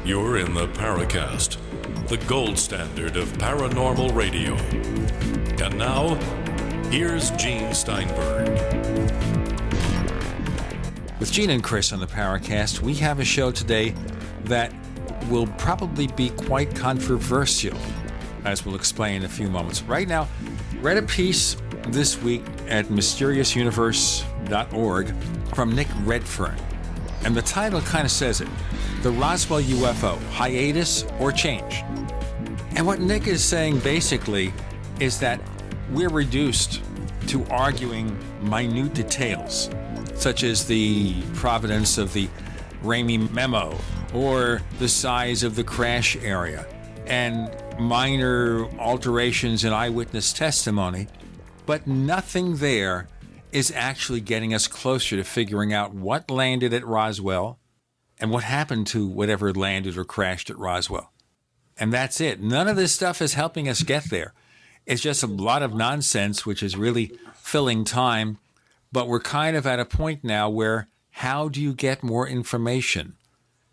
You're in the Paracast, the gold standard of paranormal radio. And now, here's Gene Steinberg. With Gene and Chris on the Paracast, we have a show today that will probably be quite controversial, as we'll explain in a few moments. Right now, read a piece this week at mysteriousuniverse.org from Nick Redfern. And the title kind of says it. The Roswell UFO, hiatus or change? And what Nick is saying basically is that we're reduced to arguing minute details, such as the provenance of the Ramey memo or the size of the crash area and minor alterations in eyewitness testimony, but nothing there is actually getting us closer to figuring out what landed at Roswell and what happened to whatever landed or crashed at Roswell. And that's it. None of this stuff is helping us get there. It's just a lot of nonsense, which is really filling time. But we're kind of at a point now where how do you get more information?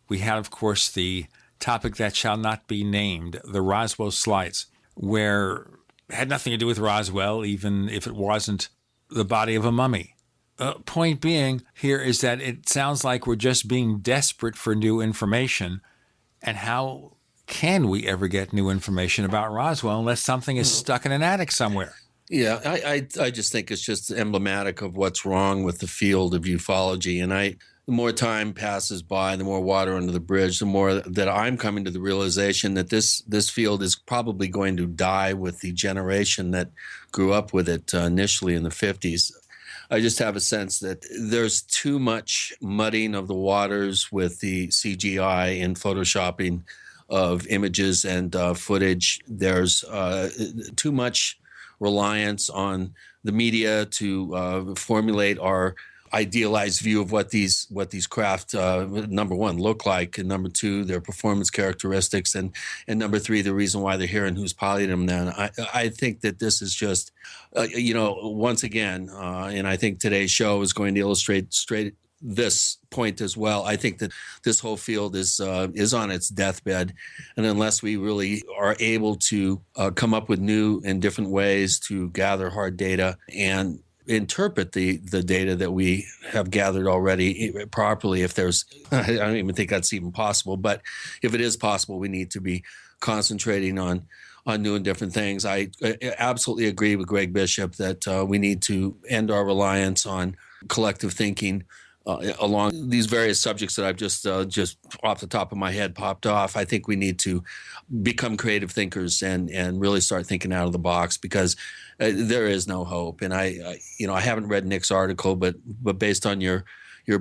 We had, of course, the topic that shall not be named, the Roswell slides, where it had nothing to do with Roswell, even if it wasn't the body of a mummy. Point being here is that it sounds like we're just being desperate for new information. And how can we ever get new information about Roswell unless something is stuck in an attic somewhere? Yeah, I just think it's just emblematic of what's wrong with the field of ufology. And the more time passes by, the more water under the bridge, the more that I'm coming to the realization that this field is probably going to die with the generation that grew up with it initially in the 50s. I just have a sense that there's too much muddying of the waters with the CGI and photoshopping of images and footage. There's too much reliance on the media to formulate our idealized view of what these craft, number one, look like, and number two, their performance characteristics, and number three, the reason why they're here and who's piloting them. Then I think that this is just, once again, and I think today's show is going to illustrate straight this point as well. I think that this whole field is on its deathbed, and unless we really are able to come up with new and different ways to gather hard data and interpret the data that we have gathered already properly, if there's, I don't even think that's even possible, but if it is possible, we need to be concentrating on new and different things. I absolutely agree with Greg Bishop that we need to end our reliance on collective thinking along these various subjects that I've just off the top of my head popped off. I think we need to become creative thinkers and really start thinking out of the box, because there is no hope. And I haven't read Nick's article, but based on your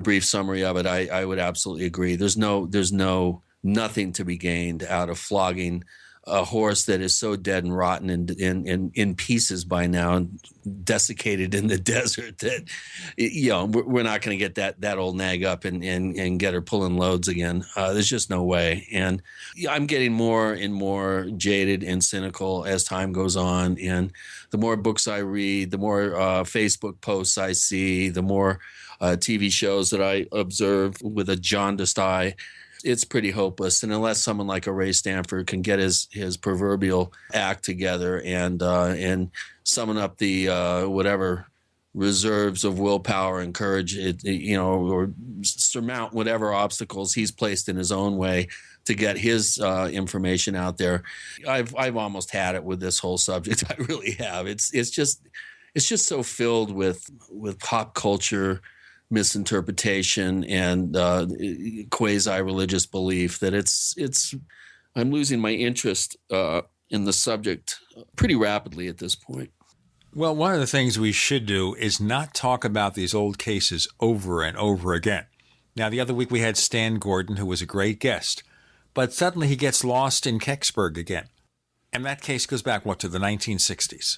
brief summary of it, I would absolutely agree. There's nothing to be gained out of flogging a horse that is so dead and rotten and in pieces by now, and desiccated in the desert, that we're not going to get that old nag up and get her pulling loads again. There's just no way. And I'm getting more and more jaded and cynical as time goes on. And the more books I read, the more Facebook posts I see, the more TV shows that I observe with a jaundiced eye. It's pretty hopeless. And unless someone like a Ray Stanford can get his proverbial act together and summon up the whatever reserves of willpower and courage, or surmount whatever obstacles he's placed in his own way to get his information out there, I've almost had it with this whole subject. I really have. It's just so filled with pop culture misinterpretation and quasi-religious belief that I'm losing my interest in the subject pretty rapidly at this point. Well, one of the things we should do is not talk about these old cases over and over again. Now, the other week we had Stan Gordon, who was a great guest, but suddenly he gets lost in Kecksburg again. And that case goes back, to the 1960s.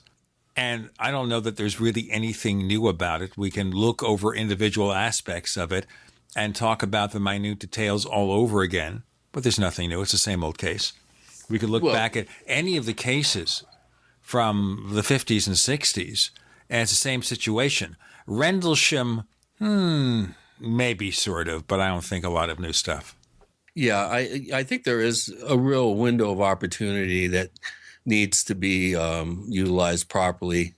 And I don't know that there's really anything new about it. We can look over individual aspects of it and talk about the minute details all over again, but there's nothing new. It's the same old case. We could look back at any of the cases from the 50s and 60s, and it's the same situation. Rendlesham, maybe sort of, but I don't think a lot of new stuff. Yeah, I think there is a real window of opportunity that needs to be utilized properly,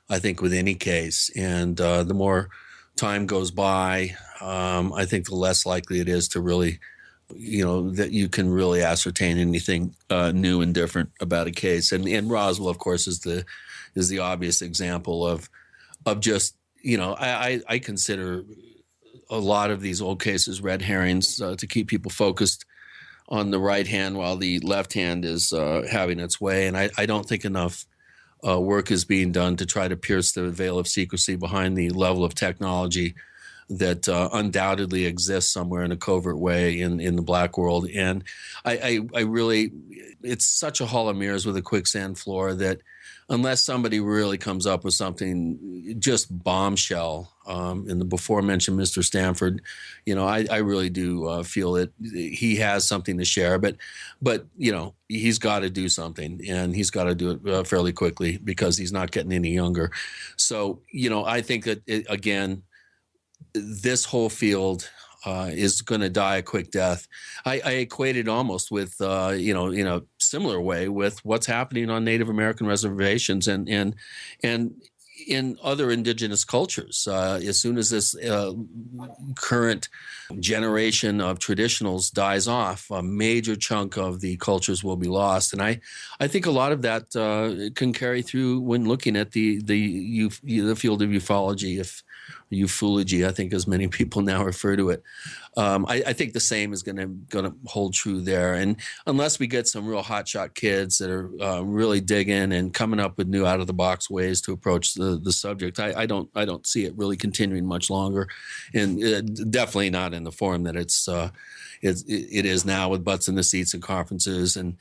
I think, with any case. And the more time goes by, I think the less likely it is to really, that you can really ascertain anything new and different about a case. And Roswell, of course, is the obvious example of just, I consider a lot of these old cases red herrings to keep people focused on the right hand while the left hand is having its way. And I don't think enough work is being done to try to pierce the veil of secrecy behind the level of technology that undoubtedly exists somewhere in a covert way in the black world. And I really, it's such a hall of mirrors with a quicksand floor that unless somebody really comes up with something just bombshell, in the before mentioned Mr. Stanford, I really do feel that he has something to share, but he's got to do something, and he's got to do it fairly quickly because he's not getting any younger. So, I think that again, this whole field is going to die a quick death. I equate it almost with, in a similar way with what's happening on Native American reservations and in other indigenous cultures. As soon as this current generation of traditionals dies off, a major chunk of the cultures will be lost. And I think a lot of that can carry through when looking at the field of ufology, ufology, I think, as many people now refer to it. I think the same is going to hold true there. And unless we get some real hotshot kids that are really digging and coming up with new out of the box ways to approach the subject, I don't see it really continuing much longer, and definitely not in the form that it is now, with butts in the seats and conferences and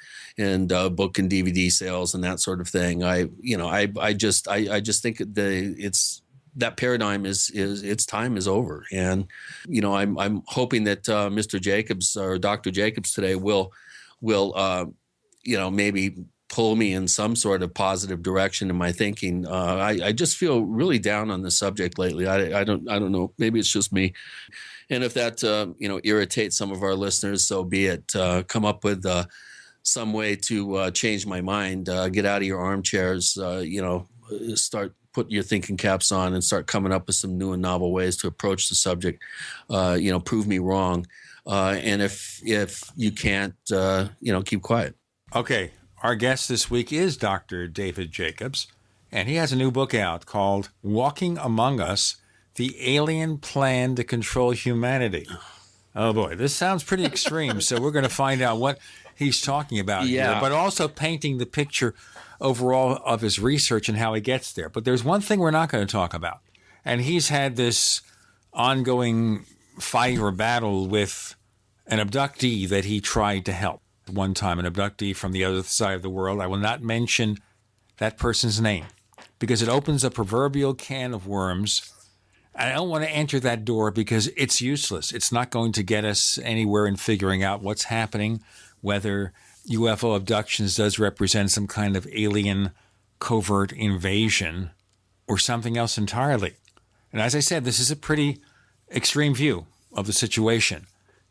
book and DVD sales and that sort of thing. I just think that paradigm is its time is over. And, I'm hoping that Mr. Jacobs or Dr. Jacobs today will maybe pull me in some sort of positive direction in my thinking. I just feel really down on the subject lately. I don't know. Maybe it's just me. And if that, irritates some of our listeners, so be it. Come up with some way to change my mind, get out of your armchairs, start put your thinking caps on and start coming up with some new and novel ways to approach the subject. Prove me wrong. And if you can't, keep quiet. Okay. Our guest this week is Dr. David Jacobs, and he has a new book out called Walking Among Us, The Alien Plan to Control Humanity. Oh, boy, this sounds pretty extreme, so we're going to find out what he's talking about here, but also painting the picture overall of his research and how he gets there. But there's one thing we're not going to talk about, and he's had this ongoing fight or battle with an abductee that he tried to help. One time, an abductee from the other side of the world. I will not mention that person's name because it opens a proverbial can of worms. I don't want to enter that door because it's useless. It's not going to get us anywhere in figuring out what's happening, whether UFO abductions does represent some kind of alien covert invasion or something else entirely. And as I said, this is a pretty extreme view of the situation.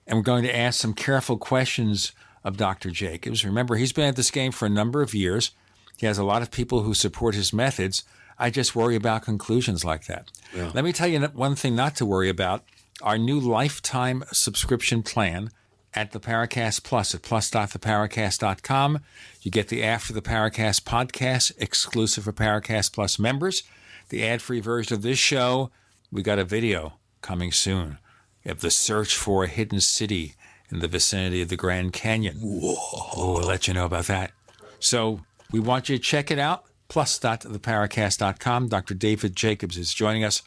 And we're going to ask some careful questions of Dr. Jacobs. Remember, he's been at this game for a number of years. He has a lot of people who support his methods. I just worry about conclusions like that. Yeah. Let me tell you one thing not to worry about. Our new lifetime subscription plan at the Paracast Plus at plus.theparacast.com. You get the After the Paracast podcast exclusive for Paracast Plus members. The ad-free version of this show. We got a video coming soon of the search for a hidden city in the vicinity of the Grand Canyon. Whoa. We'll let you know about that. So we want you to check it out. Plus.theparacast.com. Dr. David Jacobs is joining us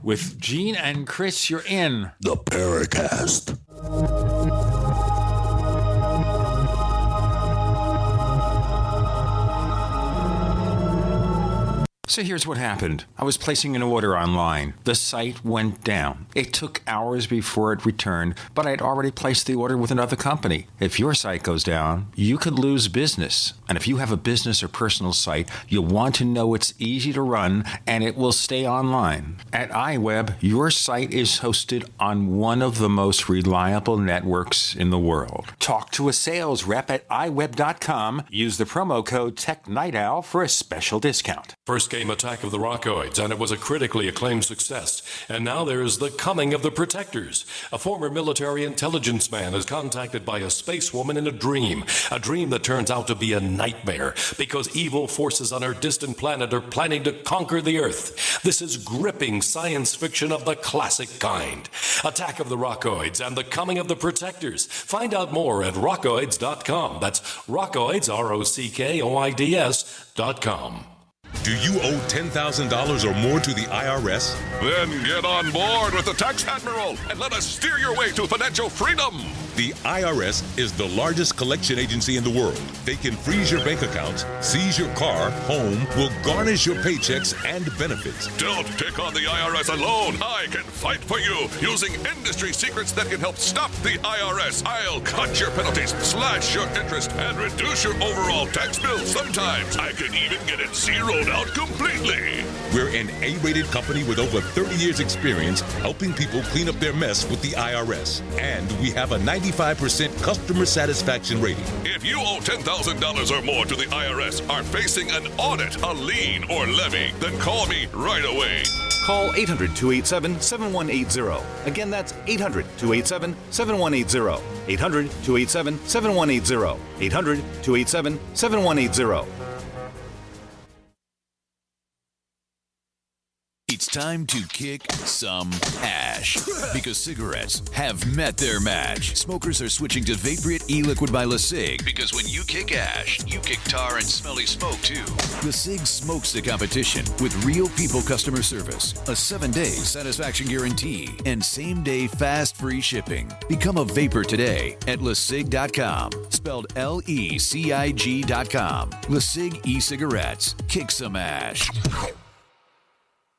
with Gene and Chris. You're in the Paracast. So here's what happened. I was placing an order online. The site went down. It took hours before it returned, but I'd already placed the order with another company. If your site goes down, you could lose business. And if you have a business or personal site, you'll want to know it's easy to run and it will stay online. At iWeb, your site is hosted on one of the most reliable networks in the world. Talk to a sales rep at iWeb.com. Use the promo code TechNightOwl for a special discount. First came Attack of the Rockoids, and it was a critically acclaimed success. And now there's The Coming of the Protectors. A former military intelligence man is contacted by a space woman in a dream that turns out to be a nightmare because evil forces on her distant planet are planning to conquer the Earth. This is gripping science fiction of the classic kind. Attack of the Rockoids and The Coming of the Protectors. Find out more at rockoids.com. That's Rockoids, ROCKOIDS.com. Do you owe $10,000 or more to the IRS? Then get on board with the Tax Admiral and let us steer your way to financial freedom. The IRS is the largest collection agency in the world. They can freeze your bank accounts, seize your car, home, will garnish your paychecks and benefits. Don't take on the IRS alone. I can fight for you using industry secrets that can help stop the IRS. I'll cut your penalties, slash your interest, and reduce your overall tax bill. Sometimes I can even get it zeroed out completely. We're an A-rated company with over 30 years experience helping people clean up their mess with the IRS. And we have a 95% customer satisfaction rating. If you owe $10,000 or more to the IRS, are facing an audit, a lien, or levy, then call me right away. Call 800-287-7180. Again, that's 800-287-7180. 800-287-7180. 800-287-7180. It's time to kick some ash because cigarettes have met their match. Smokers are switching to Vaporite e-liquid by LeSig because when you kick ash, you kick tar and smelly smoke too. LeSig smokes the competition with real people customer service, a 7-day satisfaction guarantee, and same-day fast free shipping. Become a vapor today at LeSig.com, spelled LECIG.com. LeSig e-cigarettes. Kick some ash.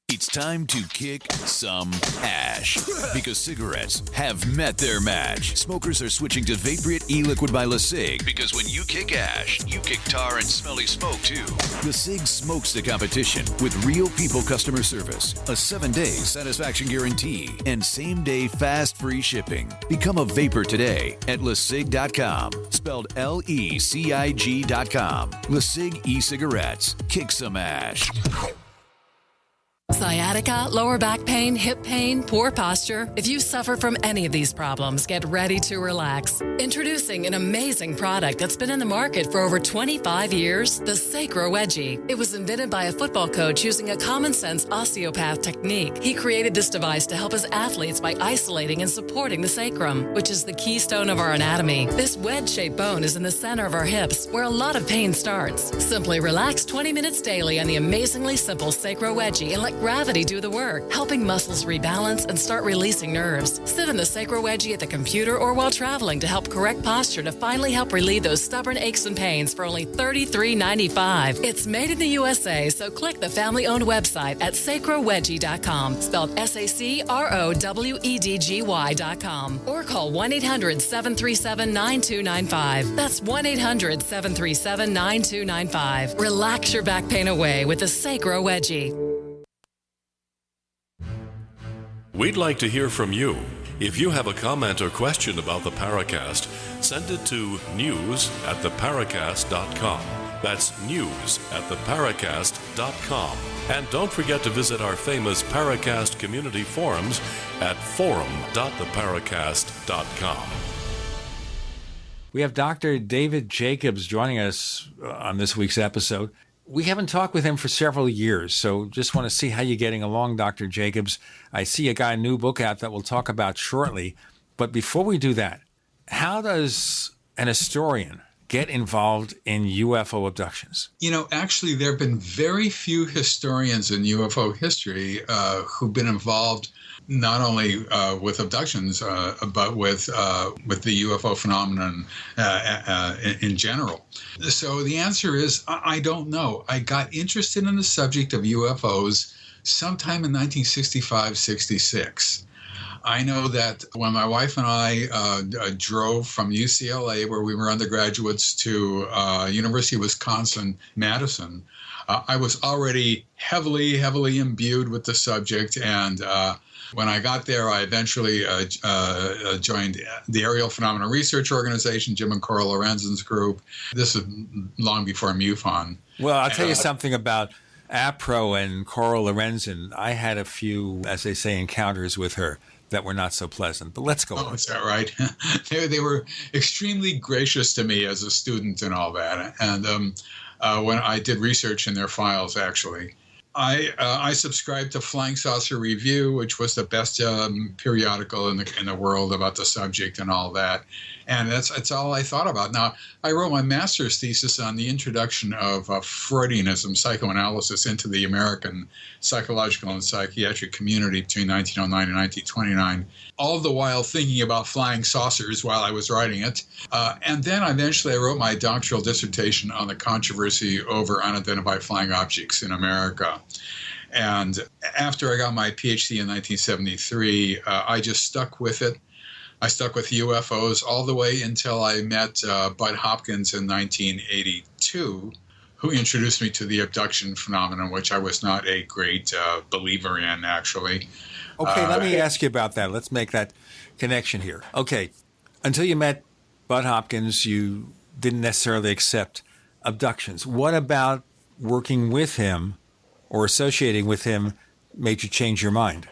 It's time to kick some ash because cigarettes have met their match. Smokers are switching to Vaporite e-liquid by LeSig because when you kick ash, you kick tar and smelly smoke too. LeSig smokes the competition with real people customer service, a 7-day satisfaction guarantee, and same-day fast free shipping. Become a vapor today at LeSig.com, spelled LECIG.com. LeSig e-cigarettes. Kick some ash. Sciatica, lower back pain, hip pain, poor posture. If you suffer from any of these problems, get ready to relax. Introducing an amazing product that's been in the market for over 25 years, the Sacro Wedgie. It was invented by a football coach using a common-sense osteopath technique. He created this device to help his athletes by isolating and supporting the sacrum, which is the keystone of our anatomy. This wedge-shaped bone is in the center of our hips, where a lot of pain starts. Simply relax 20 minutes daily on the amazingly simple Sacro Wedgie and let gravity do the work, helping muscles rebalance and start releasing nerves. Sit in the Sacro Wedgie at the computer or while traveling to help correct posture to finally help relieve those stubborn aches and pains for only $33.95. It's made in the USA, so click the family-owned website at sacrowedgie.com, spelled SACROWEDGY.com, or call 1-800-737-9295. That's 1-800-737-9295. Relax your back pain away with the Sacro Wedgie. We'd like to hear from you. If you have a comment or question about the Paracast, send it to news@theparacast.com. That's news@theparacast.com. And don't forget to visit our famous Paracast community forums at forum.theparacast.com. We have Dr. David Jacobs joining us on this week's episode. We haven't talked with him for several years, so just want to see how you're getting along, Dr. Jacobs. I see you got a new book out that we'll talk about shortly. But before we do that, how does an historian get involved in UFO abductions? Actually, there have been very few historians in UFO history who've been involved not only with abductions, but with the UFO phenomenon in general. So the answer is, I don't know. I got interested in the subject of UFOs sometime in 1965-66. I know that when my wife and I drove from UCLA, where we were undergraduates, to University of Wisconsin-Madison, I was already heavily imbued with the subject. And when I got there, I eventually joined the Aerial Phenomena Research Organization, Jim and Cora Lorenzen's group. This is long before MUFON. Well, I'll tell you something about APRO and Cora Lorenzen. I had a few, as they say, encounters with her that were not so pleasant. But let's go on. Oh, is that right? They were extremely gracious to me as a student and all that. And when I did research in their files, actually, I subscribed to Flying Saucer Review, which was the best periodical in the world about the subject and all that. And that's all I thought about. Now, I wrote my master's thesis on the introduction of Freudianism, psychoanalysis, into the American psychological and psychiatric community between 1909 and 1929, all the while thinking about flying saucers while I was writing it. And then eventually I wrote my doctoral dissertation on the controversy over unidentified flying objects in America. And after I got my PhD in 1973, I just stuck with it. I stuck with UFOs all the way until I met Bud Hopkins in 1982, who introduced me to the abduction phenomenon, which I was not a great believer in, actually. Okay, let me ask you about that. Let's make that connection here. Okay, until you met Bud Hopkins, you didn't necessarily accept abductions. What about working with him or associating with him made you change your mind?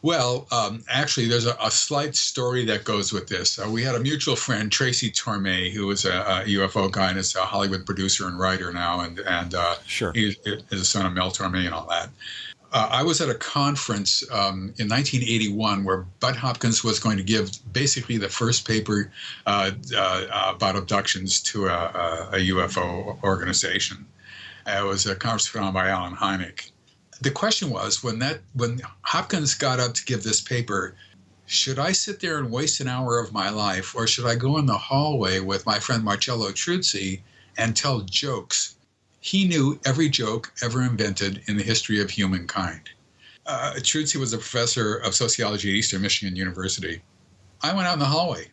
Well, actually, there's a slight story that goes with this. We had a mutual friend, Tracy Torme, who was a UFO guy and is a Hollywood producer and writer now, and sure. He is the son of Mel Torme and all that. I was at a conference in 1981 where Bud Hopkins was going to give basically the first paper about abductions to a UFO organization. It was a conference put on by Alan Hynek. The question was, when Hopkins got up to give this paper, should I sit there and waste an hour of my life, or should I go in the hallway with my friend Marcello Truzzi and tell jokes? He knew every joke ever invented in the history of humankind. Truzzi was a professor of sociology at Eastern Michigan University. I went out in the hallway.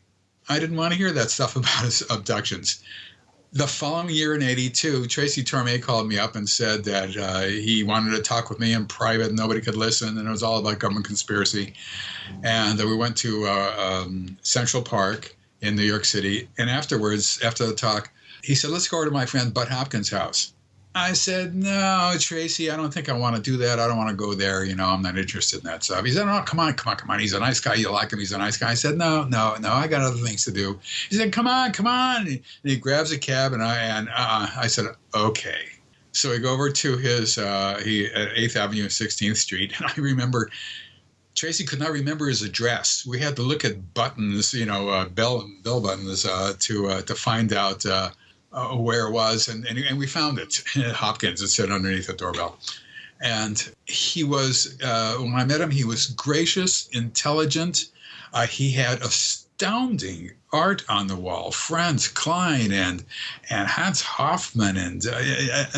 I didn't want to hear that stuff about abductions. The following year in 82, Tracy Torme called me up and said that he wanted to talk with me in private. Nobody could listen, and it was all about government conspiracy. And we went to Central Park in New York City. And afterwards, after the talk, he said, let's go over to my friend Bud Hopkins' house. I said, no, Tracy, I don't think I want to do that. I don't want to go there. I'm not interested in that stuff. He said, no, come on. He's a nice guy. You like him. He's a nice guy. I said, no, I got other things to do. He said, come on. And he grabs a cab, and I said, okay. So we go over to his, at 8th Avenue and 16th Street. And I remember Tracy could not remember his address. We had to look at buttons, bell buttons to find out where it was, and we found it at Hopkins. It said underneath the doorbell. And he was, when I met him, he was gracious, intelligent. He had astounding art on the wall. Franz Klein and Hans Hofmann and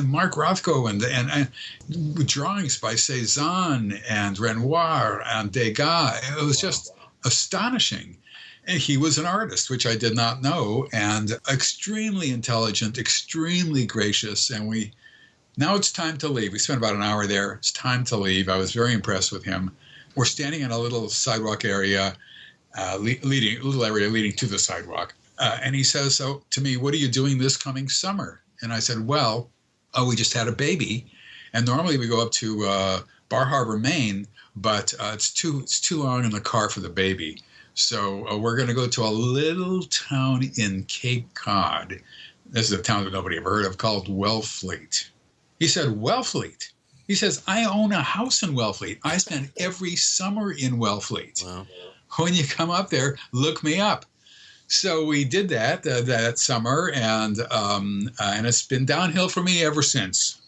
Mark Rothko and drawings by Cézanne and Renoir and Degas. It was just astonishing. And he was an artist, which I did not know, and extremely intelligent, extremely gracious. And now it's time to leave. We spent about an hour there. It's time to leave. I was very impressed with him. We're standing in a little sidewalk area, leading to the sidewalk. And he says to me, what are you doing this coming summer? And I said, well, we just had a baby. And normally we go up to Bar Harbor, Maine, but it's too long in the car for the baby. So we're going to go to a little town in Cape Cod. This is a town that nobody ever heard of, called Wellfleet. He said, Wellfleet? He says, I own a house in Wellfleet. I spend every summer in Wellfleet. Wow. When you come up there, look me up. So we did that summer, and it's been downhill for me ever since.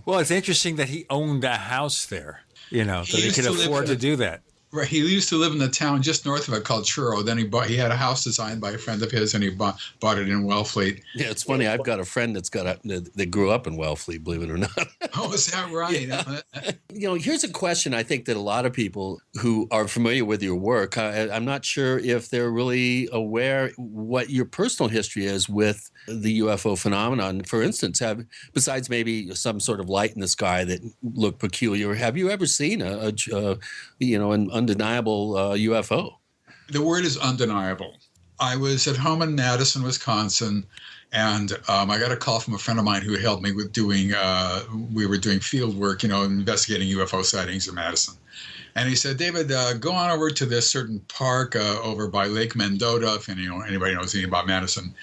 Well, it's interesting that he owned a house there, that he could afford to do that. Right, he used to live in the town just north of it called Truro. Then he had a house designed by a friend of his, and he bought it in Wellfleet. Yeah, it's funny. I've got a friend that grew up in Wellfleet, believe it or not. Oh, is that right? Yeah. Here's a question I think that a lot of people who are familiar with your work, I'm not sure if they're really aware what your personal history is with the UFO phenomenon. For instance, besides maybe some sort of light in the sky that looked peculiar, have you ever seen an undeniable UFO? The word is undeniable. I was at home in Madison, Wisconsin, and I got a call from a friend of mine who helped me with we were doing field work, investigating UFO sightings in Madison. And he said, David, go on over to this certain park over by Lake Mendota, if anybody knows anything about Madison,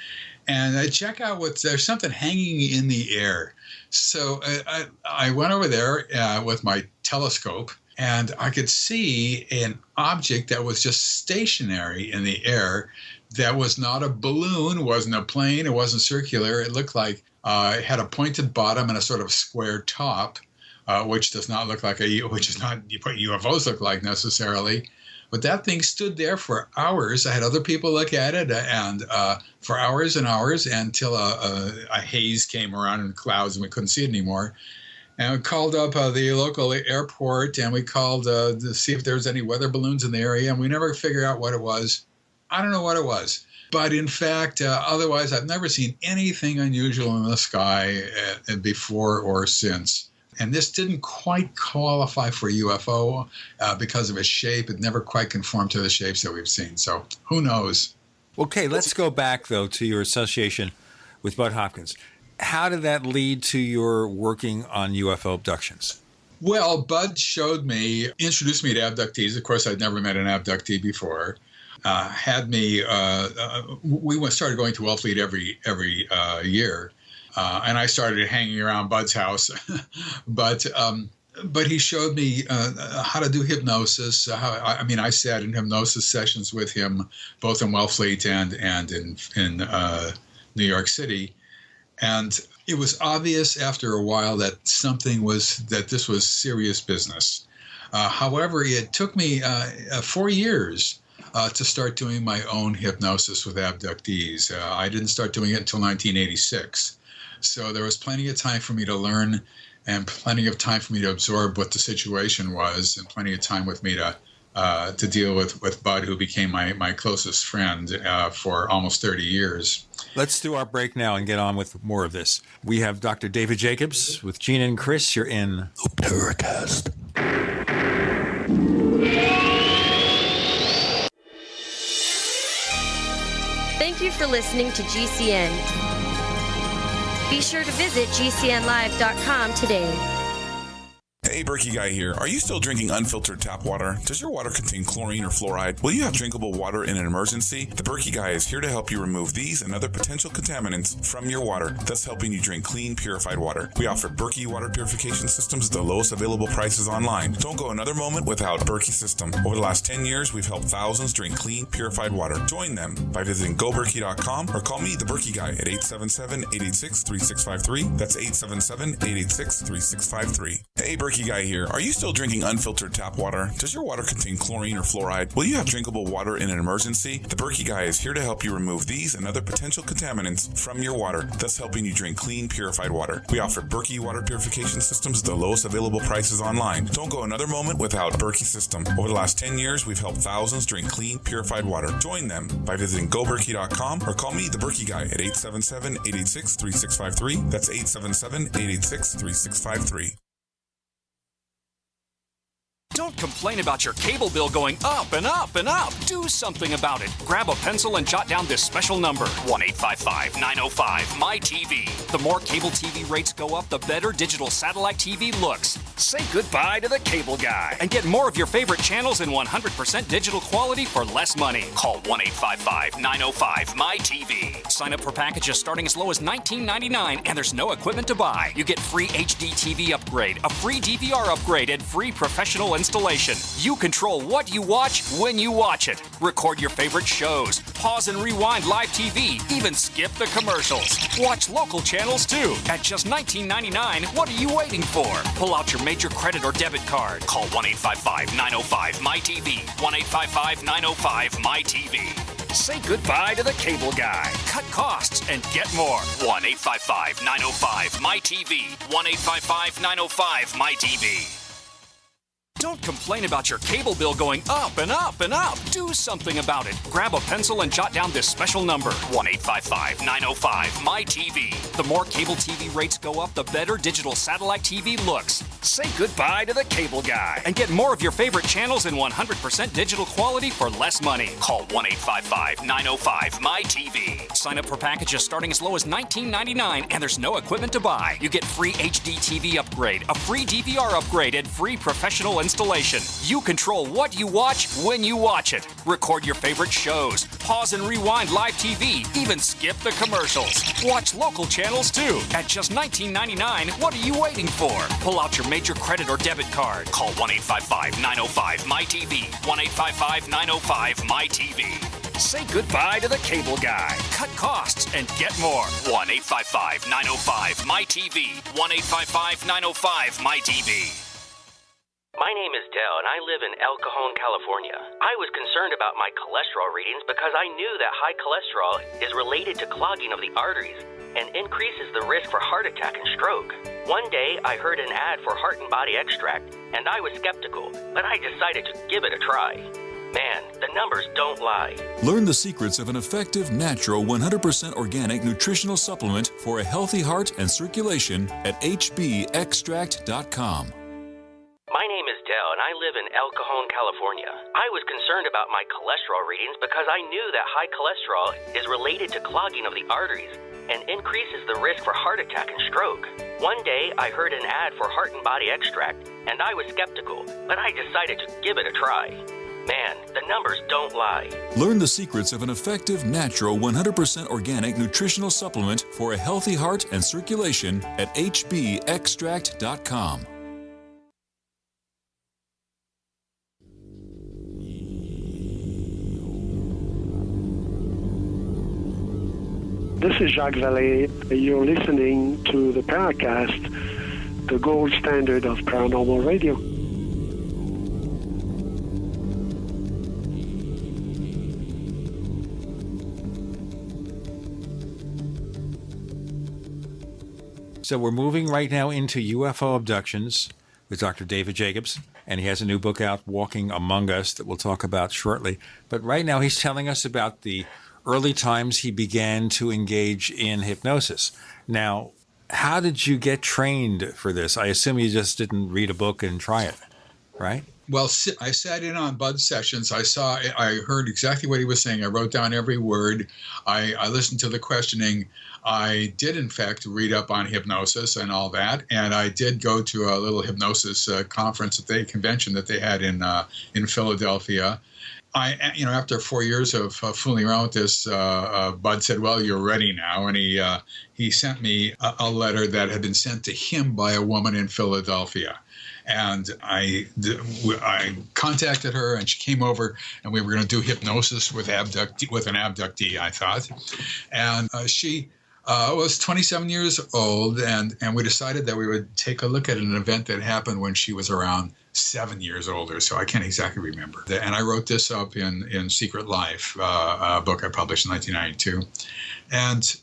and check out there's something hanging in the air. So I went over there with my telescope, and I could see an object that was just stationary in the air. That was not a balloon, wasn't a plane, it wasn't circular. It looked like it had a pointed bottom and a sort of square top, which does not look like which is not what UFOs look like necessarily. But that thing stood there for hours. I had other people look at it, and for hours and hours until a haze came around in clouds and we couldn't see it anymore. And we called up the local airport, and we called to see if there was any weather balloons in the area, and we never figured out what it was. I don't know what it was. But in fact, otherwise, I've never seen anything unusual in the sky before or since. And this didn't quite qualify for UFO because of its shape. It never quite conformed to the shapes that we've seen. So who knows? Okay, let's go back, though, to your association with Bud Hopkins. How did that lead to your working on UFO abductions? Well, Bud introduced me to abductees. Of course, I'd never met an abductee before. We started going to Wellfleet every year, and I started hanging around Bud's house. But he showed me how to do hypnosis. I sat in hypnosis sessions with him, both in Wellfleet and in New York City. And it was obvious after a while that this was serious business. However, it took me 4 years to start doing my own hypnosis with abductees. I didn't start doing it until 1986. So there was plenty of time for me to learn and plenty of time for me to absorb what the situation was, and plenty of time with me to deal with Bud, who became my closest friend for almost 30 years. Let's do our break now and get on with more of this. We have Dr. David Jacobs with Gina and Chris. You're in Paracast. Thank you for listening to GCN. Be sure to visit GCNlive.com today. Hey, Berkey Guy here. Are you still drinking unfiltered tap water? Does your water contain chlorine or fluoride? Will you have drinkable water in an emergency? The Berkey Guy is here to help you remove these and other potential contaminants from your water, thus helping you drink clean, purified water. We offer Berkey water purification systems at the lowest available prices online. Don't go another moment without Berkey system. Over the last 10 years, we've helped thousands drink clean, purified water. Join them by visiting goberkey.com or call me, the Berkey Guy, at 877-886-3653. That's 877-886-3653. Hey, Berkey Guy here. Are you still drinking unfiltered tap water? Does your water contain chlorine or fluoride? Will you have drinkable water in an emergency? The Berkey Guy is here to help you remove these and other potential contaminants from your water, thus helping you drink clean, purified water. We offer Berkey water purification systems at the lowest available prices online. Don't go another moment without Berkey system. Over the last 10 years, we've helped thousands drink clean, purified water. Join them by visiting goberkey.com or call me, the Berkey Guy, at 877-886-3653. That's 877-886-3653. Don't complain about your cable bill going up and up and up. Do something about it. Grab a pencil and jot down this special number, 1-855-905-MY-TV. The more cable TV rates go up, the better digital satellite TV looks. Say goodbye to the cable guy and get more of your favorite channels in 100% digital quality for less money. Call 1-855-905-MyTV. Sign up for packages starting as low as $19.99, and there's no equipment to buy. You get free HD TV upgrade, a free DVR upgrade, and free professional installation. You control what you watch when you watch it. Record your favorite shows, pause and rewind live TV, even skip the commercials. Watch local channels too. At just $19.99, what are you waiting for? Pull out your major credit or debit card. Call 1-855-905-MyTV. 1-855-905-MyTV. Say goodbye to the cable guy. Cut costs and get more. 1-855-905-MyTV. 1-855-905-MyTV. Don't complain about your cable bill going up and up and up. Do something about it. Grab a pencil and jot down this special number, 1-855-905-MyTV. The more cable TV rates go up, the better digital satellite TV looks. Say goodbye to the cable guy and get more of your favorite channels in 100% digital quality for less money. Call 1-855-905-MyTV. Sign up for packages starting as low as $19.99, and there's no equipment to buy. You get free HD TV upgrade, a free DVR upgrade, and free professional installation. You control what you watch when you watch it. Record your favorite shows, pause and rewind live TV, even skip the commercials. Watch local channels too. At just $19.99, what are you waiting for? Pull out your major credit or debit card. Call 1-855-905-MyTV. 1-855-905-MyTV. Say goodbye to the cable guy. Cut costs and get more. 1-855-905-MyTV. 1-855-905-MyTV. My name is Dell, and I live in El Cajon, California. I was concerned about my cholesterol readings because I knew that high cholesterol is related to clogging of the arteries and increases the risk for heart attack and stroke. One day, I heard an ad for Heart and Body Extract, and I was skeptical, but I decided to give it a try. Man, the numbers don't lie. Learn the secrets of an effective, natural, 100% organic nutritional supplement for a healthy heart and circulation at hbextract.com. My name is Dell, and I live in El Cajon, California. I was concerned about my cholesterol readings because I knew that high cholesterol is related to clogging of the arteries and increases the risk for heart attack and stroke. One day, I heard an ad for Heart and Body Extract, and I was skeptical, but I decided to give it a try. Man, the numbers don't lie. Learn the secrets of an effective, natural, 100% organic nutritional supplement for a healthy heart and circulation at hbextract.com. This is Jacques Vallée. You're listening to the Paracast, the gold standard of paranormal radio. So we're moving right now into UFO abductions with Dr. David Jacobs, and he has a new book out, Walking Among Us, that we'll talk about shortly. But right now he's telling us about the early times he began to engage in hypnosis. Now, how did you get trained for this? I assume you just didn't read a book and try it, right? Well, I sat in on Bud's sessions. I heard exactly what he was saying. I wrote down every word. I listened to the questioning. I did, in fact, read up on hypnosis and all that. And I did go to a little hypnosis convention that they had in Philadelphia. After 4 years of fooling around with this, Bud said, "Well, you're ready now," and he sent me a letter that had been sent to him by a woman in Philadelphia, and I contacted her, and she came over, and we were going to do hypnosis with an abductee, I thought, and she was 27 years old, and we decided that we would take a look at an event that happened when she was around 7 years older, so I can't exactly remember. And I wrote this up in Secret Life, a book I published in 1992. And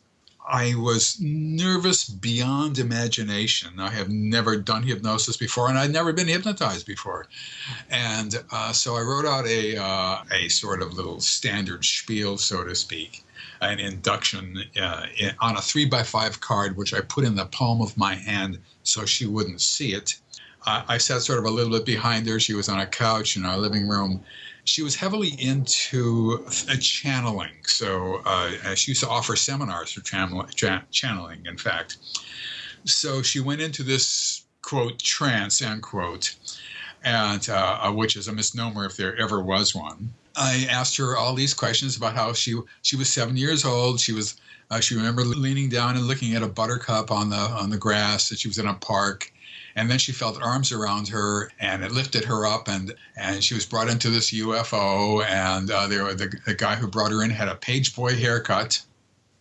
I was nervous beyond imagination. I have never done hypnosis before, and I'd never been hypnotized before. And so I wrote out a sort of little standard spiel, so to speak, an induction on a 3x5 card, which I put in the palm of my hand so she wouldn't see it. I sat sort of a little bit behind her. She was on a couch in our living room. She was heavily into channeling. So she used to offer seminars for channeling, in fact. So she went into this quote, trance, end quote, and which is a misnomer if there ever was one. I asked her all these questions about how she was 7 years old. She remembered leaning down and looking at a buttercup on the grass that she was in a park. And then she felt arms around her, and it lifted her up, and she was brought into this UFO. And the guy who brought her in had a page boy haircut,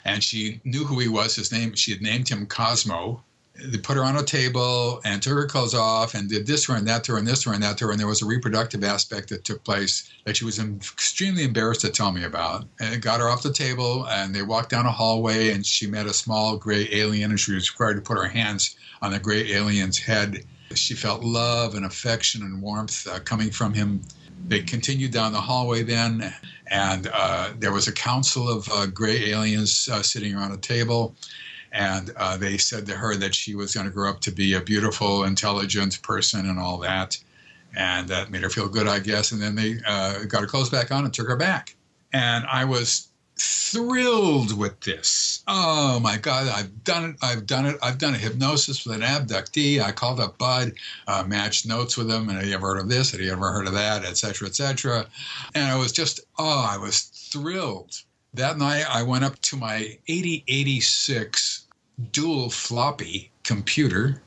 and she knew who he was. His name, she had named him Cosmo. They put her on a table and took her clothes off and did this to her and that to her and this to her and that to her. And there was a reproductive aspect that took place that she was extremely embarrassed to tell me about. And it got her off the table, and they walked down a hallway, and she met a small gray alien, and she was required to put her hands on the gray alien's head. She felt love and affection and warmth coming from him. They continued down the hallway then, and there was a council of gray aliens sitting around a table. And they said to her that she was going to grow up to be a beautiful, intelligent person and all that. And that made her feel good, I guess. And then they got her clothes back on and took her back. And I was thrilled with this. Oh, my God, I've done it. I've done a hypnosis with an abductee. I called up Bud, matched notes with him. And had you ever heard of this? Had you ever heard of that? Et cetera, et cetera. And I was just, I was thrilled. That night, I went up to my 8086 dual floppy computer,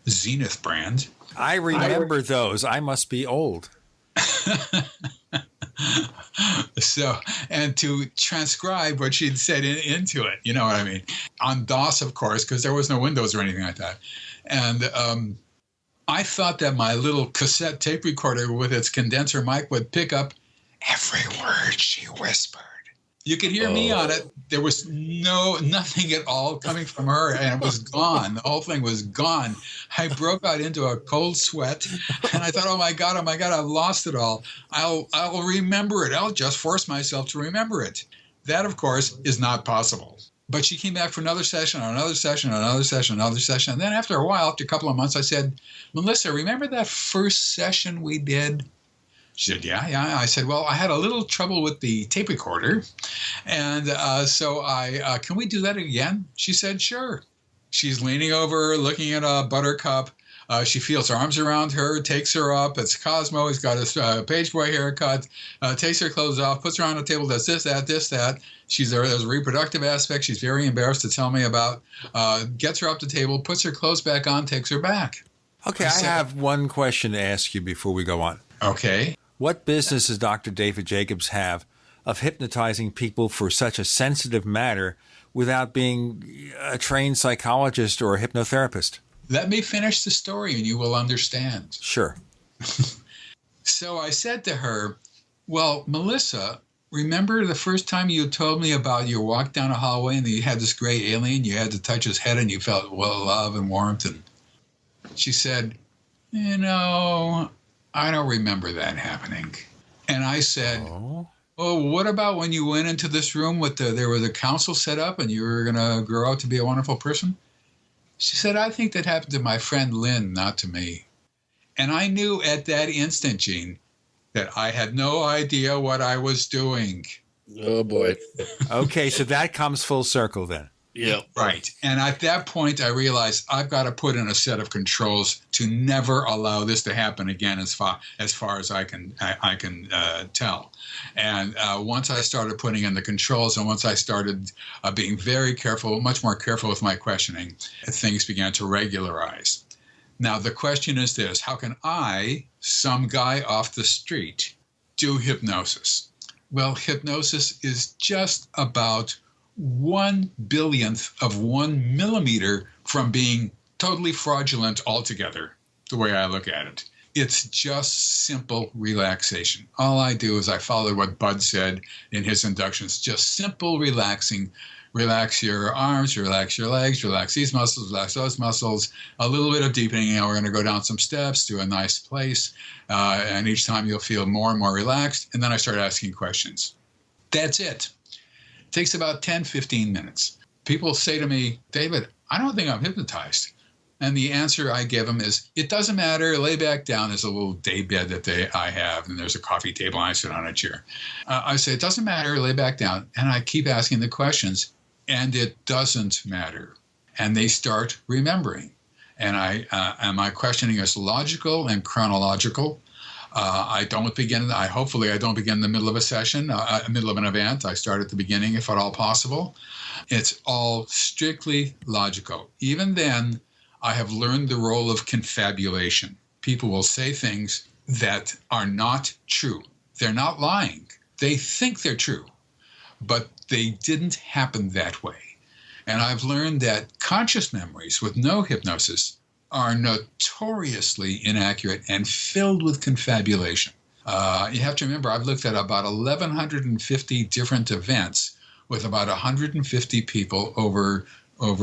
Zenith brand. I remember those. I must be old. So, and to transcribe what she'd said into it, you know what I mean? On DOS, of course, because there was no Windows or anything like that. And I thought that my little cassette tape recorder with its condenser mic would pick up every word she whispered. You could hear me on it. There was nothing at all coming from her, and it was gone. The whole thing was gone. I broke out into a cold sweat, and I thought, oh my God, I've lost it all. I'll remember it. I'll just force myself to remember it. That, of course, is not possible. But she came back for another session, another session, another session, another session. And then after a while, after a couple of months, I said, Melissa, remember that first session we did? She said, yeah. I said, well, I had a little trouble with the tape recorder. And so can we do that again? She said, sure. She's leaning over, looking at a buttercup. She feels arms around her, takes her up. It's Cosmo. He's got his page boy haircut, takes her clothes off, puts her on a table, does this, that. There's a reproductive aspect she's very embarrassed to tell me about. Gets her up the table, puts her clothes back on, takes her back. Okay, I have one question to ask you before we go on. Okay. What business does Dr. David Jacobs have of hypnotizing people for such a sensitive matter without being a trained psychologist or a hypnotherapist? Let me finish the story and you will understand. Sure. So I said to her, well, Melissa, remember the first time you told me about your walk down a hallway and you had this gray alien, you had to touch his head and you felt love and warmth? And she said, I don't remember that happening. And I said, oh, what about when you went into this room there was a council set up and you were going to grow out to be a wonderful person? She said, I think that happened to my friend Lynn, not to me. And I knew at that instant, Gene, that I had no idea what I was doing. Oh, boy. Okay, so that comes full circle then. Yeah. Right. And at that point, I realized I've got to put in a set of controls to never allow this to happen again as far as I can tell. And once I started putting in the controls and once I started being very careful, much more careful with my questioning, things began to regularize. Now, the question is this: how can I, some guy off the street, do hypnosis? Well, hypnosis is just about 1/billionth of 1 millimeter from being totally fraudulent altogether, the way I look at it. It's just simple relaxation. All I do is I follow what Bud said in his inductions, just simple relaxing. Relax your arms, relax your legs, relax these muscles, relax those muscles, a little bit of deepening. We're going to go down some steps to a nice place, and each time you'll feel more and more relaxed, and then I start asking questions. That's it. Takes about 10, 15 minutes. People say to me, David, I don't think I'm hypnotized. And the answer I give them is, it doesn't matter. Lay back down. There's a little day bed that I have, and there's a coffee table, and I sit on a chair. I say, it doesn't matter. Lay back down. And I keep asking the questions, and it doesn't matter. And they start remembering. And my questioning is logical and chronological. Hopefully I don't begin in the middle of a session, middle of an event. I start at the beginning if at all possible. It's all strictly logical. Even then, I have learned the role of confabulation. People will say things that are not true. They're not lying. They think they're true, but they didn't happen that way. And I've learned that conscious memories with no hypnosis are notoriously inaccurate and filled with confabulation. You have to remember, I've looked at about 1,150 different events with about 150 people over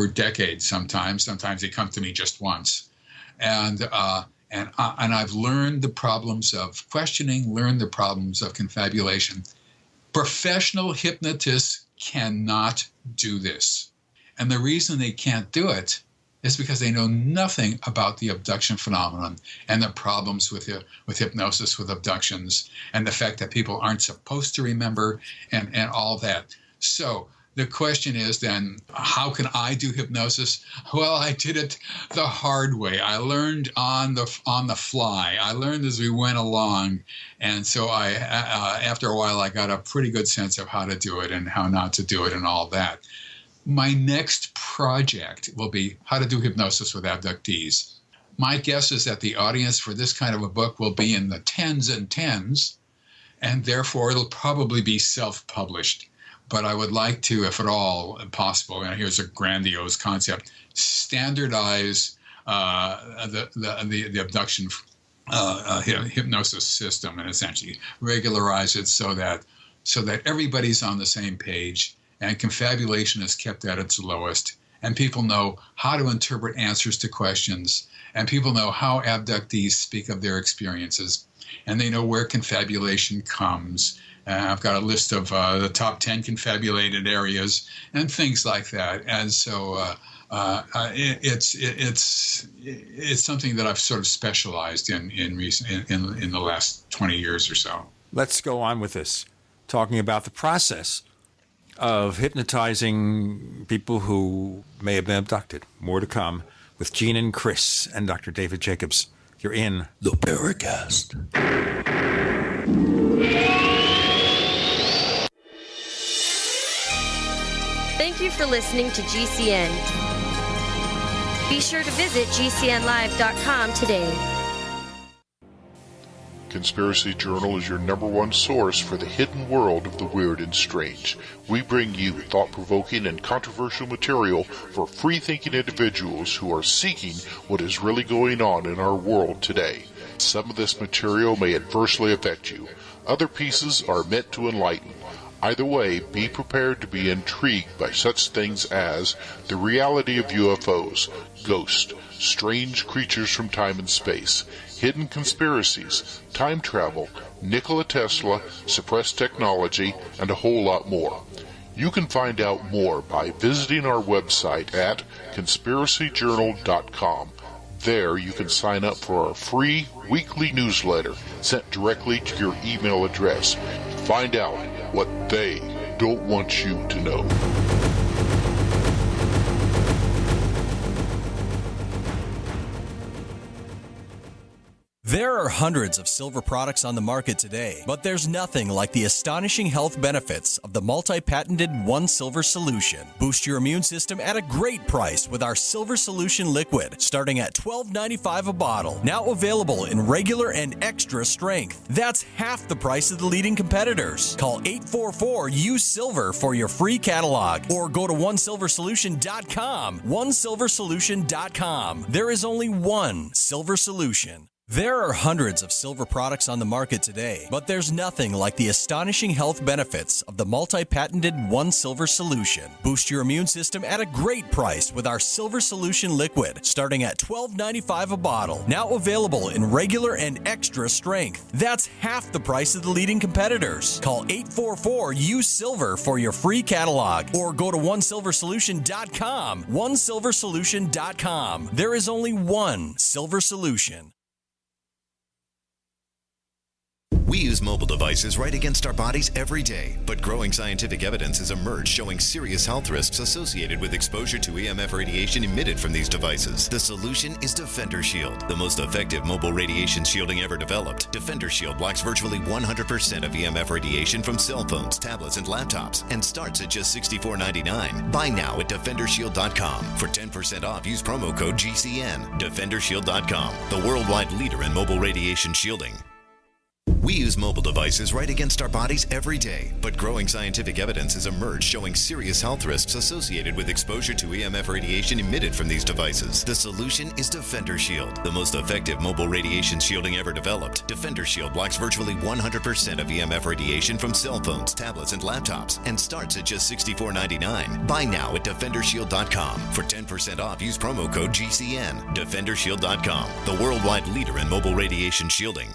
decades. Sometimes they come to me just once, and I've learned the problems of questioning, learned the problems of confabulation. Professional hypnotists cannot do this, and the reason they can't do it is because they know nothing about the abduction phenomenon and the problems with hypnosis, with abductions, and the fact that people aren't supposed to remember, and all that. So the question is then, how can I do hypnosis? Well, I did it the hard way. I learned on the fly. I learned as we went along, and so after a while I got a pretty good sense of how to do it and how not to do it and all that. My next project will be how to do hypnosis with abductees. My guess is that the audience for this kind of a book will be in the tens and tens, and therefore it'll probably be self-published. But I would like to, if at all possible, and here's a grandiose concept, standardize the abduction hypnosis system, and essentially regularize it so that everybody's on the same page and confabulation is kept at its lowest, and people know how to interpret answers to questions, and people know how abductees speak of their experiences, and they know where confabulation comes. I've got a list of the top 10 confabulated areas and things like that. And so it's something that I've sort of specialized in the last 20 years or so. Let's go on with this, talking about the process of hypnotizing people who may have been abducted. More to come with Gene and Chris and Dr. David Jacobs. You're in the Paracast. Thank you for listening to GCN. Be sure to visit GCNlive.com today. Conspiracy Journal is your #1 source for the hidden world of the weird and strange. We bring you thought-provoking and controversial material for free-thinking individuals who are seeking what is really going on in our world today. Some of this material may adversely affect you. Other pieces are meant to enlighten. Either way, be prepared to be intrigued by such things as the reality of UFOs, ghosts, strange creatures from time and space, hidden conspiracies, time travel, Nikola Tesla, suppressed technology, and a whole lot more. You can find out more by visiting our website at conspiracyjournal.com. There you can sign up for our free weekly newsletter sent directly to your email address. Find out what they don't want you to know. There are hundreds of silver products on the market today, but there's nothing like the astonishing health benefits of the multi-patented One Silver Solution. Boost your immune system at a great price with our Silver Solution Liquid, starting at $12.95 a bottle. Now available in regular and extra strength. That's half the price of the leading competitors. Call 844-USILVER for your free catalog, or go to onesilversolution.com. Onesilversolution.com. There is only one Silver Solution. There are hundreds of silver products on the market today, but there's nothing like the astonishing health benefits of the multi-patented One Silver Solution. Boost your immune system at a great price with our Silver Solution Liquid, starting at $12.95 a bottle. Now available in regular and extra strength. That's half the price of the leading competitors. Call 844-USILVER for your free catalog, or go to onesilversolution.com. Onesilversolution.com. There is only one Silver Solution. We use mobile devices right against our bodies every day, but growing scientific evidence has emerged showing serious health risks associated with exposure to EMF radiation emitted from these devices. The solution is Defender Shield, the most effective mobile radiation shielding ever developed. Defender Shield blocks virtually 100% of EMF radiation from cell phones, tablets, and laptops, and starts at just $64.99. Buy now at DefenderShield.com. For 10% off, use promo code GCN. DefenderShield.com, the worldwide leader in mobile radiation shielding. We use mobile devices right against our bodies every day, but growing scientific evidence has emerged showing serious health risks associated with exposure to EMF radiation emitted from these devices. The solution is Defender Shield, the most effective mobile radiation shielding ever developed. Defender Shield blocks virtually 100% of EMF radiation from cell phones, tablets, and laptops, and starts at just $64.99. Buy now at DefenderShield.com. For 10% off, use promo code GCN. DefenderShield.com, the worldwide leader in mobile radiation shielding.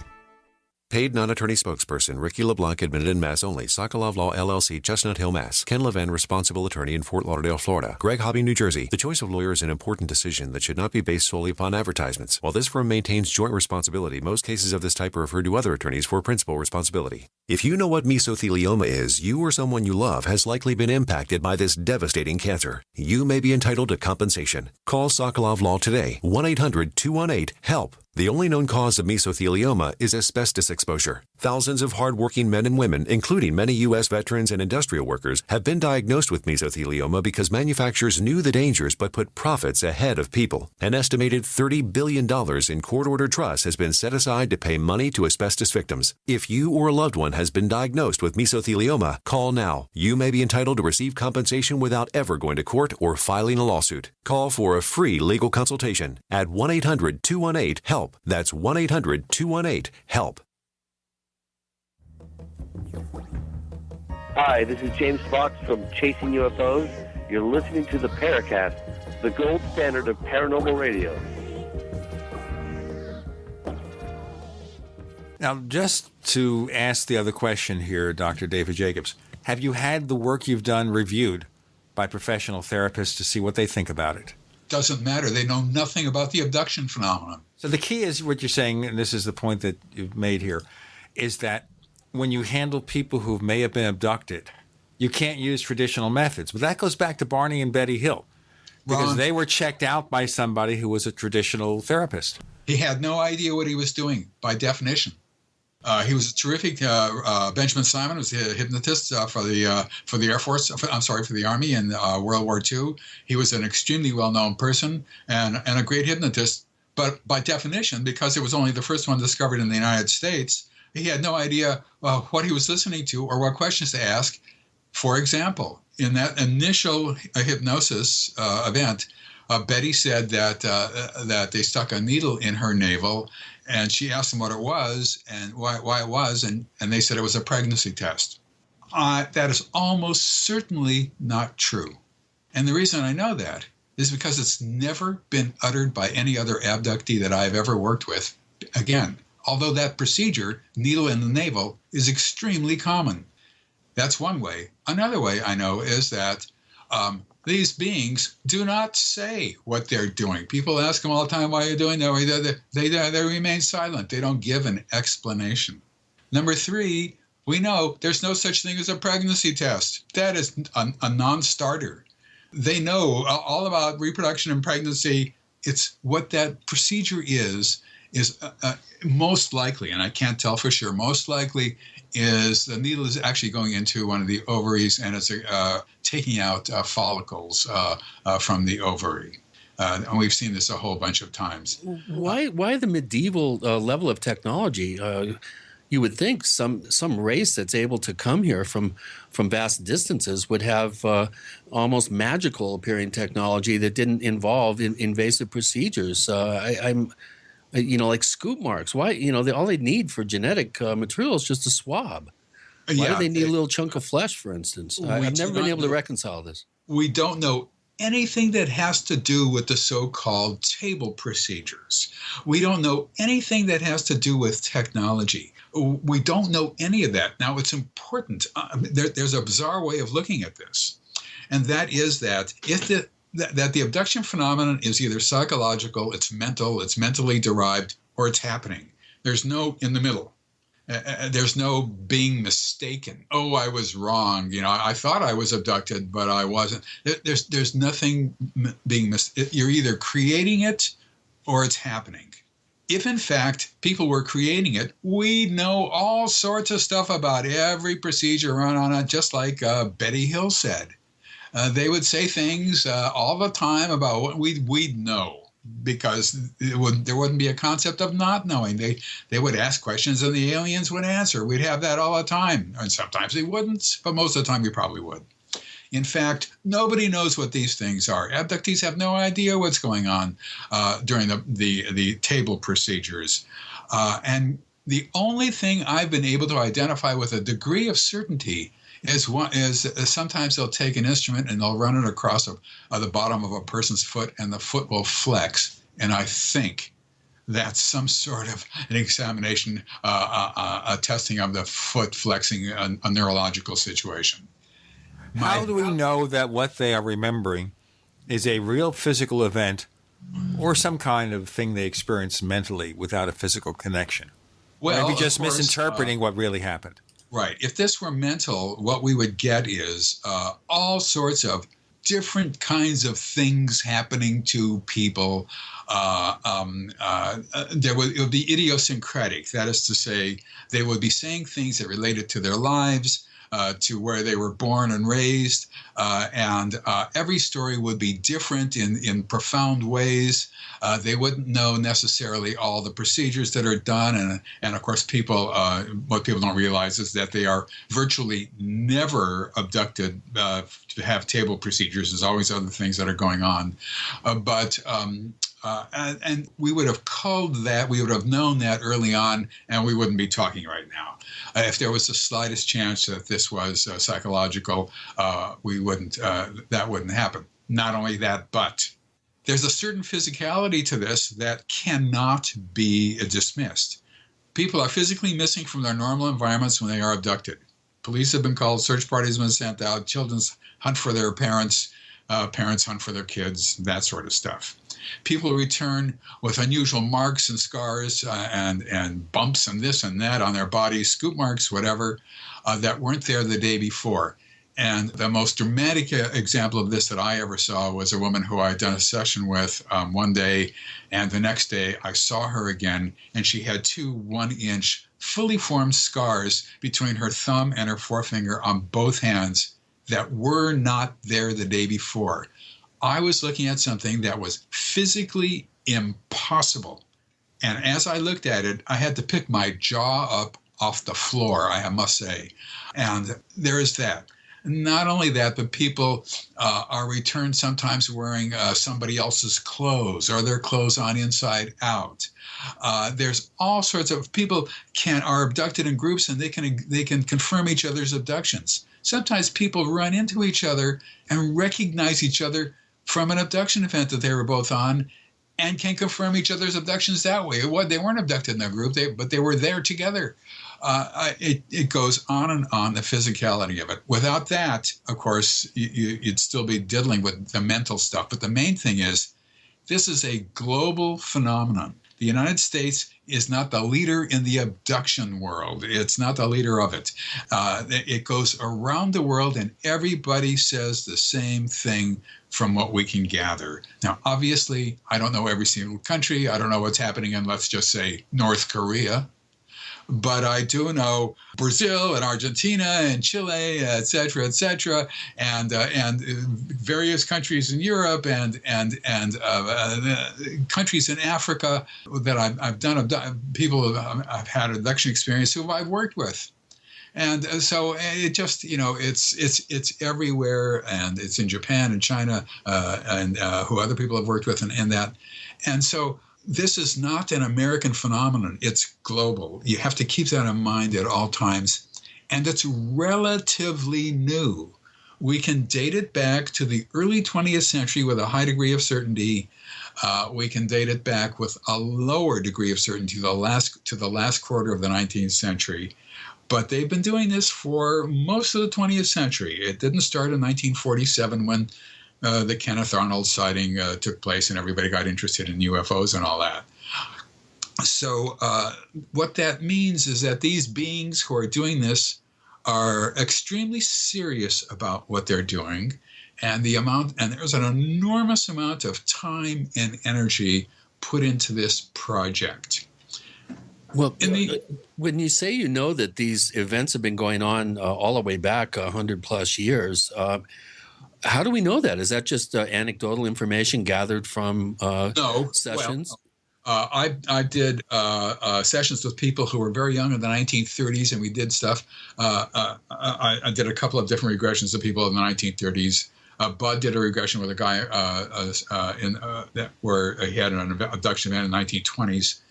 Paid non-attorney spokesperson Ricky LeBlanc, admitted in Mass only. Sokolov Law, LLC, Chestnut Hill, Mass. Ken Levin, responsible attorney in Fort Lauderdale, Florida. Greg Hobby, New Jersey. The choice of lawyer is an important decision that should not be based solely upon advertisements. While this firm maintains joint responsibility, most cases of this type are referred to other attorneys for principal responsibility. If you know what mesothelioma is, you or someone you love has likely been impacted by this devastating cancer. You may be entitled to compensation. Call Sokolov Law today, 1-800-218-HELP. The only known cause of mesothelioma is asbestos exposure. Thousands of hardworking men and women, including many U.S. veterans and industrial workers, have been diagnosed with mesothelioma because manufacturers knew the dangers but put profits ahead of people. An estimated $30 billion in court-ordered trusts has been set aside to pay money to asbestos victims. If you or a loved one has been diagnosed with mesothelioma, call now. You may be entitled to receive compensation without ever going to court or filing a lawsuit. Call for a free legal consultation at 1-800-218-HELP. That's 1-800-218-HELP. Hi, this is James Fox from Chasing UFOs. You're listening to the Paracast, the gold standard of paranormal radio. Now, just to ask the other question here, Dr. David Jacobs, have you had the work you've done reviewed by professional therapists to see what they think about it? Doesn't matter. They know nothing about the abduction phenomenon. So the key is what you're saying, and this is the point that you've made here, is that when you handle people who may have been abducted, you can't use traditional methods. But that goes back to Barney and Betty Hill, because they were checked out by somebody who was a traditional therapist. He had no idea what he was doing, by definition. He was a terrific. Benjamin Simon was a hypnotist for the Air Force. For the Army in World War II. He was an extremely well-known person and a great hypnotist. But by definition, because it was only the first one discovered in the United States, he had no idea what he was listening to or what questions to ask. For example, in that initial hypnosis event, Betty said that they stuck a needle in her navel, and she asked them what it was and why it was, and they said it was a pregnancy test. That is almost certainly not true. And the reason I know that is because it's never been uttered by any other abductee that I've ever worked with. Again, although that procedure, needle in the navel, is extremely common. That's one way. Another way I know is that these beings do not say what they're doing. People ask them all the time, why are you doing that? They remain silent. They don't give an explanation. Number 3, we know there's no such thing as a pregnancy test. That is a non-starter. They know all about reproduction and pregnancy. It's what that procedure is most likely, and I can't tell for sure, most likely is the needle is actually going into one of the ovaries and it's taking out follicles from the ovary. And we've seen this a whole bunch of times. Why the medieval level of technology? You would think some race that's able to come here from vast distances would have almost magical appearing technology that didn't involve invasive procedures. I'm like scoop marks. Why? All they need for genetic material is just a swab. Why do they need a little chunk of flesh, for instance? I've never been able to reconcile this. We don't know anything that has to do with the so-called table procedures. We don't know anything that has to do with technology. We don't know any of that. Now, it's important. There's a bizarre way of looking at this, and that is that if the abduction phenomenon is either psychological, it's mental, it's mentally derived, or it's happening. There's no in the middle. There's no being mistaken. Oh, I was wrong. I thought I was abducted, but I wasn't. There's nothing being you're either creating it or it's happening. If in fact people were creating it, we know all sorts of stuff about every procedure run on it, just like Betty Hill said. They would say things all the time about what we'd know, because there wouldn't be a concept of not knowing. They would ask questions and the aliens would answer. We'd have that all the time. And sometimes they wouldn't, but most of the time we probably would. In fact, nobody knows what these things are. Abductees have no idea what's going on during the table procedures. And the only thing I've been able to identify with a degree of certainty is sometimes they'll take an instrument and they'll run it across the bottom of a person's foot, and the foot will flex. And I think that's some sort of an examination, a testing of the foot flexing, a neurological situation. How do we know that what they are remembering is a real physical event or some kind of thing they experienced mentally without a physical connection? Well, maybe just of course, misinterpreting what really happened. Right. If this were mental, what we would get is all sorts of different kinds of things happening to people. It would be idiosyncratic. That is to say, they would be saying things that related to their lives, to where they were born and raised, and every story would be different in profound ways. They wouldn't know necessarily all the procedures that are done, and of course, what people don't realize is that they are virtually never abducted to have table procedures. There's always other things that are going on, and we would have called that, we would have known that early on, and we wouldn't be talking right now. If there was the slightest chance that this was psychological, that wouldn't happen. Not only that, but there's a certain physicality to this that cannot be dismissed. People are physically missing from their normal environments when they are abducted. Police have been called, search parties have been sent out, children hunt for their parents, parents hunt for their kids, that sort of stuff. People return with unusual marks and scars and bumps and this and that on their bodies, scoop marks, whatever, that weren't there the day before. And the most dramatic example of this that I ever saw was a woman who I had done a session with one day, and the next day I saw her again, and she had 2 1-inch fully formed scars between her thumb and her forefinger on both hands that were not there the day before. I was looking at something that was physically impossible. And as I looked at it, I had to pick my jaw up off the floor, I must say. And there is that. Not only that, but people are returned sometimes wearing somebody else's clothes, or their clothes on inside out. There's all sorts of people are abducted in groups, and they can confirm each other's abductions. Sometimes people run into each other and recognize each other from an abduction event that they were both on, and can confirm each other's abductions that way. They weren't abducted in a group, but they were there together. It goes on and on, the physicality of it. Without that, of course, you'd still be diddling with the mental stuff. But the main thing is, this is a global phenomenon. The United States is not the leader in the abduction world. It's not the leader of it. It goes around the world, and everybody says the same thing from what we can gather. Now, obviously, I don't know every single country. I don't know what's happening in, let's just say, North Korea. But I do know Brazil and Argentina and Chile, et cetera, and various countries in Europe and countries in Africa that I've done. People I've had abduction experience who I've worked with. And so it just, it's everywhere, and it's in Japan and China and who other people have worked with and that. And so this is not an American phenomenon. It's global. You have to keep that in mind at all times. And it's relatively new. We can date it back to the early 20th century with a high degree of certainty. We can date it back with a lower degree of certainty to the last quarter of the 19th century. But they've been doing this for most of the 20th century. It didn't start in 1947 when the Kenneth Arnold sighting took place and everybody got interested in UFOs and all that. So what that means is that these beings who are doing this are extremely serious about what they're doing, and there's an enormous amount of time and energy put into this project. Well, when you say that these events have been going on all the way back 100 plus years, how do we know that? Is that just anecdotal information gathered from sessions? I did sessions with people who were very young in the 1930s, and we did stuff. I did a couple of different regressions of people in the 1930s. Bud did a regression with a guy where he had an abduction event in the 1920s.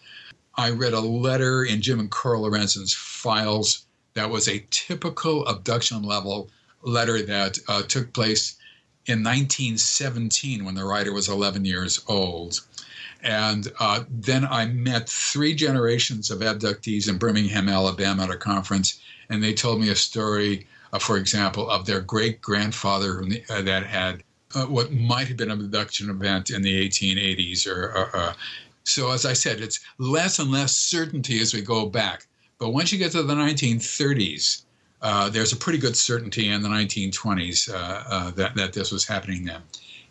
I read a letter in Jim and Carl Lorenzen's files that was a typical abduction level letter that took place in 1917 when the writer was 11 years old. And then I met 3 generations of abductees in Birmingham, Alabama at a conference, and they told me a story, for example, of their great-grandfather that had what might have been an abduction event in the 1880s. So as I said, it's less and less certainty as we go back. But once you get to the 1930s, there's a pretty good certainty in the 1920s that this was happening then.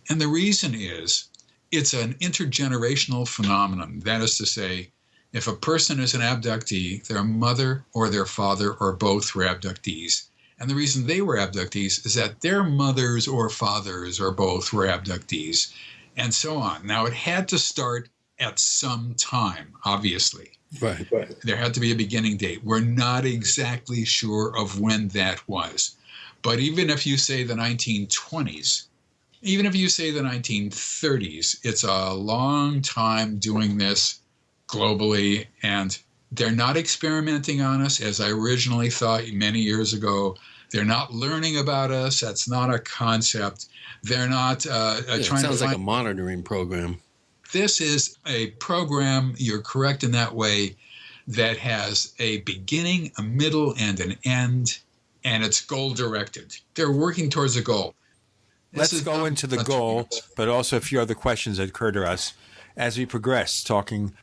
And the reason is, it's an intergenerational phenomenon. That is to say, if a person is an abductee, their mother or their father or both were abductees. And the reason they were abductees is that their mothers or fathers or both were abductees, and so on. Now, it had to start at some time, obviously. Right. There had to be a beginning date. We're not exactly sure of when that was. But even if you say the 1920s, even if you say the 1930s, it's a long time doing this globally, and they're not experimenting on us as I originally thought many years ago. They're not learning about us. That's not a concept. They're not trying to find... It sounds like a monitoring program. This is a program, you're correct in that way, that has a beginning, a middle, and an end, and it's goal-directed. They're working towards a goal. Let's go into the goal, but also a few other questions that occur to us as we progress, talking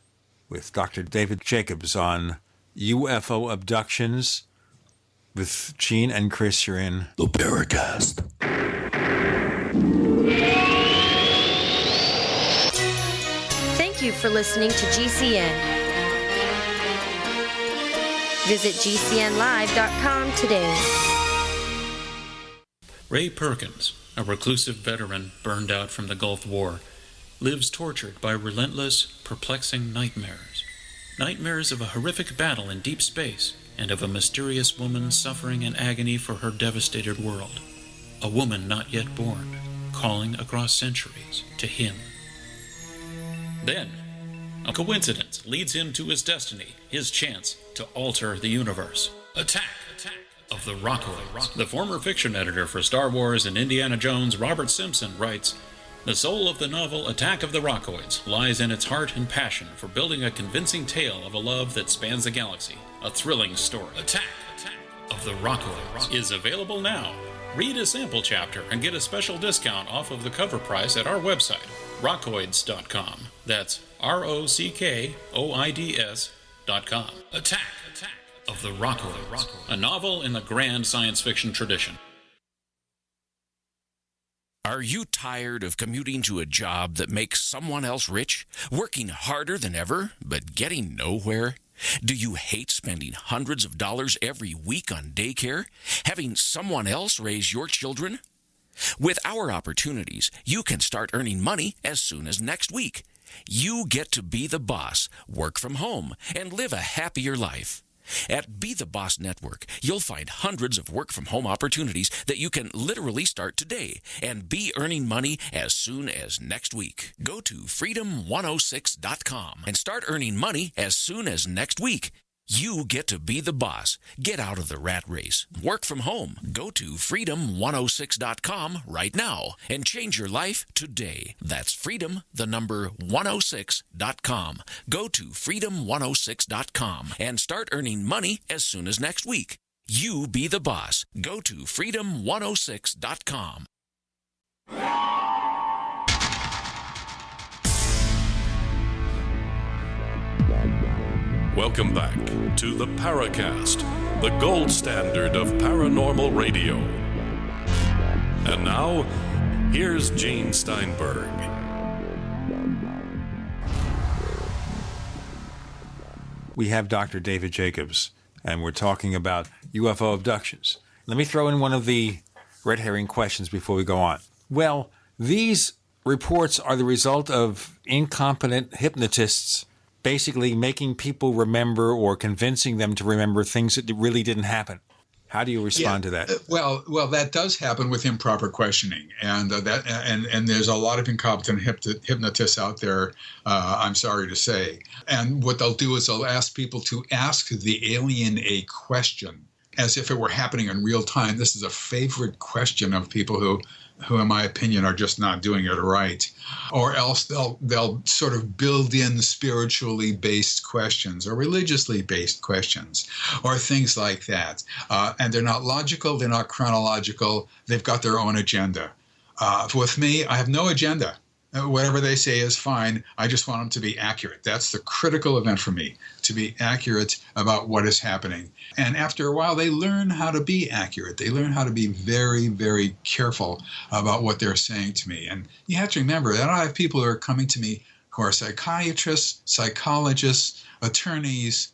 with Dr. David Jacobs on UFO abductions with Gene and Chris. You're in the Paracast. Thank you for listening to GCN. Visit GCNlive.com today. Ray Perkins, a reclusive veteran burned out from the Gulf War, lives tortured by relentless, perplexing nightmares. Nightmares of a horrific battle in deep space and of a mysterious woman suffering in agony for her devastated world. A woman not yet born, calling across centuries to him. Then, a coincidence leads him to his destiny, his chance to alter the universe. Attack of the Rockoids. The former fiction editor for Star Wars and Indiana Jones, Robert Simpson, writes, "The soul of the novel Attack of the Rockoids lies in its heart and passion for building a convincing tale of a love that spans the galaxy, a thrilling story. Attack of the Rockoids is available now. Read a sample chapter and get a special discount off of the cover price at our website, rockoids.com. That's ROCKOIDS.com. Attack of the Rockoids, a novel in the grand science fiction tradition." Are you tired of commuting to a job that makes someone else rich, working harder than ever, but getting nowhere? Do you hate spending hundreds of dollars every week on daycare, having someone else raise your children? With our opportunities, you can start earning money as soon as next week. You get to be the boss, work from home, and live a happier life. At Be the Boss Network, you'll find hundreds of work-from-home opportunities that you can literally start today and be earning money as soon as next week. Go to freedom106.com and start earning money as soon as next week. You get to be the boss. Get out of the rat race. Work from home. Go to freedom106.com right now and change your life today. That's freedom106.com. Go to freedom106.com and start earning money as soon as next week. You be the boss. Go to freedom106.com. Welcome back to the Paracast, the gold standard of paranormal radio. And now, here's Gene Steinberg. We have Dr. David Jacobs, and we're talking about UFO abductions. Let me throw in one of the red herring questions before we go on. Well, these reports are the result of incompetent hypnotists basically making people remember or convincing them to remember things that really didn't happen. How do you respond to that? Well, that does happen with improper questioning, and there's a lot of incompetent hypnotists out there. I'm sorry to say, and what they'll do is they'll ask people to ask the alien a question as if it were happening in real time. This is a favorite question of people who, in my opinion, are just not doing it right. Or else they'll sort of build in spiritually based questions or religiously based questions or things like that. And they're not logical, they're not chronological, they've got their own agenda. With me, I have no agenda. Whatever they say is fine. I just want them to be accurate. That's the critical event for me, to be accurate about what is happening. And after a while, they learn how to be accurate. They learn how to be very, very careful about what they're saying to me. And you have to remember that I have people who are coming to me who are psychiatrists, psychologists, attorneys,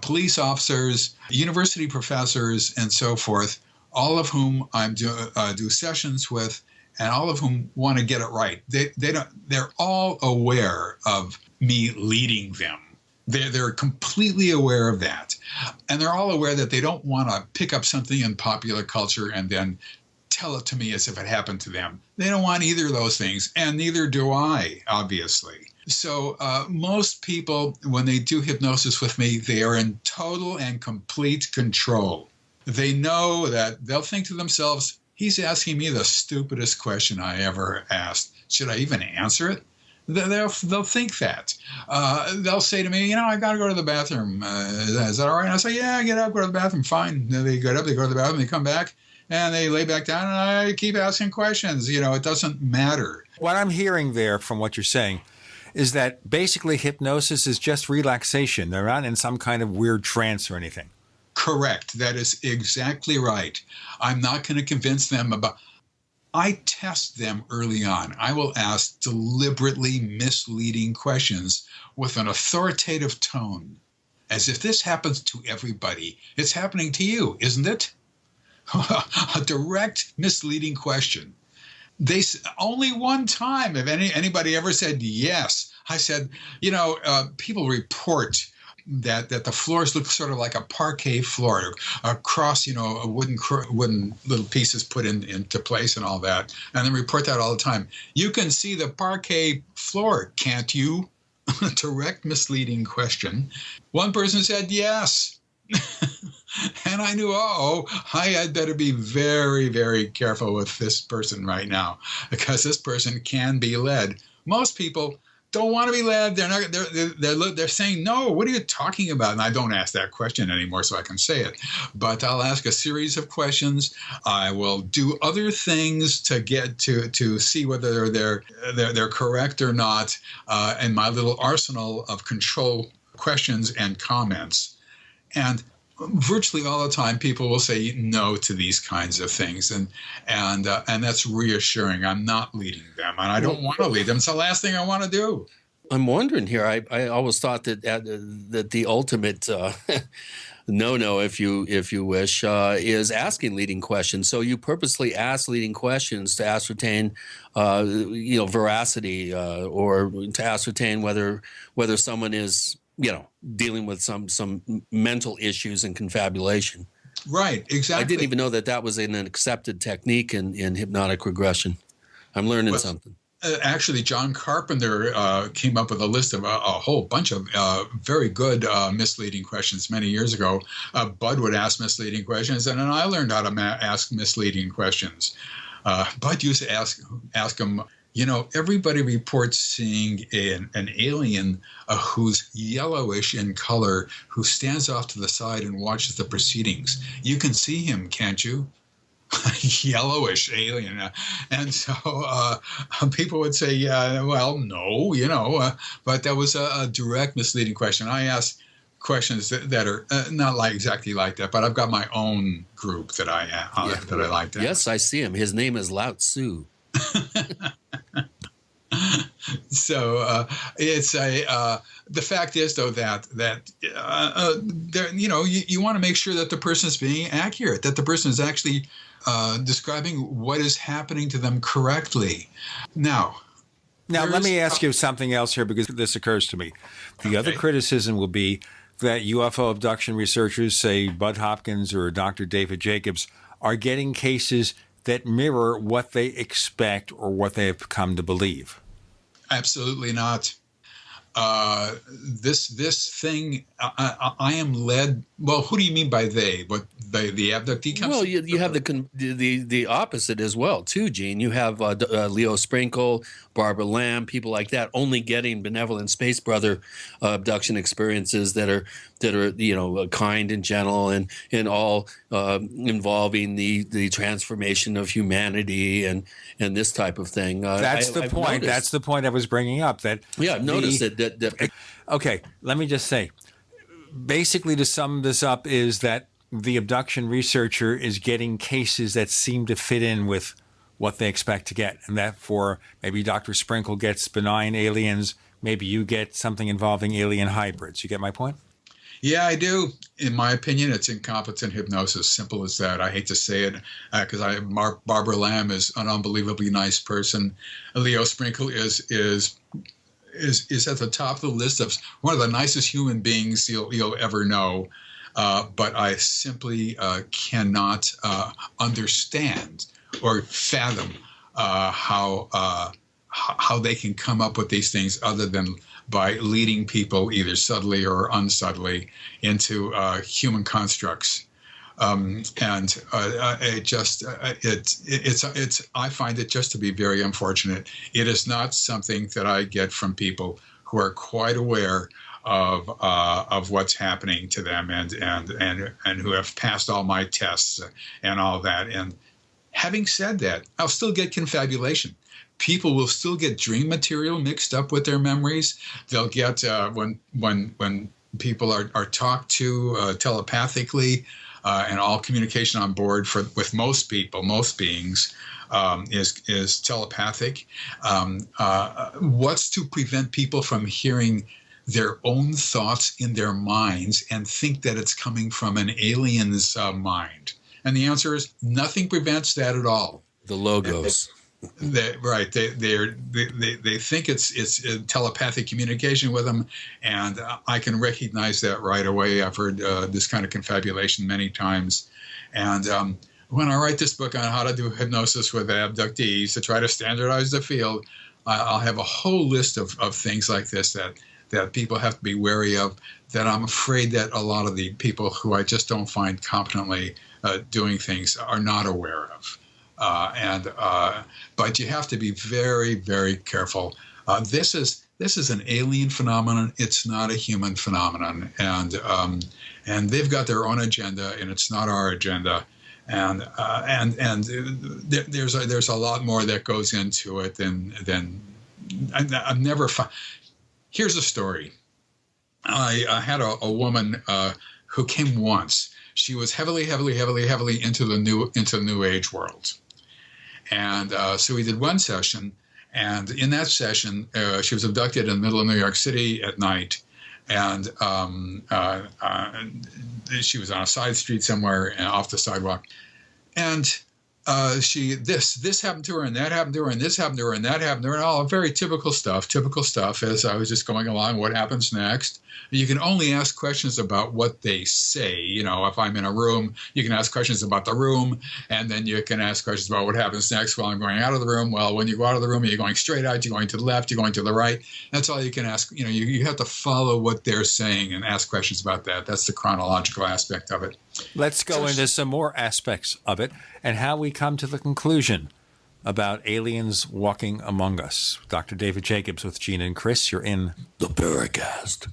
police officers, university professors, and so forth, all of whom I do sessions with, and all of whom want to get it right. They're all aware of me leading them. They're completely aware of that. And they're all aware that they don't want to pick up something in popular culture and then tell it to me as if it happened to them. They don't want either of those things, and neither do I, obviously. So most people, when they do hypnosis with me, they are in total and complete control. They know that they'll think to themselves, he's asking me the stupidest question I ever asked. Should I even answer it? They'll think that. They'll say to me, I got to go to the bathroom. Is that all right? And I say, yeah, get up, go to the bathroom, fine. They get up, they go to the bathroom, they come back, and they lay back down, and I keep asking questions. It doesn't matter. What I'm hearing there from what you're saying is that basically hypnosis is just relaxation. They're not in some kind of weird trance or anything. Correct. That is exactly right. I'm not going to convince them about... I test them early on. I will ask deliberately misleading questions with an authoritative tone, as if this happens to everybody. It's happening to you, isn't it? A direct, misleading question. Only one time have anybody ever said yes. I said, people report that the floors look sort of like a parquet floor, across, a wooden little pieces put into place and all that, and then report that all the time. You can see the parquet floor, can't you? Direct, misleading question. One person said yes. And I knew, I had better be very, very careful with this person right now, because this person can be led. Most people don't want to be led. They're saying, no, what are you talking about? And I don't ask that question anymore, so I can say it. But I'll ask a series of questions. I will do other things to get to see whether they're correct or not, in my little arsenal of control questions and comments. And virtually all the time, people will say no to these kinds of things, and that's reassuring. I'm not leading them, and I don't want to lead them. It's the last thing I want to do. I'm wondering here. I always thought that the ultimate no, if you wish, is asking leading questions. So you purposely ask leading questions to ascertain, veracity, or to ascertain whether someone is, dealing with some mental issues and confabulation. Right, exactly. I didn't even know that was an accepted technique in hypnotic regression. I'm learning something. Actually, John Carpenter came up with a list of a whole bunch of very good misleading questions many years ago. Bud would ask misleading questions, and then I learned how to ask misleading questions. Bud used to ask him, everybody reports seeing an alien who's yellowish in color, who stands off to the side and watches the proceedings. You can see him, can't you? Yellowish alien. And so people would say, yeah, well, no, but that was a direct misleading question. I asked questions that are not like exactly like that, but I've got my own group that I like to. Yes, I see him. His name is Lao Tzu. So it's the fact is though that there, you want to make sure that the person is being accurate, that the person is actually describing what is happening to them correctly. Now, let me ask you something else here, because this occurs to me. The other criticism will be that UFO abduction researchers, say Bud Hopkins or Dr. David Jacobs, are getting cases that mirror what they expect or what they have come to believe. Absolutely not. This thing, I am led. Well, who do you mean by they? But the abductee comes. Well, you have the opposite as well too, Gene. You have Leo Sprinkle, Barbara Lamb, people like that, only getting benevolent space brother abduction experiences that are kind and gentle and all involving the transformation of humanity and this type of thing. That's the point. That's the point I was bringing up. I've noticed that. Okay, let me just say, basically, to sum this up, is that the abduction researcher is getting cases that seem to fit in with what they expect to get, and that for maybe Dr. Sprinkle gets benign aliens, maybe you get something involving alien hybrids. You get my point? Yeah, I do. In my opinion, it's incompetent hypnosis. Simple as that. I hate to say it because Barbara Lamb is an unbelievably nice person. Leo Sprinkle is at the top of the list of one of the nicest human beings you'll ever know. But I simply cannot understand or fathom how they can come up with these things other than by leading people either subtly or unsubtly into human constructs. I find it just to be very unfortunate. It is not something that I get from people who are quite aware of what's happening to them and who have passed all my tests and all that. And having said that, I'll still get confabulation. People will still get dream material mixed up with their memories. They'll get when people are talked to telepathically. And all communication on board with most people, most beings, is telepathic. What's to prevent people from hearing their own thoughts in their minds and think that it's coming from an alien's mind? And the answer is nothing prevents that at all. The logos. They think it's telepathic communication with them, and I can recognize that right away. I've heard this kind of confabulation many times, and when I write this book on how to do hypnosis with abductees to try to standardize the field, I'll have a whole list of things like this that people have to be wary of, that I'm afraid that a lot of the people who I just don't find competently doing things are not aware of. But you have to be very, very careful. This is an alien phenomenon. It's not a human phenomenon, and they've got their own agenda, and it's not our agenda. And there's a lot more that goes into it than I've never found. Here's a story. I had a woman who came once. She was heavily into the New Age world. And so we did one session, and in that session, she was abducted in the middle of New York City at night, and she was on a side street somewhere off the sidewalk, and this happened to her, and that happened to her, and this happened to her, and that happened to her, and all very typical stuff as I was just going along. What happens next? You can only ask questions about what they say. If I'm in a room, you can ask questions about the room, and then you can ask questions about what happens next while I'm going out of the room. Well, when you go out of the room, are you going straight out? You're going to the left? You're going to the right? That's all you can ask. You have to follow what they're saying and ask questions about that. That's the chronological aspect of it. Let's go into some more aspects of it and how we come to the conclusion about aliens walking among us. Dr. David Jacobs with Gene and Chris. You're in the Paracast.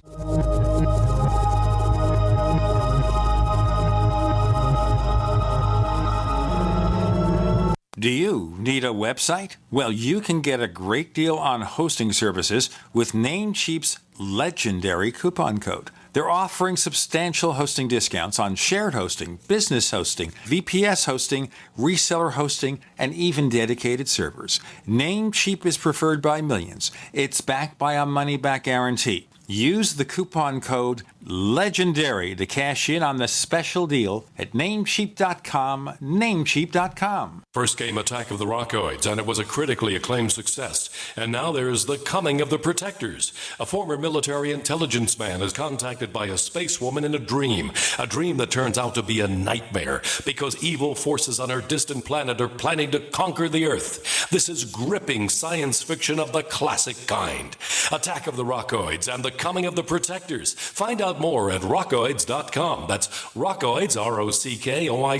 Do you need a website? Well, you can get a great deal on hosting services with Namecheap's legendary coupon code. They're offering substantial hosting discounts on shared hosting, business hosting, VPS hosting, reseller hosting, and even dedicated servers. Namecheap is preferred by millions. It's backed by a money-back guarantee. Use the coupon code LEGENDARY to cash in on the special deal at Namecheap.com, Namecheap.com. First came Attack of the Rockoids, and it was a critically acclaimed success. And now there's The Coming of the Protectors. A former military intelligence man is contacted by a space woman in a dream that turns out to be a nightmare because evil forces on her distant planet are planning to conquer the Earth. This is gripping science fiction of the classic kind. Attack of the Rockoids and The Coming of the Protectors. Find out more at rockoids.com. That's Rockoids,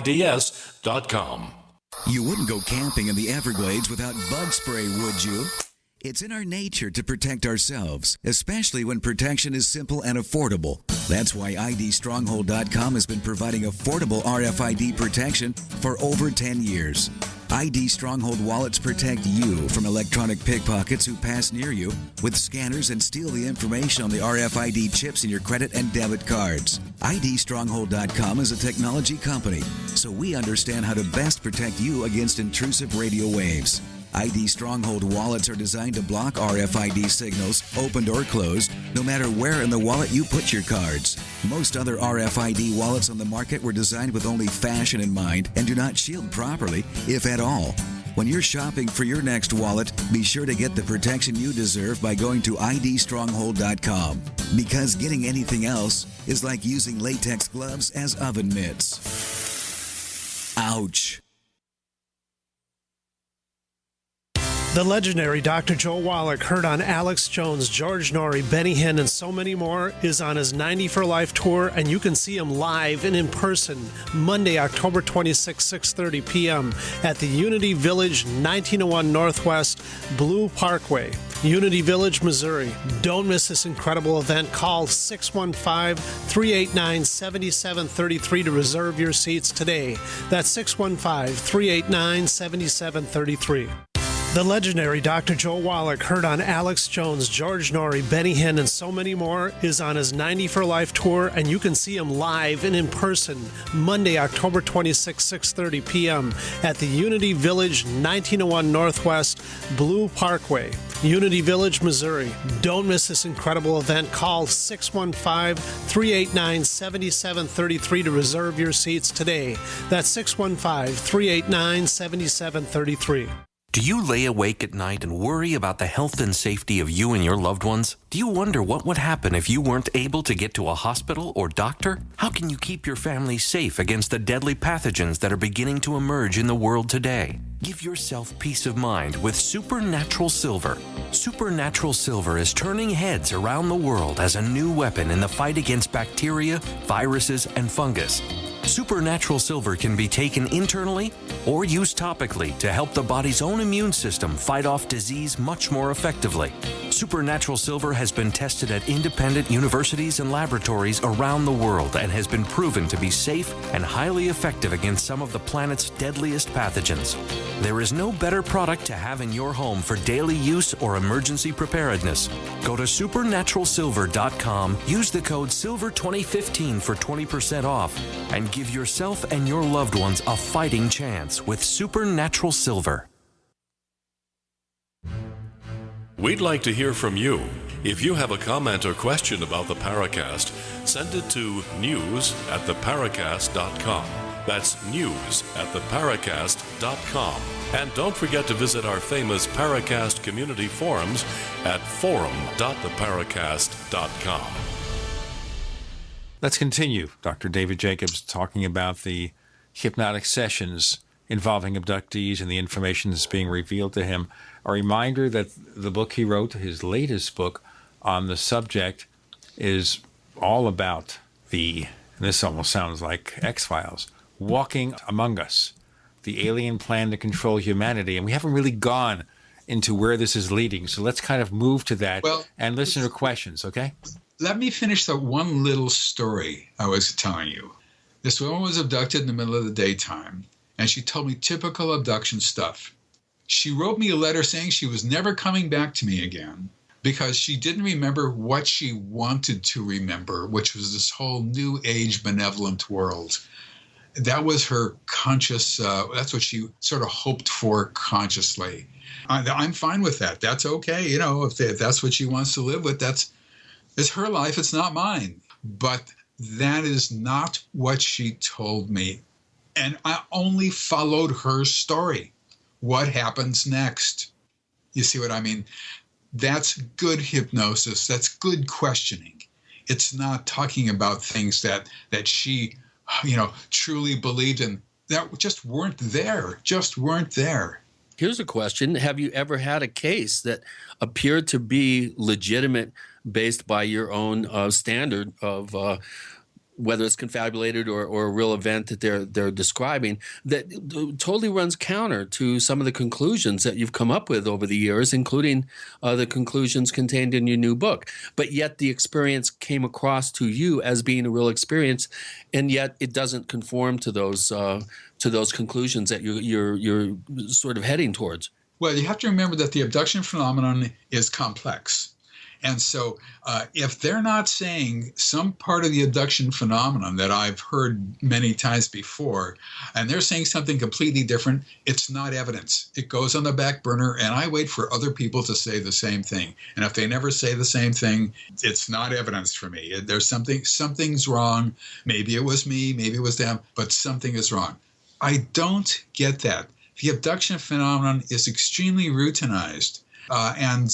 ROCKOIDS.com. You wouldn't go camping in the Everglades without bug spray, would you? It's in our nature to protect ourselves, especially when protection is simple and affordable. That's why IDStronghold.com has been providing affordable RFID protection for over 10 years. ID Stronghold wallets protect you from electronic pickpockets who pass near you with scanners and steal the information on the RFID chips in your credit and debit cards. IDStronghold.com is a technology company, so we understand how to best protect you against intrusive radio waves. ID Stronghold wallets are designed to block RFID signals, opened or closed, no matter where in the wallet you put your cards. Most other RFID wallets on the market were designed with only fashion in mind and do not shield properly, if at all. When you're shopping for your next wallet, be sure to get the protection you deserve by going to IDStronghold.com. Because getting anything else is like using latex gloves as oven mitts. Ouch. The legendary Dr. Joe Wallach, heard on Alex Jones, George Norrie, Benny Hinn, and so many more, is on his 90 for Life tour, and you can see him live and in person Monday, October 26, 6:30 p.m. at the Unity Village, 1901 Northwest Blue Parkway, Unity Village, Missouri. Don't miss this incredible event. Call 615-389-7733 to reserve your seats today. That's 615-389-7733. The legendary Dr. Joe Wallach, heard on Alex Jones, George Norrie, Benny Hinn, and so many more, is on his 90 for Life tour, and you can see him live and in person Monday, October 26, 6:30 p.m. at the Unity Village, 1901 Northwest Blue Parkway, Unity Village, Missouri. Don't miss this incredible event. Call 615-389-7733 to reserve your seats today. That's 615-389-7733. Do you lay awake at night and worry about the health and safety of you and your loved ones? Do you wonder what would happen if you weren't able to get to a hospital or doctor? How can you keep your family safe against the deadly pathogens that are beginning to emerge in the world today? Give yourself peace of mind with Supernatural Silver. Supernatural Silver is turning heads around the world as a new weapon in the fight against bacteria, viruses, and fungus. Supernatural Silver can be taken internally or used topically to help the body's own immune system fight off disease much more effectively. Supernatural Silver has been tested at independent universities and laboratories around the world and has been proven to be safe and highly effective against some of the planet's deadliest pathogens. There is no better product to have in your home for daily use or emergency preparedness. Go to supernaturalsilver.com, use the code SILVER2015 for 20% off, and give yourself and your loved ones a fighting chance with Supernatural Silver. We'd like to hear from you. If you have a comment or question about the Paracast, send it to news@theparacast.com. That's news@theparacast.com. And don't forget to visit our famous Paracast community forums at forum.theparacast.com. Let's continue. Dr. David Jacobs talking about the hypnotic sessions involving abductees and the information that's being revealed to him. A reminder that the book he wrote, his latest book on the subject, is all about and this almost sounds like X-Files, walking among us, the alien plan to control humanity. And we haven't really gone into where this is leading. So let's kind of move to that and listen to questions, okay? Let me finish that one little story I was telling you. This woman was abducted in the middle of the daytime, and she told me typical abduction stuff. She wrote me a letter saying she was never coming back to me again. because she didn't remember what she wanted to remember, which was this whole New Age benevolent world. That was her conscious, that's what she sort of hoped for consciously. I'm fine with that. That's okay. You know, if that's what she wants to live with, it's her life. It's not mine. But that is not what she told me. And I only followed her story. What happens next? You see what I mean? That's good hypnosis. That's good questioning. It's not talking about things that she, truly believed in, that just weren't there. Here's a question. Have you ever had a case that appeared to be legitimate based by your own standard of whether it's confabulated or a real event that they're describing, that totally runs counter to some of the conclusions that you've come up with over the years, including the conclusions contained in your new book? But yet the experience came across to you as being a real experience, and yet it doesn't conform to those conclusions that you're sort of heading towards. Well, you have to remember that the abduction phenomenon is complex. And so if they're not saying some part of the abduction phenomenon that I've heard many times before, and they're saying something completely different, it's not evidence. It goes on the back burner, and I wait for other people to say the same thing. And if they never say the same thing, it's not evidence for me. There's something's wrong. Maybe it was me, maybe it was them, but something is wrong. I don't get that. The abduction phenomenon is extremely routinized. And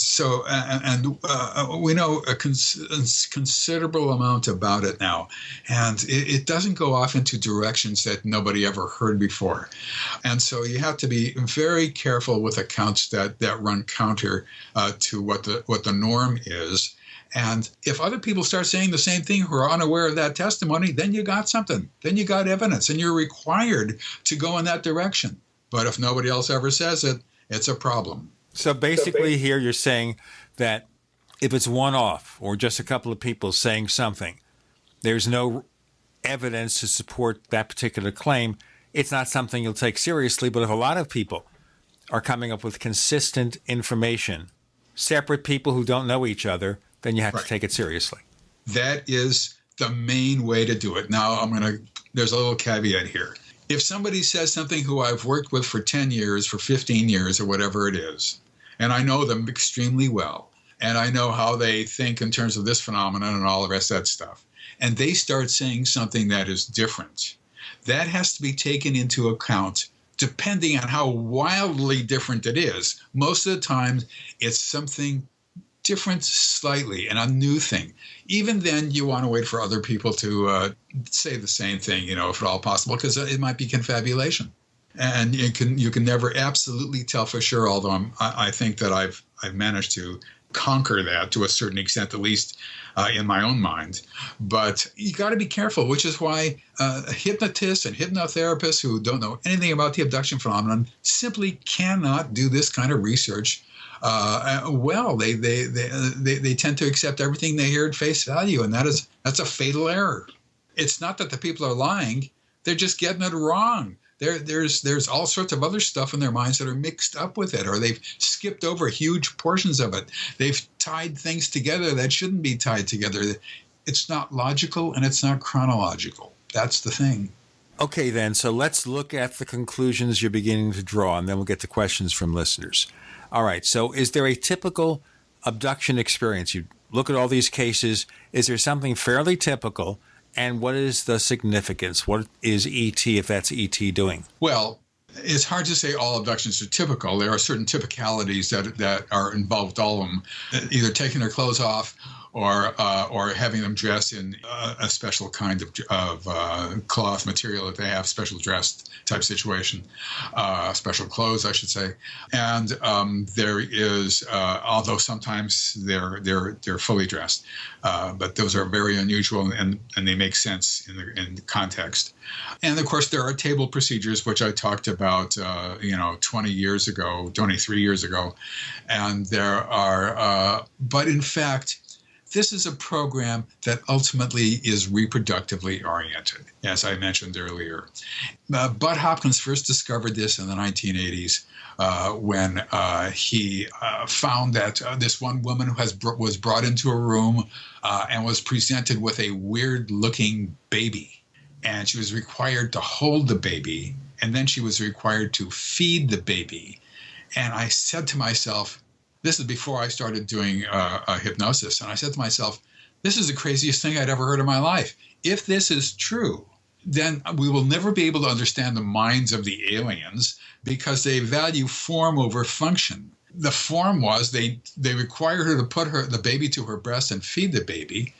we know a considerable amount about it now. And it doesn't go off into directions that nobody ever heard before. And so you have to be very careful with accounts that run counter to what the norm is. And if other people start saying the same thing who are unaware of that testimony, then you got something. Then you got evidence, and you're required to go in that direction. But if nobody else ever says it, it's a problem. So basically here you're saying that if it's one-off or just a couple of people saying something, there's no evidence to support that particular claim. It's not something you'll take seriously. But if a lot of people are coming up with consistent information, separate people who don't know each other, then you have to take it seriously. That is the main way to do it. Now, there's a little caveat here. If somebody says something who I've worked with for 10 years, for 15 years, or whatever it is, and I know them extremely well, and I know how they think in terms of this phenomenon and all the rest of that stuff, and they start saying something that is different, that has to be taken into account depending on how wildly different it is. Most of the time, it's something different slightly and a new thing. Even then, you want to wait for other people to say the same thing, if at all possible, because it might be confabulation. And you can never absolutely tell for sure, although I think that I've managed to conquer that to a certain extent, at least in my own mind. But you got to be careful, which is why hypnotists and hypnotherapists who don't know anything about the abduction phenomenon simply cannot do this kind of research well. They tend to accept everything they hear at face value, and that's a fatal error. It's not that the people are lying; they're just getting it wrong. There's all sorts of other stuff in their minds that are mixed up with it, or they've skipped over huge portions of it. They've tied things together that shouldn't be tied together. It's not logical and it's not chronological. That's the thing. Okay, then. So let's look at the conclusions you're beginning to draw, and then we'll get to questions from listeners. All right. So is there a typical abduction experience? You look at all these cases. Is there something fairly typical? And what is the significance? What is ET, if that's ET, doing? Well, it's hard to say all abductions are typical. There are certain typicalities that are involved with all of them, either taking their clothes off or having them dressed in a special kind of cloth material that they have, special dressed type situation, special clothes, I should say. And there is, although sometimes they're fully dressed, but those are very unusual and they make sense in the context. And of course, there are table procedures, which I talked about, 23 years ago, and there are, but in fact, This is a program that ultimately is reproductively oriented, as I mentioned earlier. Bud Hopkins first discovered this in the 1980s when he found that this one woman was brought into a room and was presented with a weird-looking baby. And she was required to hold the baby, and then she was required to feed the baby. And I said to myself, this is before I started doing hypnosis. And I said to myself, this is the craziest thing I'd ever heard in my life. If this is true, then we will never be able to understand the minds of the aliens because they value form over function. The form was they required her to put the baby to her breast and feed the baby.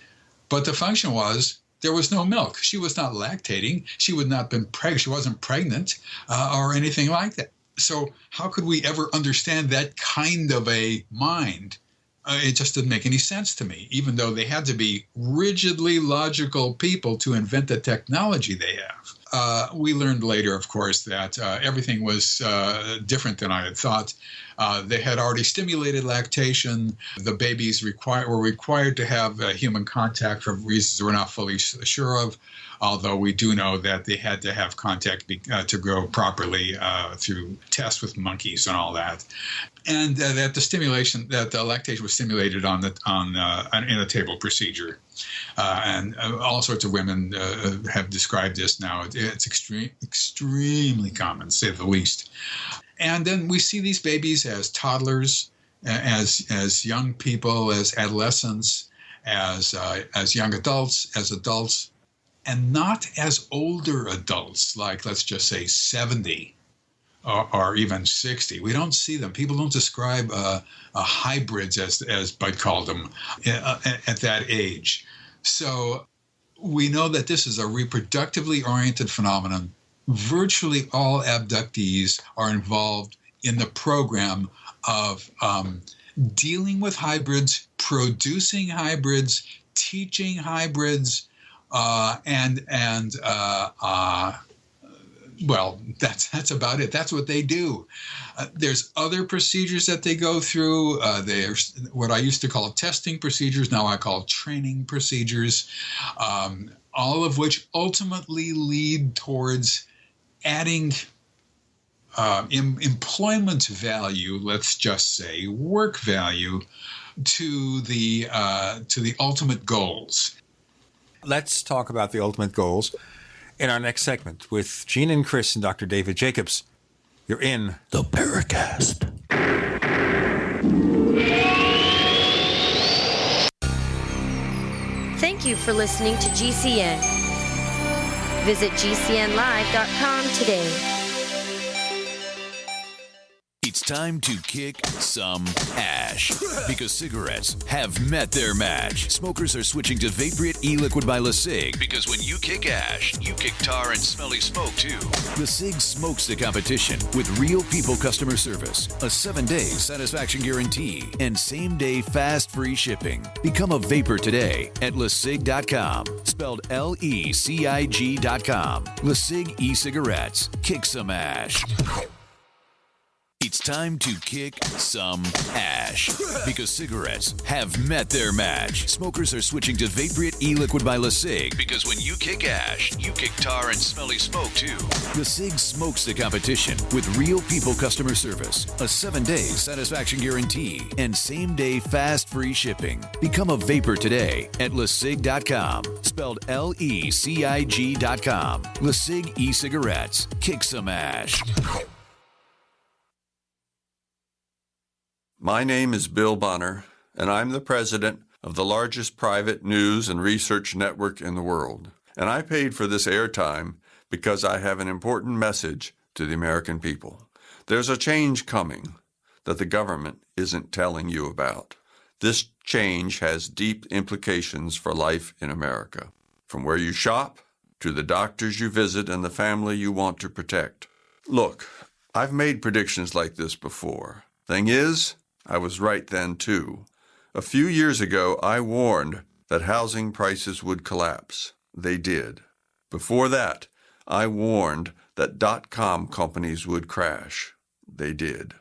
But the function was there was no milk. She was not lactating. She would not been pregnant. She wasn't pregnant or anything like that. So how could we ever understand that kind of a mind? It just didn't make any sense to me, even though they had to be rigidly logical people to invent the technology they have. We learned later, of course, that everything was different than I had thought. They had already stimulated lactation. The babies were required to have human contact for reasons we're not fully sure of, although we do know that they had to have contact to grow properly through tests with monkeys and all that. And that the lactation was stimulated in a table procedure. And all sorts of women have described this now. It's extremely common, to say the least. And then we see these babies as toddlers, as young people, as adolescents, as young adults, as adults, and not as older adults, like let's just say 70 or even 60. We don't see them. People don't describe hybrids, as Bud called them, at that age. So we know that this is a reproductively oriented phenomenon. Virtually all abductees are involved in the program of dealing with hybrids, producing hybrids, teaching hybrids, well, that's about it. That's what they do. There's other procedures that they go through. There's what I used to call testing procedures. Now I call training procedures, all of which ultimately lead towards adding employment value, let's just say work value, to the ultimate goals. Let's talk about the ultimate goals in our next segment with Gene and Chris and Dr. David Jacobs. You're in the Paracast. Thank you for listening to GCN. Visit GCNlive.com today. It's time to kick some ash because cigarettes have met their match. Smokers are switching to Vaporite e-liquid by LeSig because when you kick ash, you kick tar and smelly smoke too. LeSig smokes the competition with real people customer service, a 7-day satisfaction guarantee, and same-day fast free shipping. Become a vapor today at LeSig.com, spelled LECIG.com. LeSig e-cigarettes. Kick some ash. It's time to kick some ash because cigarettes have met their match. Smokers are switching to Vaporite e-liquid by LeSig because when you kick ash, you kick tar and smelly smoke too. LeSig smokes the competition with real people customer service, a 7-day satisfaction guarantee, and same-day fast free shipping. Become a vapor today at LeSig.com, spelled LECIG.com. LeSig e-cigarettes. Kick some ash. My name is Bill Bonner, and I'm the president of the largest private news and research network in the world. And I paid for this airtime because I have an important message to the American people. There's a change coming that the government isn't telling you about. This change has deep implications for life in America, from where you shop to the doctors you visit and the family you want to protect. Look, I've made predictions like this before. Thing is, I was right then, too. A few years ago, I warned that housing prices would collapse. They did. Before that, I warned that .com companies would crash. They did.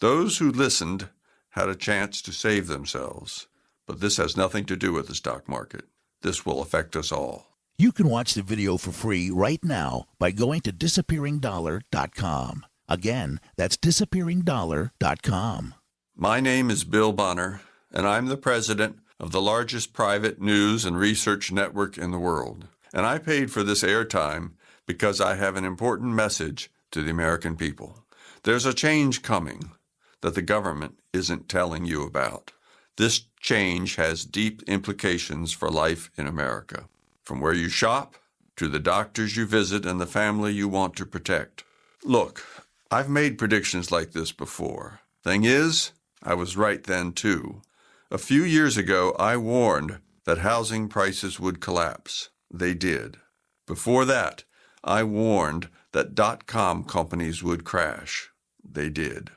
Those who listened had a chance to save themselves. But this has nothing to do with the stock market. This will affect us all. You can watch the video for free right now by going to disappearingdollar.com. Again, that's disappearingdollar.com. My name is Bill Bonner, and I'm the president of the largest private news and research network in the world. And I paid for this airtime because I have an important message to the American people. There's a change coming that the government isn't telling you about. This change has deep implications for life in America, from where you shop to the doctors you visit and the family you want to protect. Look, I've made predictions like this before. Thing is, I was right then too. A few years ago, I warned that housing prices would collapse. They did. Before that, I warned that .com companies would crash. They did.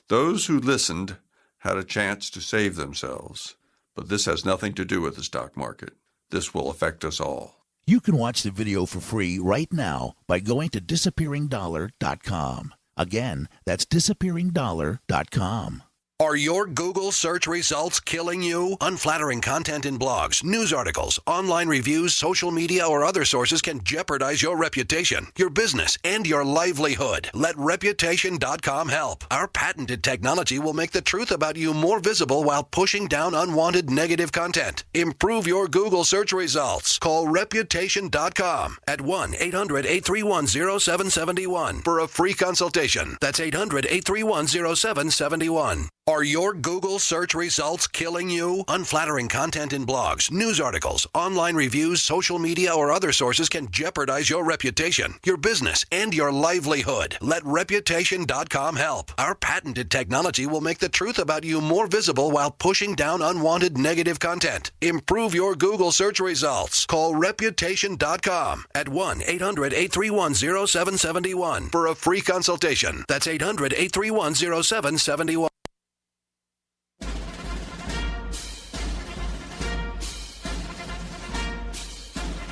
Those who listened had a chance to save themselves. But this has nothing to do with the stock market. This will affect us all. You can watch the video for free right now by going to disappearingdollar.com. Again, that's disappearingdollar.com. Are your Google search results killing you? Unflattering content in blogs, news articles, online reviews, social media, or other sources can jeopardize your reputation, your business, and your livelihood. Let Reputation.com help. Our patented technology will make the truth about you more visible while pushing down unwanted negative content. Improve your Google search results. Call Reputation.com at 1-800-831-0771 for a free consultation. That's 800-831-0771. Are your Google search results killing you? Unflattering content in blogs, news articles, online reviews, social media, or other sources can jeopardize your reputation, your business, and your livelihood. Let Reputation.com help. Our patented technology will make the truth about you more visible while pushing down unwanted negative content. Improve your Google search results. Call Reputation.com at 1-800-831-0771 for a free consultation. That's 800-831-0771.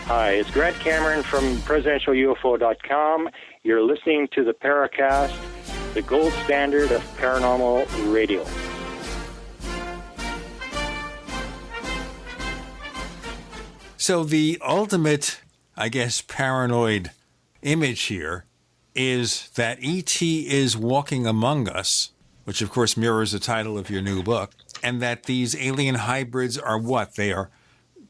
Hi, it's Grant Cameron from PresidentialUFO.com. You're listening to the Paracast, the gold standard of paranormal radio. So the ultimate, I guess, paranoid image here is that E.T. is walking among us, which of course mirrors the title of your new book, and that these alien hybrids are what? They are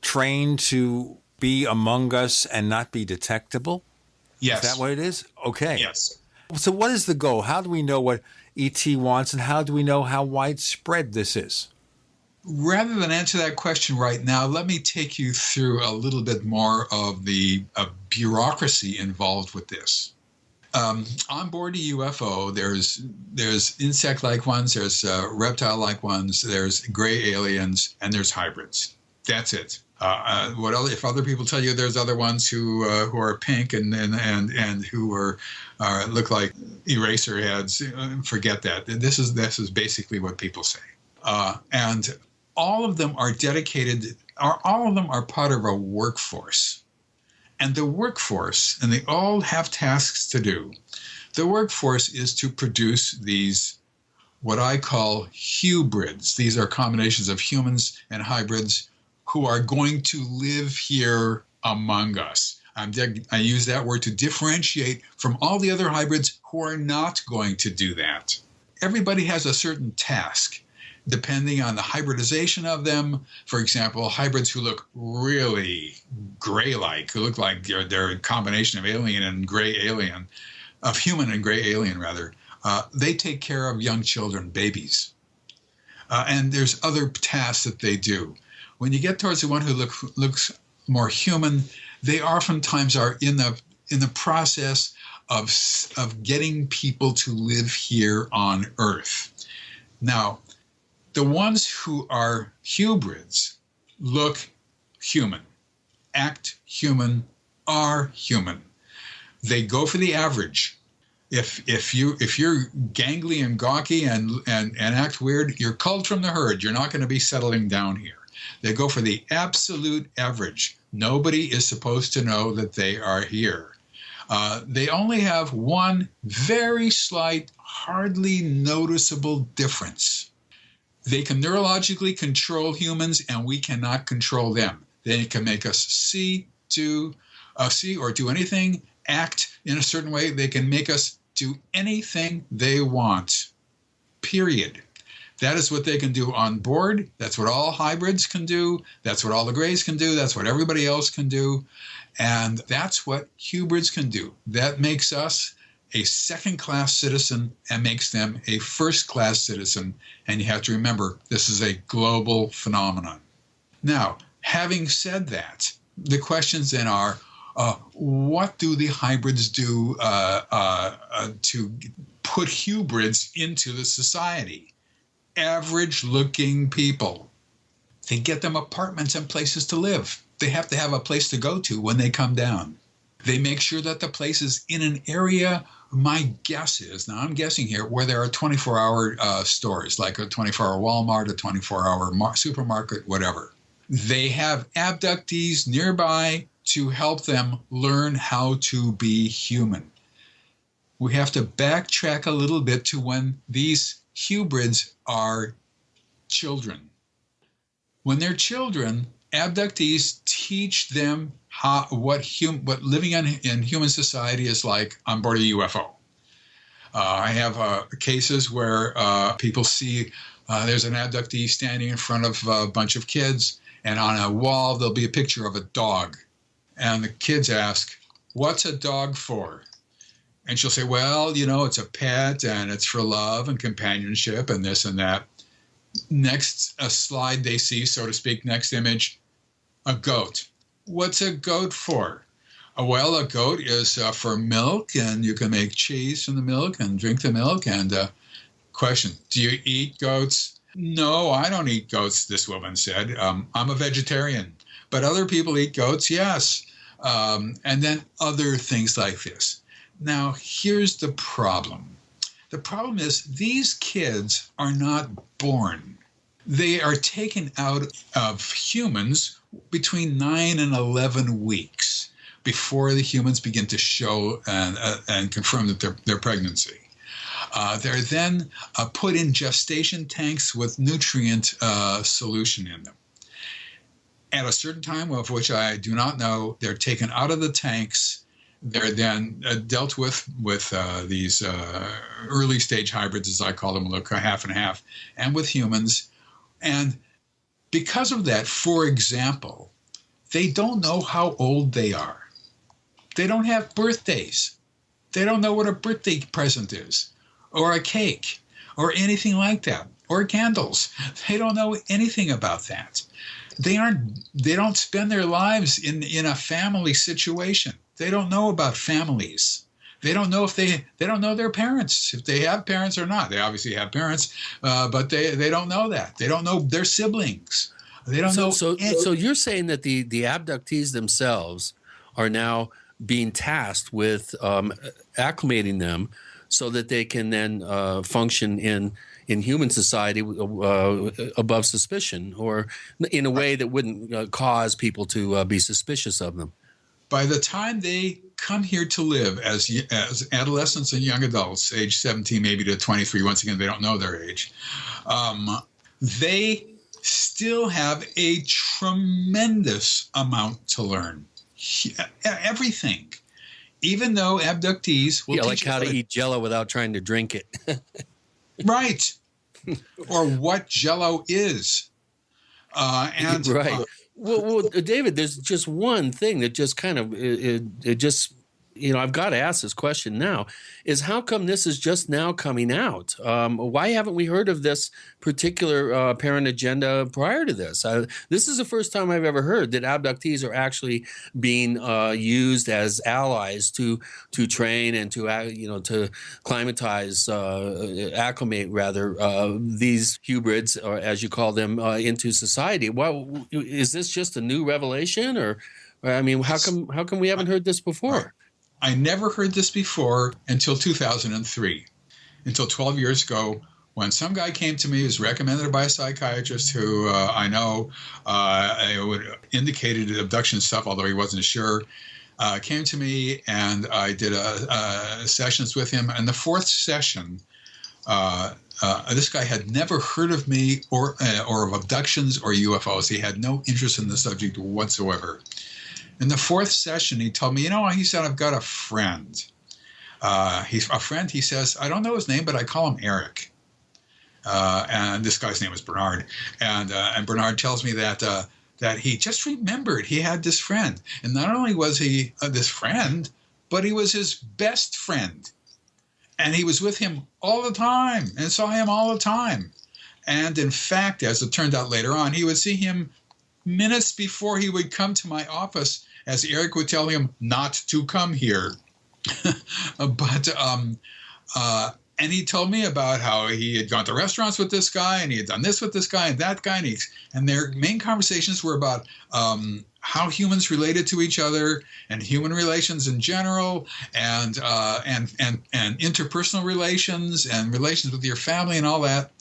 trained to be among us and not be detectable? Yes. Is that what it is? Okay. Yes. So what is the goal? How do we know what E.T. wants, and how do we know how widespread this is? Rather than answer that question right now, let me take you through a little bit more of the bureaucracy involved with this. On board a UFO, there's insect-like ones, there's reptile-like ones, there's gray aliens, and there's hybrids. That's it. What else? If other people tell you there's other ones who are pink and who are look like eraser heads, forget that. This is basically what people say, and all of them are dedicated. All of them are part of a workforce, and the workforce, and they all have tasks to do. The workforce is to produce these, what I call hybrids. These are combinations of humans and hybrids who are going to live here among us. I use that word to differentiate from all the other hybrids who are not going to do that. Everybody has a certain task, depending on the hybridization of them. For example, hybrids who look really gray-like, who look like they're a combination of alien and gray alien, of human and gray alien, rather. They take care of young children, babies. And there's other tasks that they do. When you get towards the one who looks more human, they oftentimes are in the process of getting people to live here on Earth. Now, the ones who are hybrids look human, act human, are human. They go for the average. If you're gangly and gawky and act weird, you're culled from the herd. You're not going to be settling down here. They go for the absolute average. Nobody is supposed to know that they are here. They only have one very slight, hardly noticeable difference. They can neurologically control humans, and we cannot control them. They can make us see or do anything, act in a certain way. They can make us do anything they want, period. That is what they can do on board. That's what all hybrids can do. That's what all the grays can do. That's what everybody else can do. And that's what hybrids can do. That makes us a second-class citizen and makes them a first-class citizen. And you have to remember, this is a global phenomenon. Now, having said that, the questions then are, what do the hybrids do to put hybrids into the society? Average-looking people. They get them apartments and places to live. They have to have a place to go to when they come down. They make sure that the place is in an area, my guess is, now I'm guessing here, where there are 24-hour stores, like a 24-hour Walmart, a 24-hour supermarket, whatever. They have abductees nearby to help them learn how to be human. We have to backtrack a little bit to when these hybrids are children. When they're children, abductees teach them what living in human society is like on board a UFO. I have cases where people see there's an abductee standing in front of a bunch of kids, and on a wall there'll be a picture of a dog. And the kids ask, "What's a dog for?" And she'll say, "Well, it's a pet, and it's for love and companionship and this and that." Next slide they see, so to speak, next image, a goat. What's a goat for? Well, a goat is for milk, and you can make cheese from the milk and drink the milk. And question, do you eat goats? No, I don't eat goats, this woman said. I'm a vegetarian. But other people eat goats, yes. And then other things like this. Now, here's the problem. The problem is these kids are not born. They are taken out of humans between 9 and 11 weeks before the humans begin to show and confirm that their pregnancy. They're then put in gestation tanks with nutrient solution in them. At a certain time, of which I do not know, they're taken out of the tanks. They're then dealt with these early stage hybrids, as I call them, look half and half, and with humans. And because of that, for example, they don't know how old they are. They don't have birthdays. They don't know what a birthday present is, or a cake, or anything like that, or candles. They don't know anything about that. They don't spend their lives in a family situation. They don't know about families. They don't know if they don't know their parents, if they have parents or not. They obviously have parents, but they don't know that. They don't know their siblings. They don't know. So you're saying that the abductees themselves are now being tasked with acclimating them so that they can then function in human society above suspicion, or in a way that wouldn't cause people to be suspicious of them. By the time they come here to live as adolescents and young adults, age 17 maybe to 23, once again, they don't know their age, they still have a tremendous amount to learn. Everything. Even though abductees will teach how to eat Jell-O without trying to drink it. Right. Or what Jell-O is. Right. Well, David, there's just one thing that just kind of it just, I've got to ask this question now, is how come this is just now coming out? Why haven't we heard of this particular apparent agenda prior to this? This is the first time I've ever heard that abductees are actually being used as allies to train and to climatize, acclimate rather, these hybrids, or as you call them, into society. Well, is this just a new revelation, or I mean, how come we haven't heard this before? I never heard this before until 2003, until 12 years ago, when some guy came to me who was recommended by a psychiatrist who I know indicated abduction stuff, although he wasn't sure, came to me, and I did sessions with him. And the fourth session This guy had never heard of me or of abductions or UFOs. He had no interest in the subject whatsoever. In the fourth session, he told me, he said, I've got a friend. He's a friend, he says, I don't know his name, but I call him Eric. And this guy's name is Bernard. And Bernard tells me that he just remembered he had this friend. And not only was he this friend, but he was his best friend. And he was with him all the time and saw him all the time. And in fact, as it turned out later on, he would see him minutes before he would come to my office, as Eric would tell him not to come here. And he told me about how he had gone to restaurants with this guy and he had done this with this guy and that guy. And their main conversations were about how humans related to each other and human relations in general and interpersonal relations and relations with your family and all that.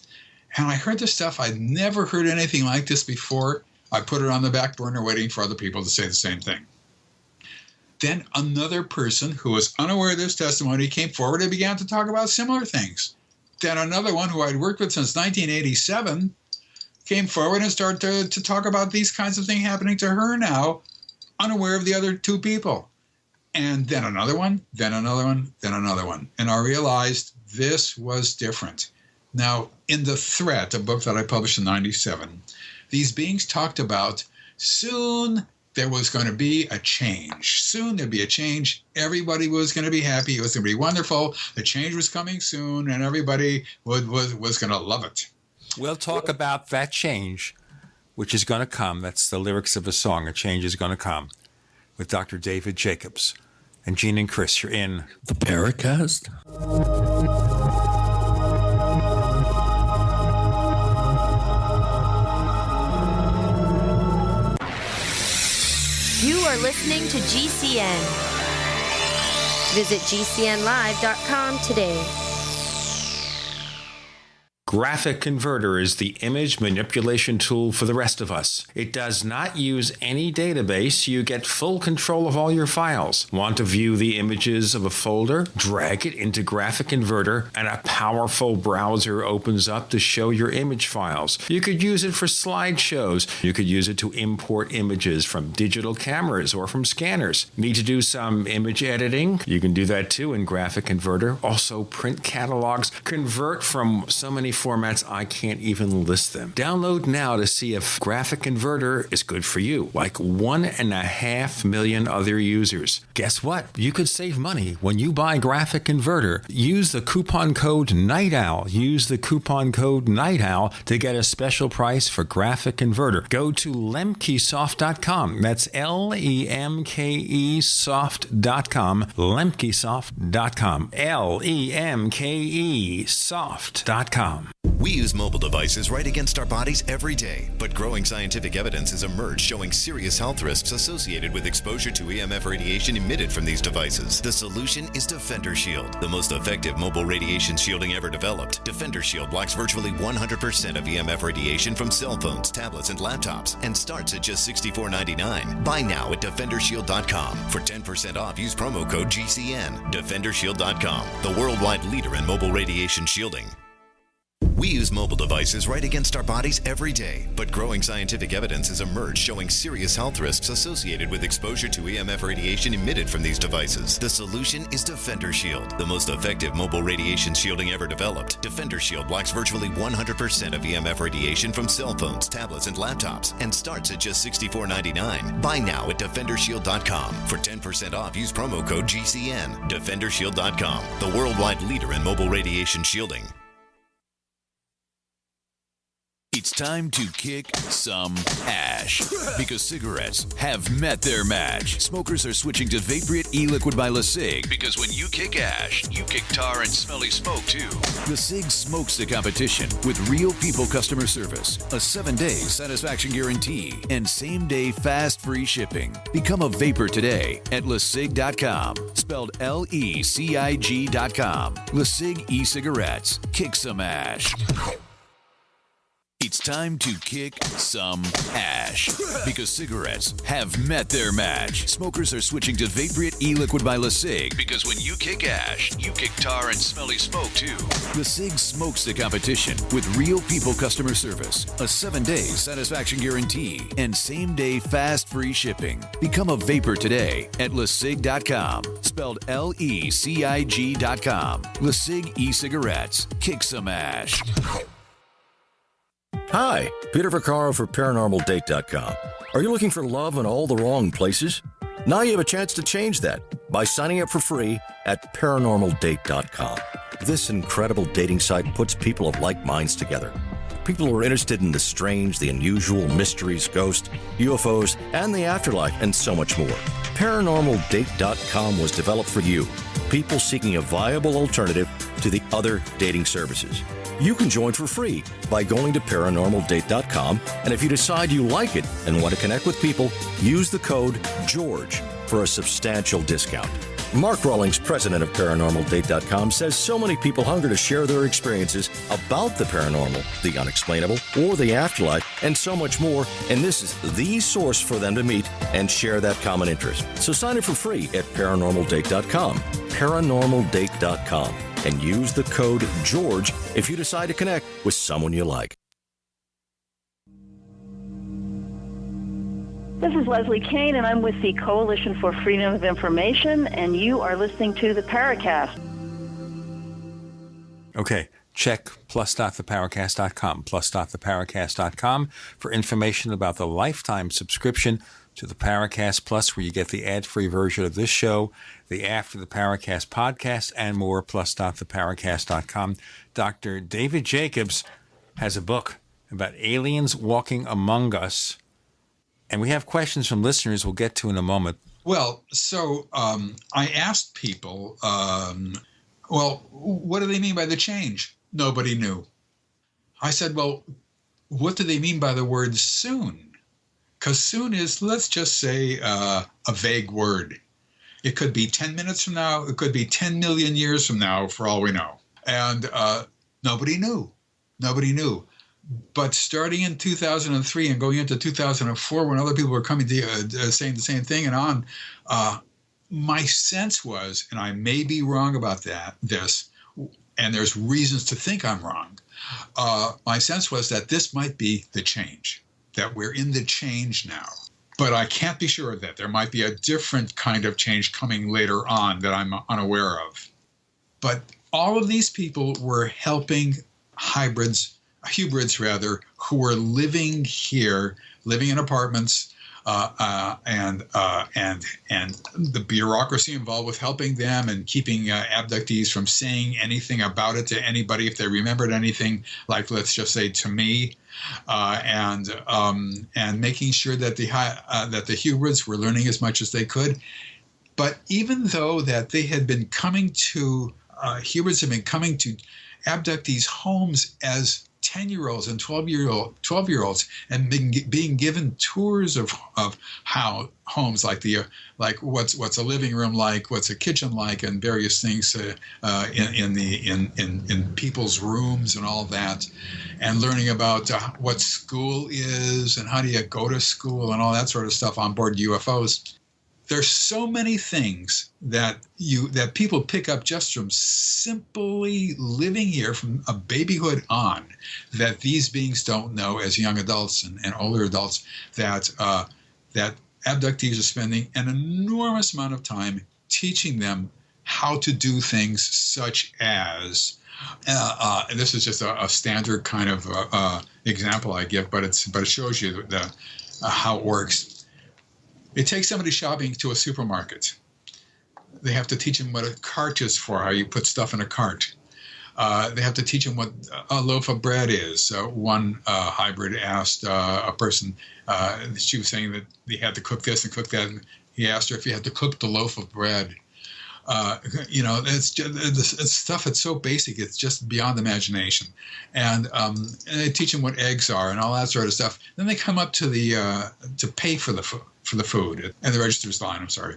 And I heard this stuff. I'd never heard anything like this before. I put it on the back burner waiting for other people to say the same thing. Then another person who was unaware of this testimony came forward and began to talk about similar things. Then another one who I'd worked with since 1987 came forward and started to talk about these kinds of things happening to her now, unaware of the other two people. And then another one, then another one, then another one. And I realized this was different. Now, in The Threat, a book that I published in 97, these beings talked about soon there was going to be a change. Soon there'd be a change. Everybody was going to be happy. It was going to be wonderful. The change was coming soon, and everybody was going to love it. We'll talk about that change, which is going to come. That's the lyrics of a song, A Change is Going to Come, with Dr. David Jacobs. And Gene and Chris, you're in the Paracast. You are listening to GCN. Visit GCNlive.com today. Graphic Converter is the image manipulation tool for the rest of us. It does not use any database. You get full control of all your files. Want to view the images of a folder? Drag it into Graphic Converter and a powerful browser opens up to show your image files. You could use it for slideshows. You could use it to import images from digital cameras or from scanners. Need to do some image editing? You can do that too in Graphic Converter. Also print catalogs. Convert from so many formats I can't even list them. Download now to see if Graphic Converter is good for you, like 1.5 million other users. Guess what? You could save money when you buy Graphic Converter. Use the coupon code Night Owl. Use the coupon code Night Owl to get a special price for Graphic Converter. Go to lemkesoft.com. That's LEMKEsoft.com. Lemkesoft.com. LEMKEsoft.com. We use mobile devices right against our bodies every day, but growing scientific evidence has emerged showing serious health risks associated with exposure to EMF radiation emitted from these devices. The solution is Defender Shield, the most effective mobile radiation shielding ever developed. Defender Shield blocks virtually 100% of EMF radiation from cell phones, tablets, and laptops, and starts at just $64.99. Buy now at DefenderShield.com. For 10% off, use promo code GCN. DefenderShield.com, the worldwide leader in mobile radiation shielding. We use mobile devices right against our bodies every day, but growing scientific evidence has emerged showing serious health risks associated with exposure to EMF radiation emitted from these devices. The solution is Defender Shield, the most effective mobile radiation shielding ever developed. Defender Shield blocks virtually 100% of EMF radiation from cell phones, tablets, and laptops, and starts at just $64.99. Buy now at DefenderShield.com. For 10% off, use promo code GCN. DefenderShield.com, the worldwide leader in mobile radiation shielding. It's time to kick some ash because cigarettes have met their match. Smokers are switching to Vaporite e-liquid by LeSig because when you kick ash, you kick tar and smelly smoke too. LeSig smokes the competition with real people customer service, a 7-day satisfaction guarantee, and same-day fast free shipping. Become a vapor today at LeSig.com, spelled LECIG.com. LeSig e-cigarettes. Kick some ash. It's time to kick some ash because cigarettes have met their match. Smokers are switching to Vaporite e-liquid by LeSig because when you kick ash, you kick tar and smelly smoke too. LeSig smokes the competition with real people customer service, a 7-day satisfaction guarantee, and same-day fast free shipping. Become a vapor today at LeSig.com, spelled LECIG.com. LeSig e-cigarettes. Kick some ash. Hi, Peter Vaccaro for ParanormalDate.com. Are you looking for love in all the wrong places? Now you have a chance to change that by signing up for free at ParanormalDate.com. This incredible dating site puts people of like minds together. People who are interested in the strange, the unusual, mysteries, ghosts, UFOs, and the afterlife, and so much more. ParanormalDate.com was developed for you, people seeking a viable alternative to the other dating services. You can join for free by going to ParanormalDate.com, and if you decide you like it and want to connect with people, use the code GEORGE for a substantial discount. Mark Rawlings, president of ParanormalDate.com, says so many people hunger to share their experiences about the paranormal, the unexplainable, or the afterlife, and so much more, and this is the source for them to meet and share that common interest. So sign up for free at ParanormalDate.com, ParanormalDate.com, and use the code GEORGE if you decide to connect with someone you like. This is Leslie Kane, and I'm with the Coalition for Freedom of Information, and you are listening to the Paracast. Okay, check plus.theparacast.com, plus.theparacast.com for information about the lifetime subscription to the Paracast Plus, where you get the ad-free version of this show, the After the Paracast podcast, and more, plus.theparacast.com. Dr. David Jacobs has a book about aliens walking among us, and we have questions from listeners we'll get to in a moment. Well, so I asked people, well, what do they mean by the change? Nobody knew. I said, well, what do they mean by the word soon? Because soon is, let's just say, a vague word. It could be 10 minutes from now. It could be 10 million years from now, for all we know. And nobody knew. Nobody knew. But starting in 2003 and going into 2004, when other people were coming to saying the same thing and on, my sense was, and I may be wrong about this, and there's reasons to think I'm wrong, my sense was that this might be the change, that we're in the change now. But I can't be sure of that. There might be a different kind of change coming later on that I'm unaware of. But all of these people were helping hybrids who were living here, living in apartments, and the bureaucracy involved with helping them and keeping abductees from saying anything about it to anybody if they remembered anything, like, let's just say, to me, and making sure that the hybrids were learning as much as they could. But even though that they had been coming to hybrids had been coming to abductees' homes as 10-year-olds and 12-year-olds and being given tours of how homes, like what's a living room like, what's a kitchen like, and various things in people's rooms and all that, and learning about what school is and how do you go to school and all that sort of stuff on board UFOs. There's so many things that people pick up just from simply living here from a babyhood on, that these beings don't know as young adults and older adults, that abductees are spending an enormous amount of time teaching them how to do things such as, and this is just a standard kind of example I give, but it shows you how it works. It takes somebody shopping to a supermarket. They have to teach them what a cart is for, how you put stuff in a cart. They have to teach them what a loaf of bread is. One hybrid asked a person, she was saying that he had to cook this and cook that, and he asked her if he had to cook the loaf of bread. It's stuff that's so basic, it's just beyond imagination. And they teach them what eggs are and all that sort of stuff. Then they come up to to pay for the food, and the register's line, I'm sorry.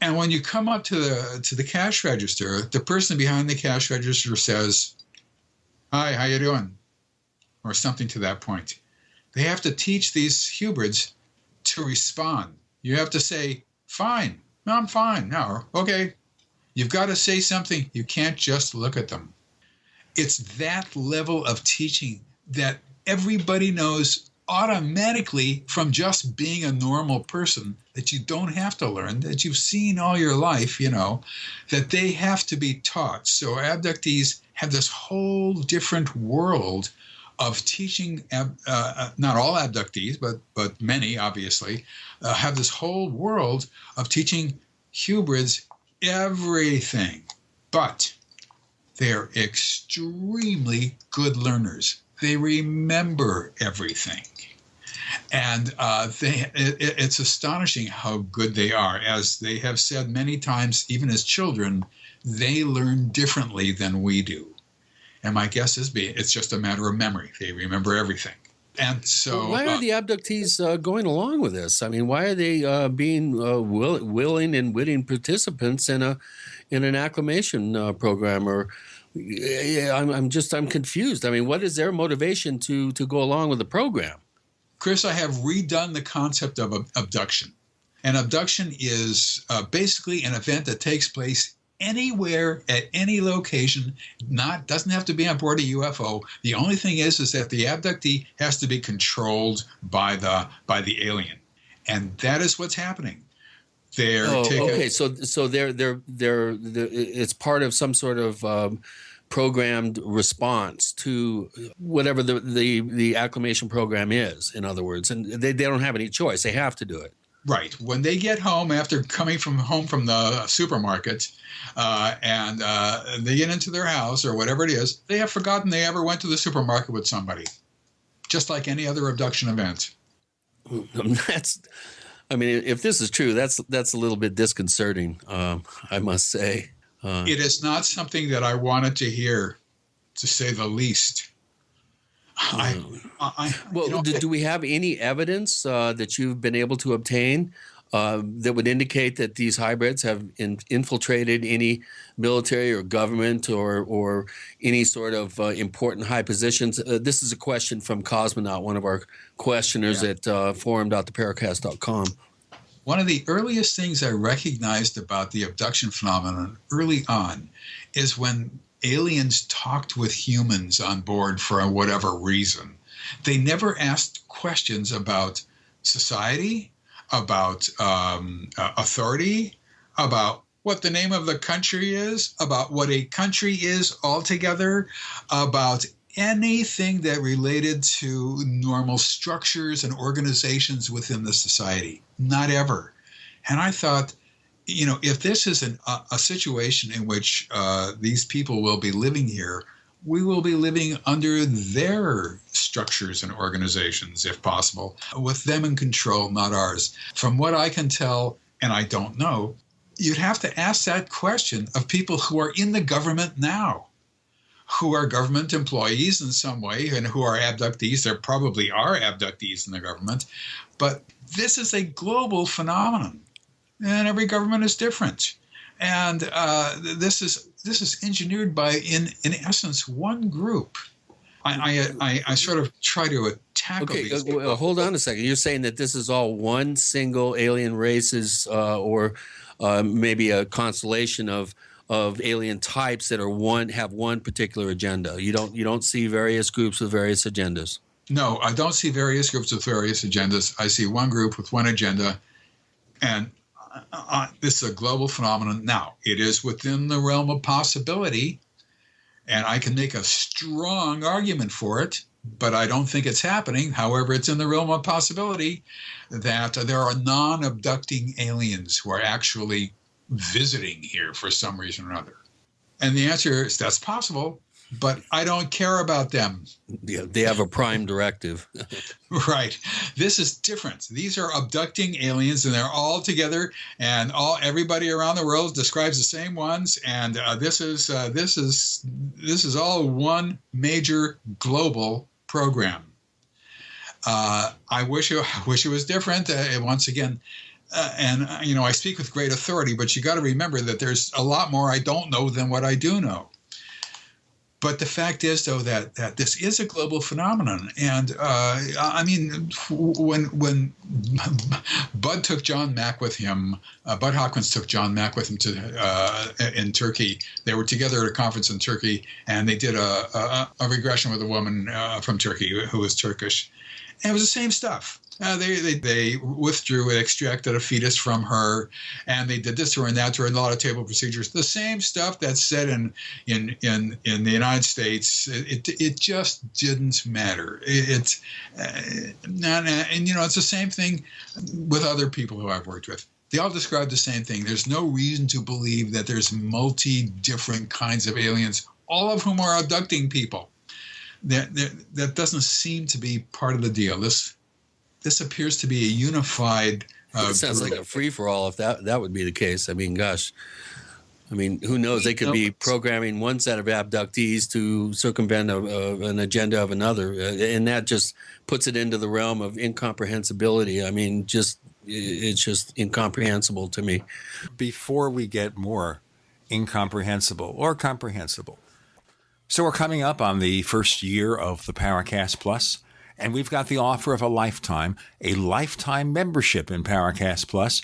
And when you come up to the cash register, the person behind the cash register says, "Hi, how you doing?" or something to that point. They have to teach these hybrids to respond. You have to say, fine, no, I'm fine, no, okay. You've got to say something. You can't just look at them. It's that level of teaching that everybody knows automatically from just being a normal person, that you don't have to learn, that you've seen all your life, that they have to be taught. So abductees have this whole different world of teaching, not all abductees, but many, obviously, have this whole world of teaching hybrids everything. But they're extremely good learners. They remember everything. And it's astonishing how good they are. As they have said many times, even as children, they learn differently than we do. And my guess is it's just a matter of memory. They remember everything. And so, why are the abductees going along with this? I mean, why are they being willing and witting participants in an acclimation program? Or I'm confused. I mean, what is their motivation to go along with the program? Chris, I have redone the concept of abduction. An abduction is basically an event that takes place anywhere at any location. Doesn't have to be on board a UFO. The only thing is that the abductee has to be controlled by the alien, and that is what's happening. So they're it's part of some sort of programmed response to whatever the acclimation program is, in other words, and they don't have any choice. They have to do it. Right. When they get home after coming home from the supermarket and they get into their house or whatever it is, they have forgotten they ever went to the supermarket with somebody, just like any other abduction event. If this is true, that's a little bit disconcerting, I must say. It is not something that I wanted to hear, to say the least. Do we have any evidence that you've been able to obtain that would indicate that these hybrids have infiltrated any military or government or any sort of important high positions? This is a question from Cosmonaut, one of our questioners at forum.theparacast.com. One of the earliest things I recognized about the abduction phenomenon early on is when aliens talked with humans on board for whatever reason. They never asked questions about society, about authority, about what the name of the country is, about what a country is altogether, about anything that related to normal structures and organizations within the society. Not ever. And I thought, if this is a situation in which these people will be living here, we will be living under their structures and organizations, if possible, with them in control, not ours. From what I can tell, and I don't know, you'd have to ask that question of people who are in the government now, who are government employees in some way and who are abductees. There probably are abductees in the government, but this is a global phenomenon. And every government is different, and this is engineered by, in essence, one group. I sort of try to tackle these. Hold on a second. You're saying that this is all one single alien races, or maybe a constellation of alien types that have one particular agenda. You don't see various groups with various agendas. No, I don't see various groups with various agendas. I see one group with one agenda, and this is a global phenomenon. Now, it is within the realm of possibility, and I can make a strong argument for it, but I don't think it's happening. However, it's in the realm of possibility that there are non-abducting aliens who are actually visiting here for some reason or other. And the answer is that's possible, but I don't care about them. Yeah, they have a prime directive. Right. This is different. These are abducting aliens, and they're all together, and everybody around the world describes the same ones. And this is all one major global program. I wish it was different. Once again. I speak with great authority, but you got to remember that there's a lot more I don't know than what I do know. But the fact is, though, that this is a global phenomenon. And I mean, when Bud took John Mack with him, Bud Hopkins took John Mack with him to in Turkey. They were together at a conference in Turkey, and they did a regression with a woman from Turkey who was Turkish. And it was the same stuff. They withdrew and extracted a fetus from her, and they did this to her and that to her, and a lot of table procedures. The same stuff that's said in the United States. It just didn't matter. It's the same thing with other people who I've worked with. They all describe the same thing. There's no reason to believe that there's different kinds of aliens, all of whom are abducting people. That doesn't seem to be part of the deal. This appears to be a unified. It sounds like a free-for-all if that would be the case. I mean, gosh. I mean, who knows? They could be programming one set of abductees to circumvent an agenda of another. And that just puts it into the realm of incomprehensibility. I mean, it's just incomprehensible to me. Before we get more incomprehensible or comprehensible. So we're coming up on the first year of the Paracast Plus. And we've got the offer of a lifetime membership in Paracast Plus.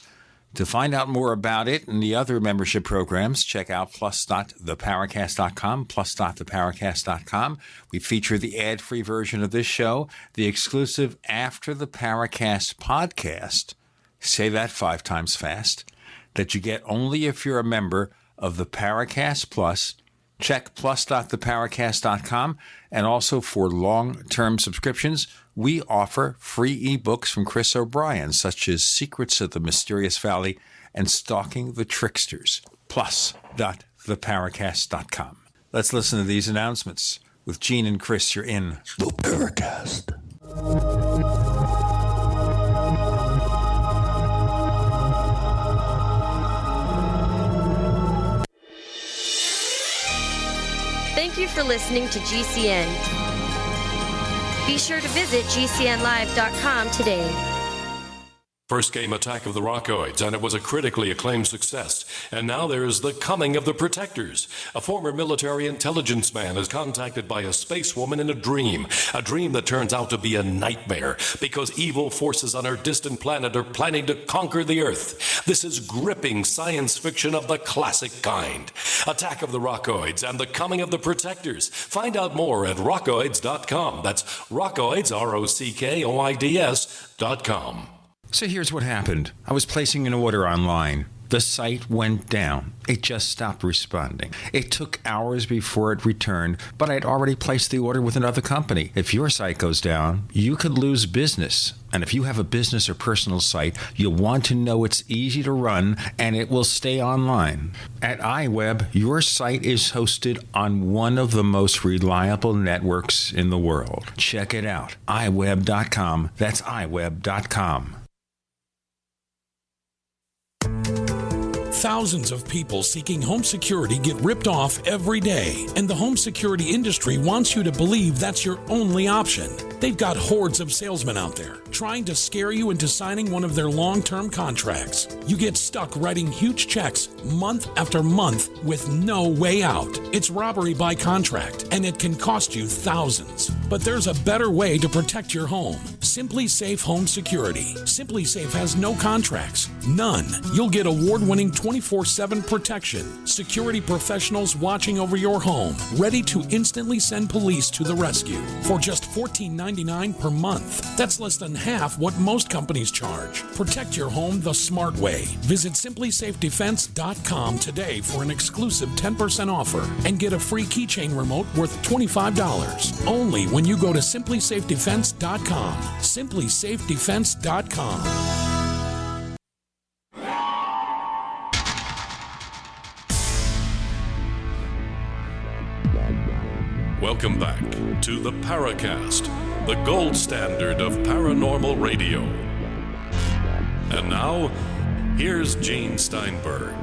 To find out more about it and the other membership programs, check out plus.theparacast.com, plus.theparacast.com. We feature the ad-free version of this show, the exclusive After the Paracast podcast, say that 5 times fast, that you get only if you're a member of the Paracast Plus. Check plus.theparacast.com, and also for long-term subscriptions, we offer free ebooks from Chris O'Brien, such as Secrets of the Mysterious Valley and Stalking the Tricksters. Plus.theparacast.com. Let's listen to these announcements. With Gene and Chris, you're in the Paracast. Thank you for listening to GCN. Be sure to visit GCNlive.com today. First came Attack of the Rockoids, and it was a critically acclaimed success. And now there's The Coming of the Protectors. A former military intelligence man is contacted by a space woman in a dream that turns out to be a nightmare because evil forces on her distant planet are planning to conquer the Earth. This is gripping science fiction of the classic kind. Attack of the Rockoids and The Coming of the Protectors. Find out more at rockoids.com. That's Rockoids, ROCKOIDS.com. So here's what happened. I was placing an order online. The site went down. It just stopped responding. It took hours before it returned, but I'd already placed the order with another company. If your site goes down, you could lose business. And if you have a business or personal site, you'll want to know it's easy to run and it will stay online. At iWeb, your site is hosted on one of the most reliable networks in the world. Check it out. iWeb.com. That's iWeb.com. Thousands of people seeking home security get ripped off every day, and the home security industry wants you to believe that's your only option. They've got hordes of salesmen out there trying to scare you into signing one of their long-term contracts. You get stuck writing huge checks month after month with no way out. It's robbery by contract, and it can cost you thousands. But there's a better way to protect your home. Simply Safe Home Security. Simply Safe has no contracts. None. You'll get award-winning 24/7 protection. Security professionals watching over your home, ready to instantly send police to the rescue for just $14.99 per month. That's less than half what most companies charge. Protect your home the smart way. Visit simplysafedefense.com today for an exclusive 10% offer and get a free keychain remote worth $25. Only when you go to simplysafedefense.com. simplysafedefense.com. Welcome back to the Paracast, the gold standard of paranormal radio. And now, here's Gene Steinberg.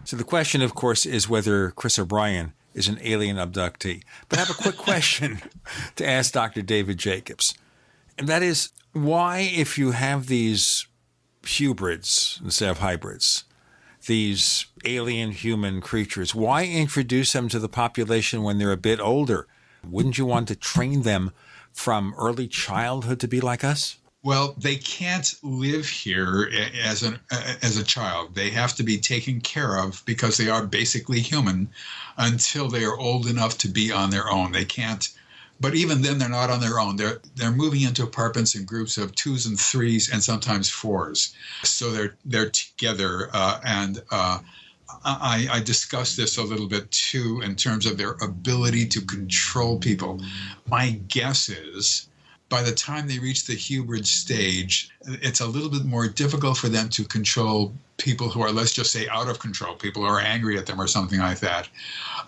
So the question, of course, is whether Chris O'Brien is an alien abductee. But I have a quick question to ask Dr. David Jacobs. And that is, why, if you have these purebreds instead of hybrids, these alien human creatures? Why introduce them to the population when they're a bit older? Wouldn't you want to train them from early childhood to be like us? Well, they can't live here as a child. They have to be taken care of because they are basically human until they are old enough to be on their own. They can't. But even then, they're not on their own. They're moving into apartments in groups of 2s and 3s and sometimes 4s. So they're together. I discussed this a little bit too in terms of their ability to control people. My guess is by the time they reach the hybrid stage, it's a little bit more difficult for them to control people who are, let's just say, out of control, people who are angry at them or something like that.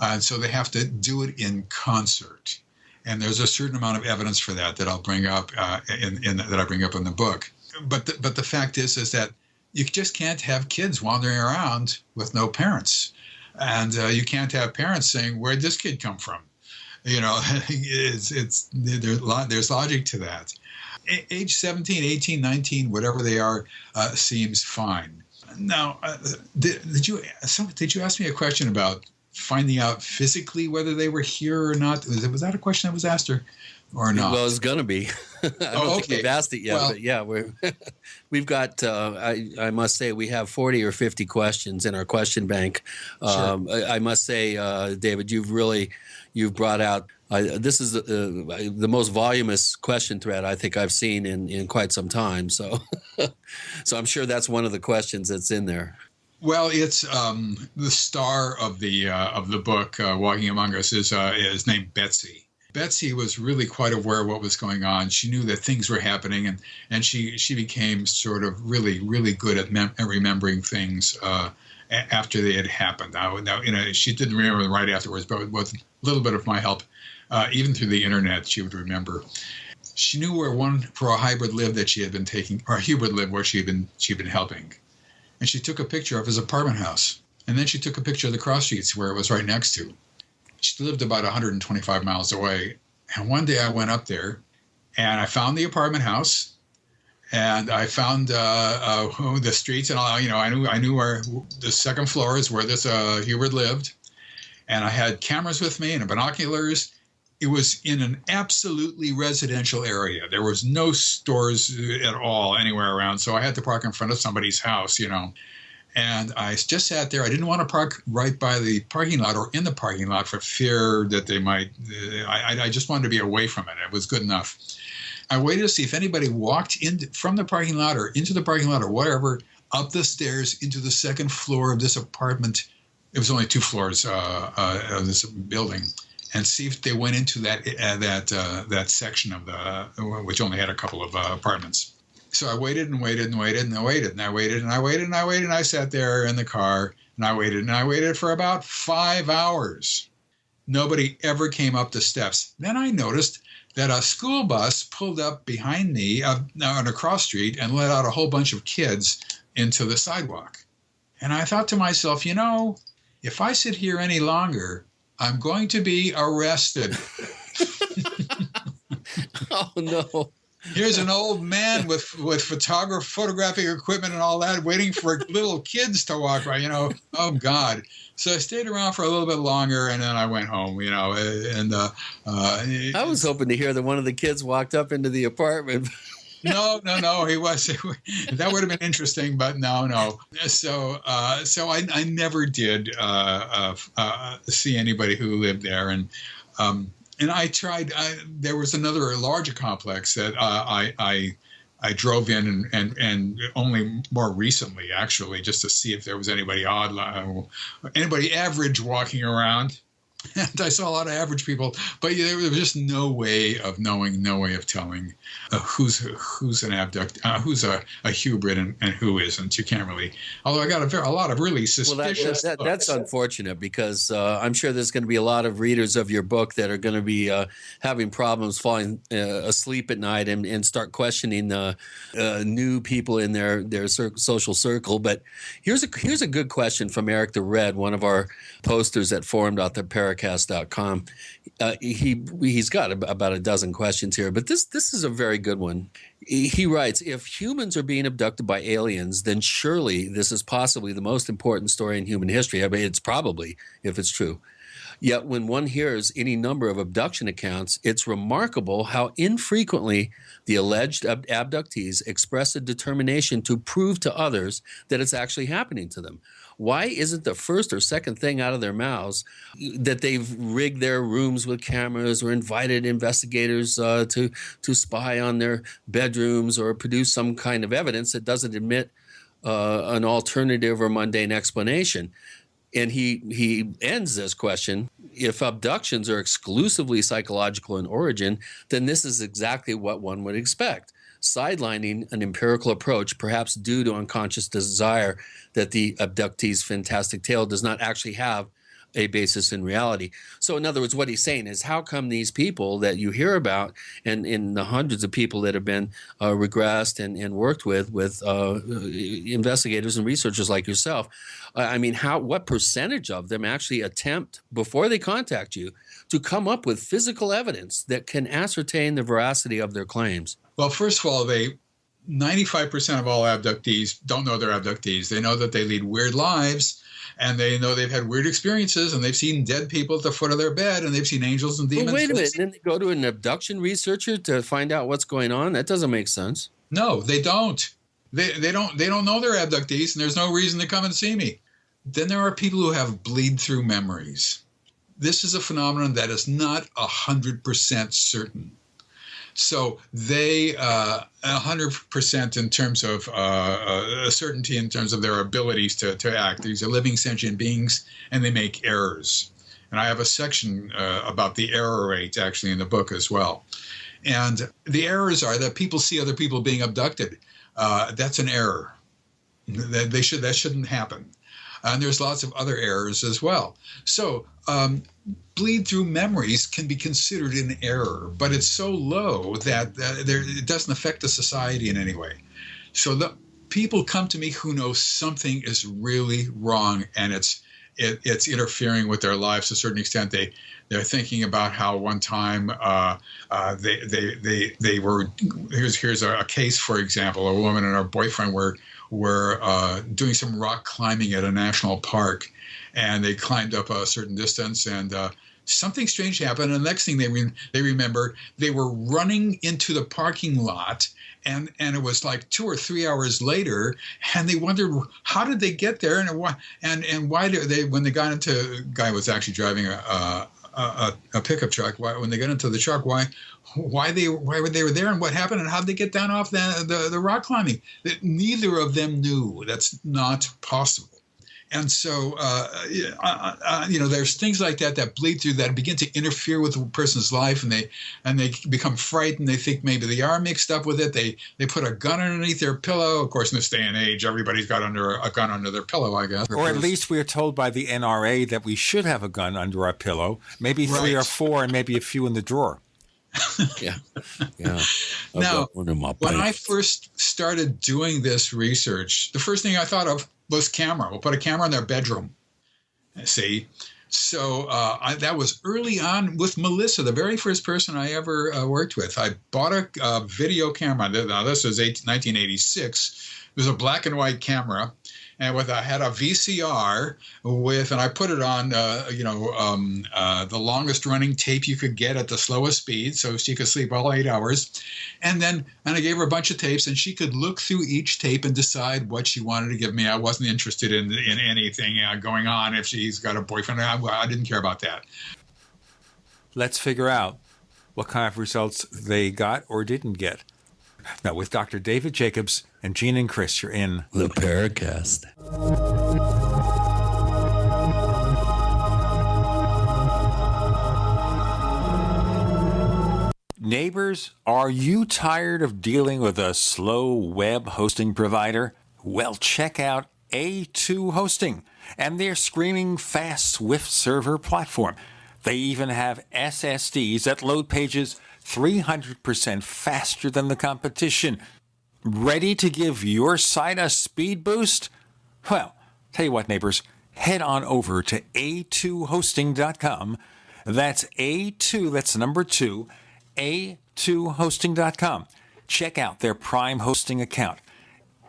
And so they have to do it in concert. And there's a certain amount of evidence for that I'll bring up that I bring up in the book. But the fact is that you just can't have kids wandering around with no parents, and you can't have parents saying, "Where'd this kid come from?" You know, there's logic to that. Age 17, 18, 19, whatever they are, seems fine. Now, did you ask me a question about finding out physically whether they were here or not? Was that a question that was asked or not? Well, it's going to be. I don't think we've asked it yet, but yeah, we've got, I must say, we have 40 or 50 questions in our question bank. Sure. I must say, David, you've brought out, this is the most voluminous question thread I think I've seen in quite some time. So, so I'm sure that's one of the questions that's in there. Well, it's the star of the book, Walking Among Us, is named Betsy. Betsy was really quite aware of what was going on. She knew that things were happening, and she became sort of really, really good at remembering things after they had happened. Now, she didn't remember them right afterwards, but with a little bit of my help, even through the internet, she would remember. She knew where a hybrid lived that she had been taking, or a hybrid lived where she'd been helping. And she took a picture of his apartment house. And then she took a picture of the cross streets where it was right next to. She lived about 125 miles away. And one day I went up there and I found the apartment house and I found the streets, and I knew where the second floor is where this Hubert lived. And I had cameras with me and binoculars. It was in an absolutely residential area. There was no stores at all anywhere around. So I had to park in front of somebody's house, And I just sat there. I didn't want to park right by the parking lot or in the parking lot for fear that they might. I just wanted to be away from it. It was good enough. I waited to see if anybody walked in from the parking lot or into the parking lot or whatever, up the stairs into the second floor of this apartment. It was only 2 floors of this building. And see if they went into that section of which only had a couple of apartments. So I waited and waited and waited and I waited and I waited and I waited and I waited and I sat there in the car and I waited for about 5 hours. Nobody ever came up the steps. Then I noticed that a school bus pulled up behind me on a cross street and let out a whole bunch of kids into the sidewalk. And I thought to myself, if I sit here any longer, I'm going to be arrested. Oh, no. Here's an old man with photographic equipment and all that, waiting for little kids to walk by, Oh, God. So I stayed around for a little bit longer, and then I went home, and I was hoping to hear that one of the kids walked up into the apartment. No, he was. That would have been interesting, but no. So I never did see anybody who lived there, and I tried. There was another larger complex that I drove in and only more recently, actually, just to see if there was anybody anybody average walking around. And I saw a lot of average people, but there was just no way of knowing, no way of telling who's an abduct, who's a hybrid and who isn't. You can't really. Although I got a lot of really suspicious. Well, that's unfortunate because I'm sure there's going to be a lot of readers of your book that are going to be having problems falling asleep at night and start questioning new people in their social circle. But here's a good question from Eric the Red, one of our posters that formed out the Paracast Paracast.com. He's got about a dozen questions here, but this is a very good one. He writes, if humans are being abducted by aliens, then surely this is possibly the most important story in human history. I mean, it's probably, if it's true. Yet when one hears any number of abduction accounts, it's remarkable how infrequently the alleged abductees express a determination to prove to others that it's actually happening to them. Why isn't the first or second thing out of their mouths that they've rigged their rooms with cameras or invited investigators to spy on their bedrooms or produce some kind of evidence that doesn't admit an alternative or mundane explanation? And he ends this question, if abductions are exclusively psychological in origin, then this is exactly what one would expect. Sidelining an empirical approach, perhaps due to unconscious desire that the abductee's fantastic tale does not actually have a basis in reality. So in other words, what he's saying is, how come these people that you hear about, and in the hundreds of people that have been regressed and worked with investigators and researchers like yourself, what percentage of them actually attempt, before they contact you, to come up with physical evidence that can ascertain the veracity of their claims? Well, first of all, 95% of all abductees don't know they're abductees. They know that they lead weird lives, and they know they've had weird experiences, and they've seen dead people at the foot of their bed, and they've seen angels and demons. Well, wait a minute. Then they go to an abduction researcher to find out what's going on? That doesn't make sense. No, they don't. They don't know they're abductees, and there's no reason to come and see me. Then there are people who have bleed-through memories. This is a phenomenon that is not 100% certain. So they 100% in terms of certainty in terms of their abilities to act. These are living sentient beings, and they make errors. And I have a section about the error rate actually in the book as well. And the errors are that people see other people being abducted. That's an error. That shouldn't happen. And there's lots of other errors as well. So bleed-through memories can be considered an error, but it's so low that it doesn't affect the society in any way. So the people come to me who know something is really wrong, and it's interfering with their lives to a certain extent. They're thinking about how one time they were. Here's a case, for example. A woman and her boyfriend were doing some rock climbing at a national park, and they climbed up a certain distance, and something strange happened. And the next thing they remember, they were running into the parking lot, and it was like 2 or 3 hours later, and they wondered, how did they get there, and why did they, when they got into, the guy was actually driving a pickup truck, when they got into the truck, why they were there, and what happened, and how did they get down off the rock climbing? Neither of them knew. That's not possible. And so, there's things like that bleed through, that begin to interfere with a person's life, and they become frightened. They think maybe they are mixed up with it. They put a gun underneath their pillow. Of course, in this day and age, everybody's got a gun under their pillow, I guess. Or at least we are told by the NRA that we should have a gun under our pillow, maybe 3 or 4, and maybe a few in the drawer. Yeah. Now, when I first started doing this research, the first thing I thought of was camera. We'll put a camera in their bedroom. See? So that was early on with Melissa, the very first person I ever worked with. I bought a video camera. Now, this was 1986. It was a black and white camera. And I had a VCR and I put it on, the longest running tape you could get at the slowest speed, so she could sleep all 8 hours. And I gave her a bunch of tapes, and she could look through each tape and decide what she wanted to give me. I wasn't interested in anything going on. If she's got a boyfriend, I didn't care about that. Let's figure out what kind of results they got or didn't get. Now, with Dr. David Jacobs and Gene and Chris, you're in the Paracast. Neighbors, are you tired of dealing with a slow web hosting provider? Well, check out A2 Hosting and their screaming fast Swift server platform. They even have SSDs that load pages 300% faster than the competition. Ready to give your site a speed boost? Well, tell you what, neighbors, head on over to a2hosting.com. That's A2, that's the number 2, a2hosting.com. Check out their Prime hosting account.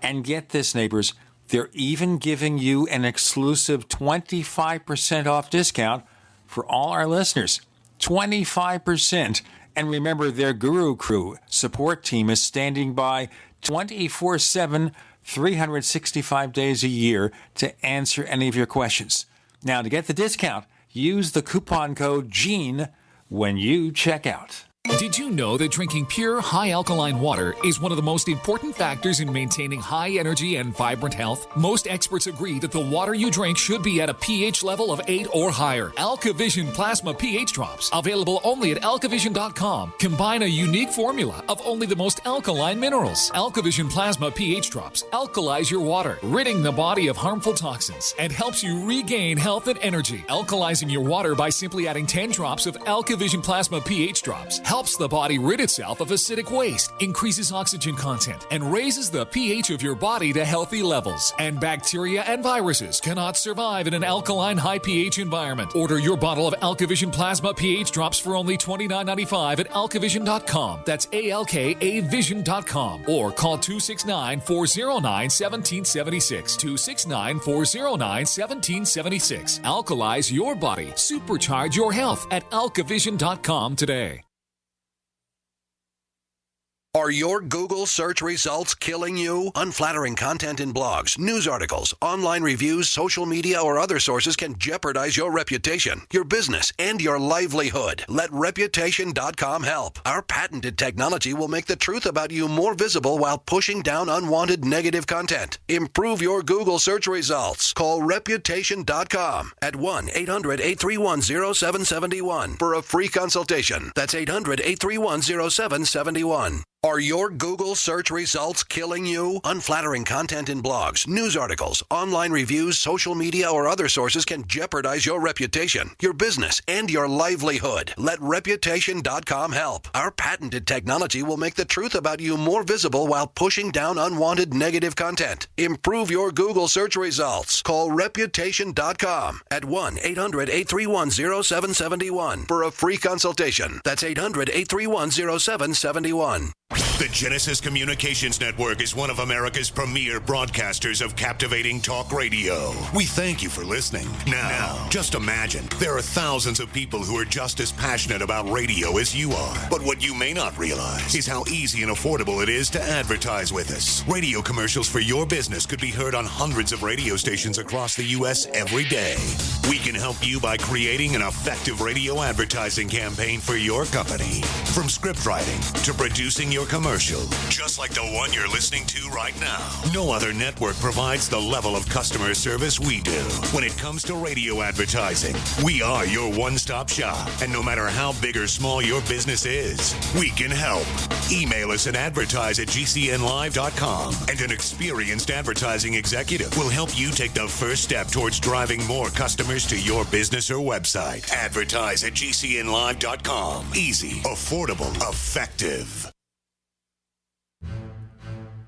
And get this, neighbors, they're even giving you an exclusive 25% off discount for all our listeners. 25%. And remember, their Guru Crew support team is standing by 24/7, 365 days a year to answer any of your questions. Now, to get the discount, use the coupon code GENE when you check out. Did you know that drinking pure, high-alkaline water is one of the most important factors in maintaining high energy and vibrant health? Most experts agree that the water you drink should be at a pH level of 8 or higher. AlkaVision Plasma pH Drops, available only at alkavision.com, combine a unique formula of only the most alkaline minerals. AlkaVision Plasma pH Drops alkalize your water, ridding the body of harmful toxins, and helps you regain health and energy. Alkalizing your water by simply adding 10 drops of AlkaVision Plasma pH Drops helps the body rid itself of acidic waste, increases oxygen content, and raises the pH of your body to healthy levels. And bacteria and viruses cannot survive in an alkaline high pH environment. Order your bottle of AlkaVision Plasma pH Drops for only $29.95 at alkavision.com. That's ALKAvision.com. Or call 269-409-1776. 269-409-1776. Alkalize your body. Supercharge your health at alkavision.com today. Are your Google search results killing you? Unflattering content in blogs, news articles, online reviews, social media, or other sources can jeopardize your reputation, your business, and your livelihood. Let Reputation.com help. Our patented technology will make the truth about you more visible while pushing down unwanted negative content. Improve your Google search results. Call Reputation.com at 1-800-831-0771 for a free consultation. That's 800-831-0771. Are your Google search results killing you? Unflattering content in blogs, news articles, online reviews, social media, or other sources can jeopardize your reputation, your business, and your livelihood. Let Reputation.com help. Our patented technology will make the truth about you more visible while pushing down unwanted negative content. Improve your Google search results. Call Reputation.com at 1-800-831-0771 for a free consultation. That's 800-831-0771. The Genesis Communications Network is one of America's premier broadcasters of captivating talk radio. We thank you for listening. Now, just imagine, there are thousands of people who are just as passionate about radio as you are. But what you may not realize is how easy and affordable it is to advertise with us. Radio commercials for your business could be heard on hundreds of radio stations across the U.S. every day. We can help you by creating an effective radio advertising campaign for your company. From script writing to producing your commercial, just like the one you're listening to right now. No other network provides the level of customer service we do. When it comes to radio advertising, we are your one-stop shop. And no matter how big or small your business is, we can help. Email us at advertise@gcnlive.com, and an experienced advertising executive will help you take the first step towards driving more customers to your business or website. Advertise@gcnlive.com. Easy, affordable, effective.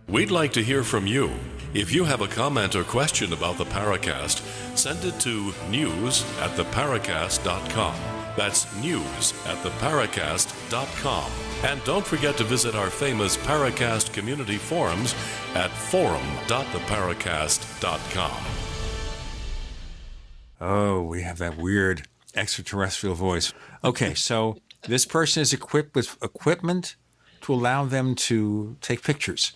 We'd like to hear from you. If you have a comment or question about the Paracast, send it to news@theparacast.com. That's news@theparacast.com. And don't forget to visit our famous Paracast community forums at forum.theparacast.com. Oh, we have that weird extraterrestrial voice. Okay, so this person is equipped with equipment to allow them to take pictures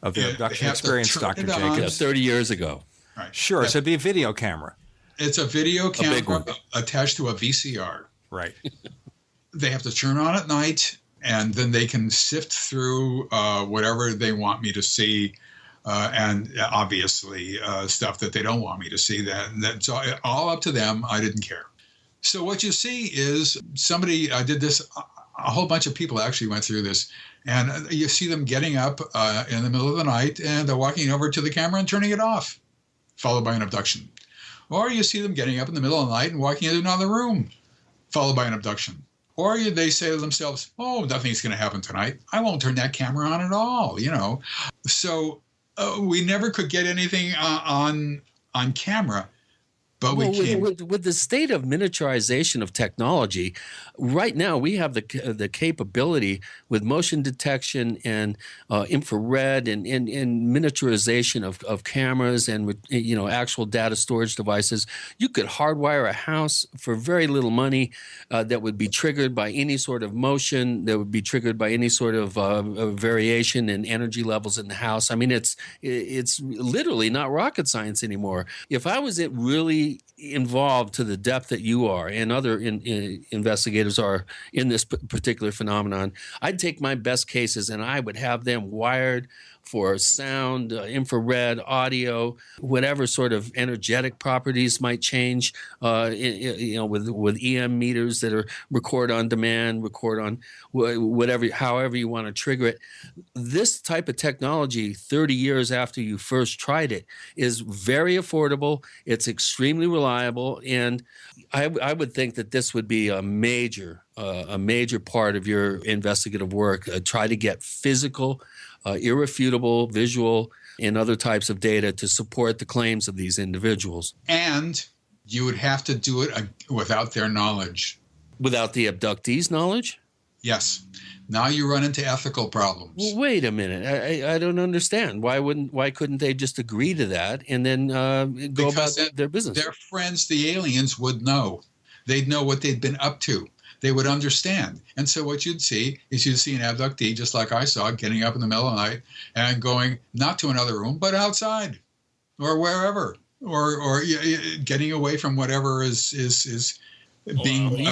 of their abduction experience, Dr. Jacobs. 30 years ago. Right. Sure, so it'd be a video camera. It's a video camera attached to a VCR. Right. They have to turn on at night, and then they can sift through whatever they want me to see, and obviously stuff that they don't want me to see. That's all up to them. I didn't care. So what you see is somebody did this. A whole bunch of people actually went through this. And you see them getting up in the middle of the night, and they're walking over to the camera and turning it off, followed by an abduction. Or you see them getting up in the middle of the night and walking into another room, followed by an abduction. Or they say to themselves, oh, nothing's going to happen tonight. I won't turn that camera on at all, you know. So we never could get anything on camera. But well, with the state of miniaturization of technology, right now we have the capability with motion detection and infrared and miniaturization of cameras and with, actual data storage devices. You could hardwire a house for very little money that would be triggered by any sort of motion, that would be triggered by any sort of variation in energy levels in the house. I mean, it's literally not rocket science anymore. If I was really involved to the depth that you are and other investigators are in this particular phenomenon, I'd take my best cases and I would have them wired for sound, infrared, audio, whatever sort of energetic properties might change, with EM meters that are record on demand, record on whatever, however you want to trigger it. This type of technology, 30 years after you first tried it, is very affordable. It's extremely reliable, and I would think that this would be a major part of your investigative work. Try to get physical, irrefutable, visual, and other types of data to support the claims of these individuals. And you would have to do it without their knowledge. Without the abductees' knowledge? Yes. Now you run into ethical problems. Well, wait a minute. I don't understand. Why couldn't they just agree to that and then go about their business? Their friends, the aliens, would know. They'd know what they'd been up to. They would understand. And so what you'd see is an abductee, just like I saw, getting up in the middle of the night and going not to another room, but outside or wherever, or getting away from whatever is being.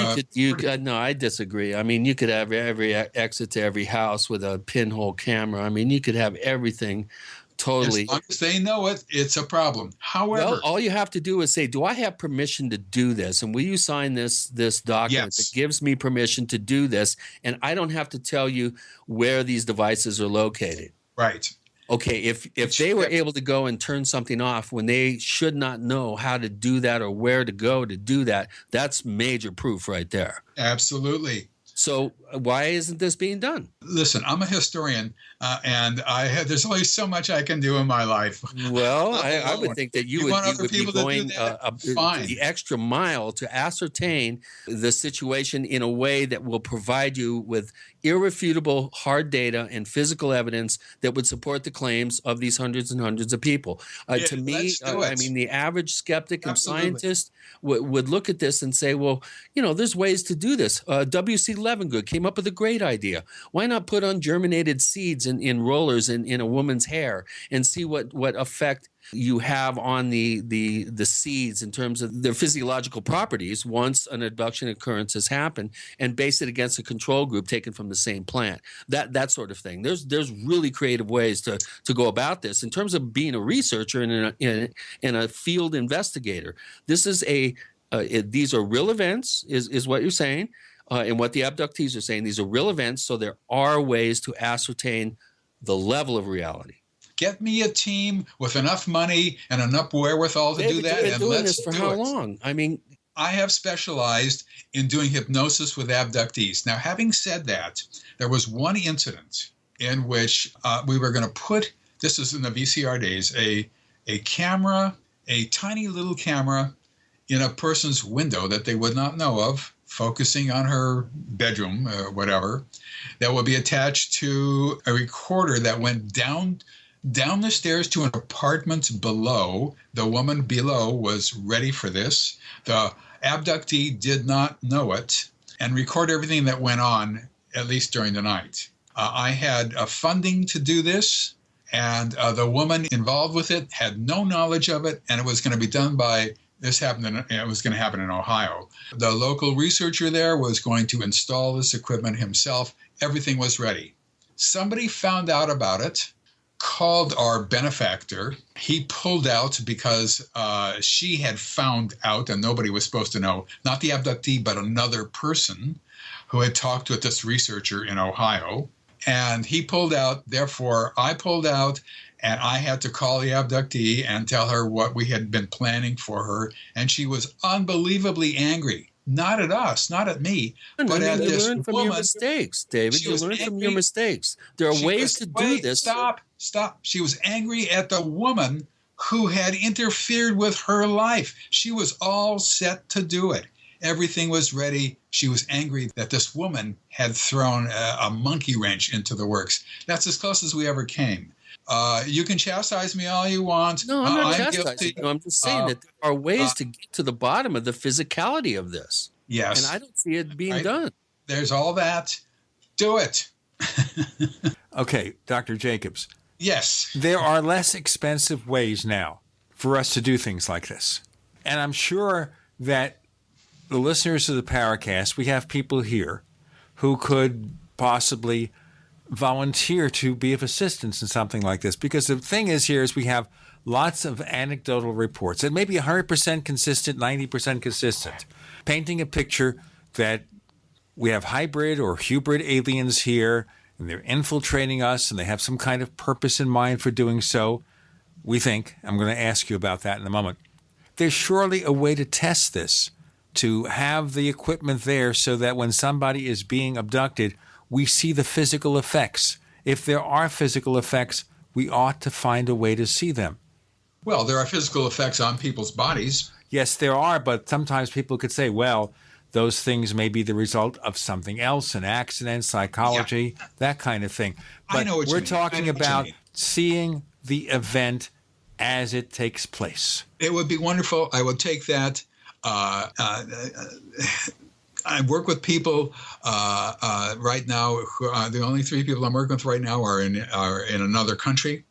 No, I disagree. I mean, you could have every exit to every house with a pinhole camera. I mean, you could have everything. Totally. As long as they know it, it's a problem. However, well, all you have to do is say, do I have permission to do this? And will you sign this document that gives me permission to do this? And I don't have to tell you where these devices are located. Right. Okay, if they were able to go and turn something off when they should not know how to do that or where to go to do that, that's major proof right there. Absolutely. So why isn't this being done? Listen, I'm a historian, and there's only so much I can do in my life. Well, I would think that you would be going the extra mile to ascertain the situation in a way that will provide you with irrefutable hard data and physical evidence that would support the claims of these hundreds and hundreds of people. To me, I mean, the average skeptic and scientist would look at this and say, well, there's ways to do this. W.C. Levengood came up with a great idea. Why not put on germinated seeds in rollers in a woman's hair and see what effect you have on the seeds in terms of their physiological properties once an abduction occurrence has happened, and base it against a control group taken from the same plant. That sort of thing. There's really creative ways to go about this. In terms of being a researcher and a field investigator, this is these are real events, is what you're saying. And what the abductees are saying, these are real events, so there are ways to ascertain the level of reality. Get me a team with enough money and enough wherewithal to do that, and let's do it. For how long? I mean, I have specialized in doing hypnosis with abductees. Now, having said that, there was one incident in which we were going to put, this was in the VCR days, a camera, a tiny little camera in a person's window that they would not know of, focusing on her bedroom or whatever, that would be attached to a recorder that went down the stairs to an apartment below. The woman below was ready for this. The abductee did not know it, and record everything that went on, at least during the night. I had funding to do this, and the woman involved with it had no knowledge of it, and it was going to be done by it was going to happen in Ohio. The local researcher there was going to install this equipment himself. Everything was ready. Somebody found out about it, called our benefactor. He pulled out because she had found out, and nobody was supposed to know, not the abductee, but another person who had talked with this researcher in Ohio. And he pulled out, therefore I pulled out, and I had to call the abductee and tell her what we had been planning for her. And she was unbelievably angry. Not at us, not at me, but at this woman. You learn from your mistakes, David. You learn from your mistakes. There are ways to do this. Stop. She was angry at the woman who had interfered with her life. She was all set to do it. Everything was ready. She was angry that this woman had thrown a monkey wrench into the works. That's as close as we ever came. You can chastise me all you want. No, I'm not chastising you. I'm just saying that there are ways to get to the bottom of the physicality of this. Yes. And I don't see it being done. There's all that. Do it. Okay, Dr. Jacobs. Yes. There are less expensive ways now for us to do things like this. And I'm sure that the listeners of the Paracast, we have people here who could possibly volunteer to be of assistance in something like this. Because the thing is here is we have lots of anecdotal reports that may be 100% consistent, 90% consistent, painting a picture that we have hybrid or hybrid aliens here, and they're infiltrating us, and they have some kind of purpose in mind for doing so. We think, I'm going to ask you about that in a moment. There's surely a way to test this, to have the equipment there so that when somebody is being abducted, we see the physical effects. If there are physical effects, we ought to find a way to see them. Well, there are physical effects on people's bodies. Yes, there are, but sometimes people could say, well, those things may be the result of something else, an accident, psychology, that kind of thing. But I know what we're you mean. talking about seeing the event as it takes place. It would be wonderful. I would take that. I work with people right now. The only 3 people I'm working with right now are in another country.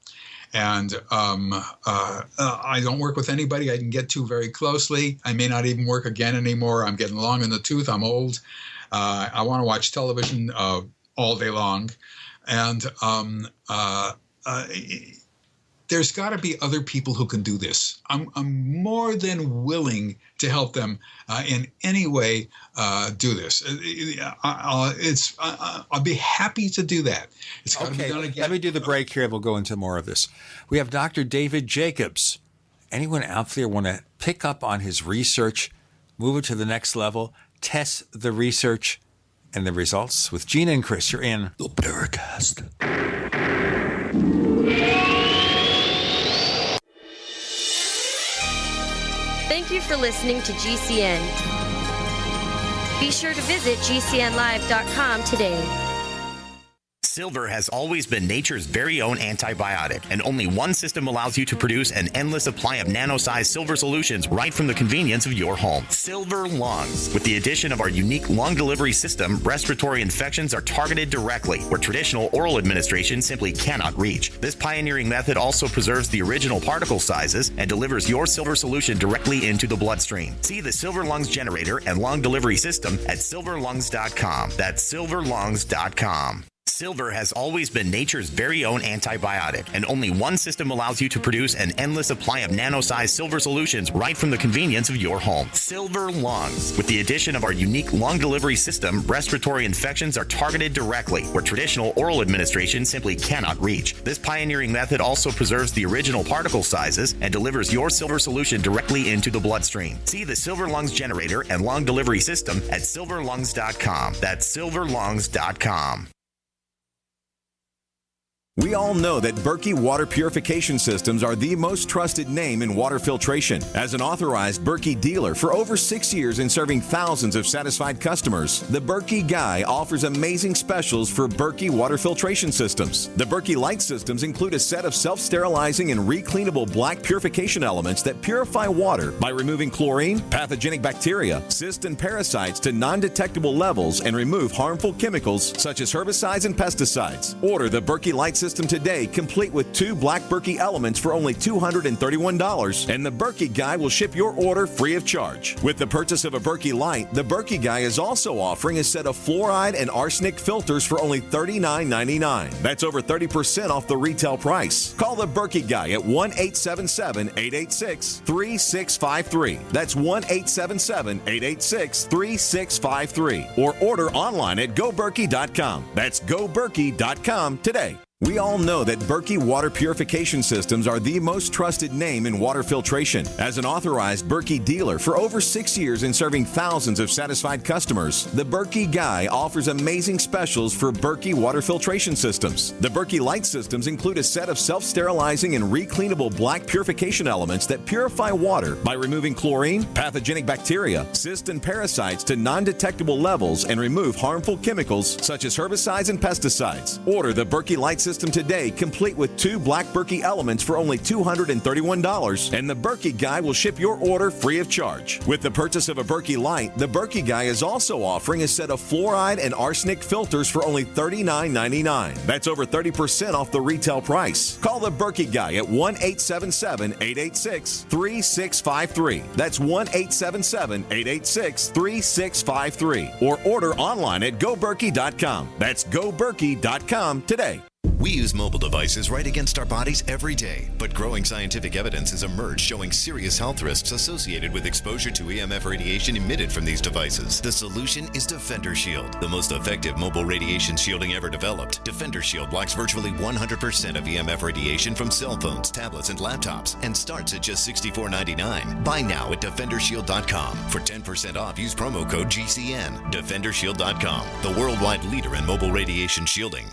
And I don't work with anybody I can get to very closely. I may not even work again anymore. I'm getting long in the tooth. I'm old. I want to watch television all day long. And there's got to be other people who can do this. I'm more than willing to help them in any way do this. I'll be happy to do that. It's got to be done again. Let me do the break here. We'll go into more of this. We have Dr. David Jacobs. Anyone out there want to pick up on his research, move it to the next level, test the research and the results? With Gina and Chris, you're in the Paracast. Thank you for listening to GCN. Be sure to visit GCNlive.com today. Silver has always been nature's very own antibiotic, and only one system allows you to produce an endless supply of nano-sized silver solutions right from the convenience of your home. Silver Lungs. With the addition of our unique lung delivery system, respiratory infections are targeted directly, where traditional oral administration simply cannot reach. This pioneering method also preserves the original particle sizes and delivers your silver solution directly into the bloodstream. See the Silver Lungs generator and lung delivery system at silverlungs.com. That's silverlungs.com. Silver has always been nature's very own antibiotic, and only one system allows you to produce an endless supply of nano-sized silver solutions right from the convenience of your home. Silver Lungs. With the addition of our unique lung delivery system, respiratory infections are targeted directly, where traditional oral administration simply cannot reach. This pioneering method also preserves the original particle sizes and delivers your silver solution directly into the bloodstream. See the Silver Lungs generator and lung delivery system at silverlungs.com. That's silverlungs.com. We all know that Berkey Water Purification Systems are the most trusted name in water filtration. As an authorized Berkey dealer for over 6 years and serving thousands of satisfied customers, the Berkey Guy offers amazing specials for Berkey Water Filtration Systems. The Berkey Light Systems include a set of self-sterilizing and recleanable black purification elements that purify water by removing chlorine, pathogenic bacteria, cysts, and parasites to non-detectable levels and remove harmful chemicals such as herbicides and pesticides. Order the Berkey Light System today, complete with 2 black Berkey elements for only $231, and the Berkey Guy will ship your order free of charge. With the purchase of a Berkey Light, the Berkey Guy is also offering a set of fluoride and arsenic filters for only $39.99. That's over 30% off the retail price. Call the Berkey Guy at 1-877-886-3653. That's 1-877-886-3653. Or order online at goberkey.com. That's goberkey.com today. We all know that Berkey Water Purification Systems are the most trusted name in water filtration. As an authorized Berkey dealer for over 6 years and serving thousands of satisfied customers, the Berkey Guy offers amazing specials for Berkey water filtration systems. The Berkey Light systems include a set of self-sterilizing and recleanable black purification elements that purify water by removing chlorine, pathogenic bacteria, cysts, and parasites to non-detectable levels and remove harmful chemicals such as herbicides and pesticides. Order the Berkey Light system today, complete with 2 black Berkey elements for only $231, and the Berkey Guy will ship your order free of charge. With the purchase of a Berkey Light, the Berkey Guy is also offering a set of fluoride and arsenic filters for only $39.99. That's over 30% off the retail price. Call the Berkey Guy at 1-877-886-3653. That's 1-877-886-3653. Or order online at goberkey.com. That's goberkey.com today. We use mobile devices right against our bodies every day, but growing scientific evidence has emerged showing serious health risks associated with exposure to EMF radiation emitted from these devices. The solution is Defender Shield, the most effective mobile radiation shielding ever developed. Defender Shield blocks virtually 100% of EMF radiation from cell phones, tablets, and laptops, and starts at just $64.99. Buy now at DefenderShield.com. For 10% off, use promo code GCN. DefenderShield.com, the worldwide leader in mobile radiation shielding.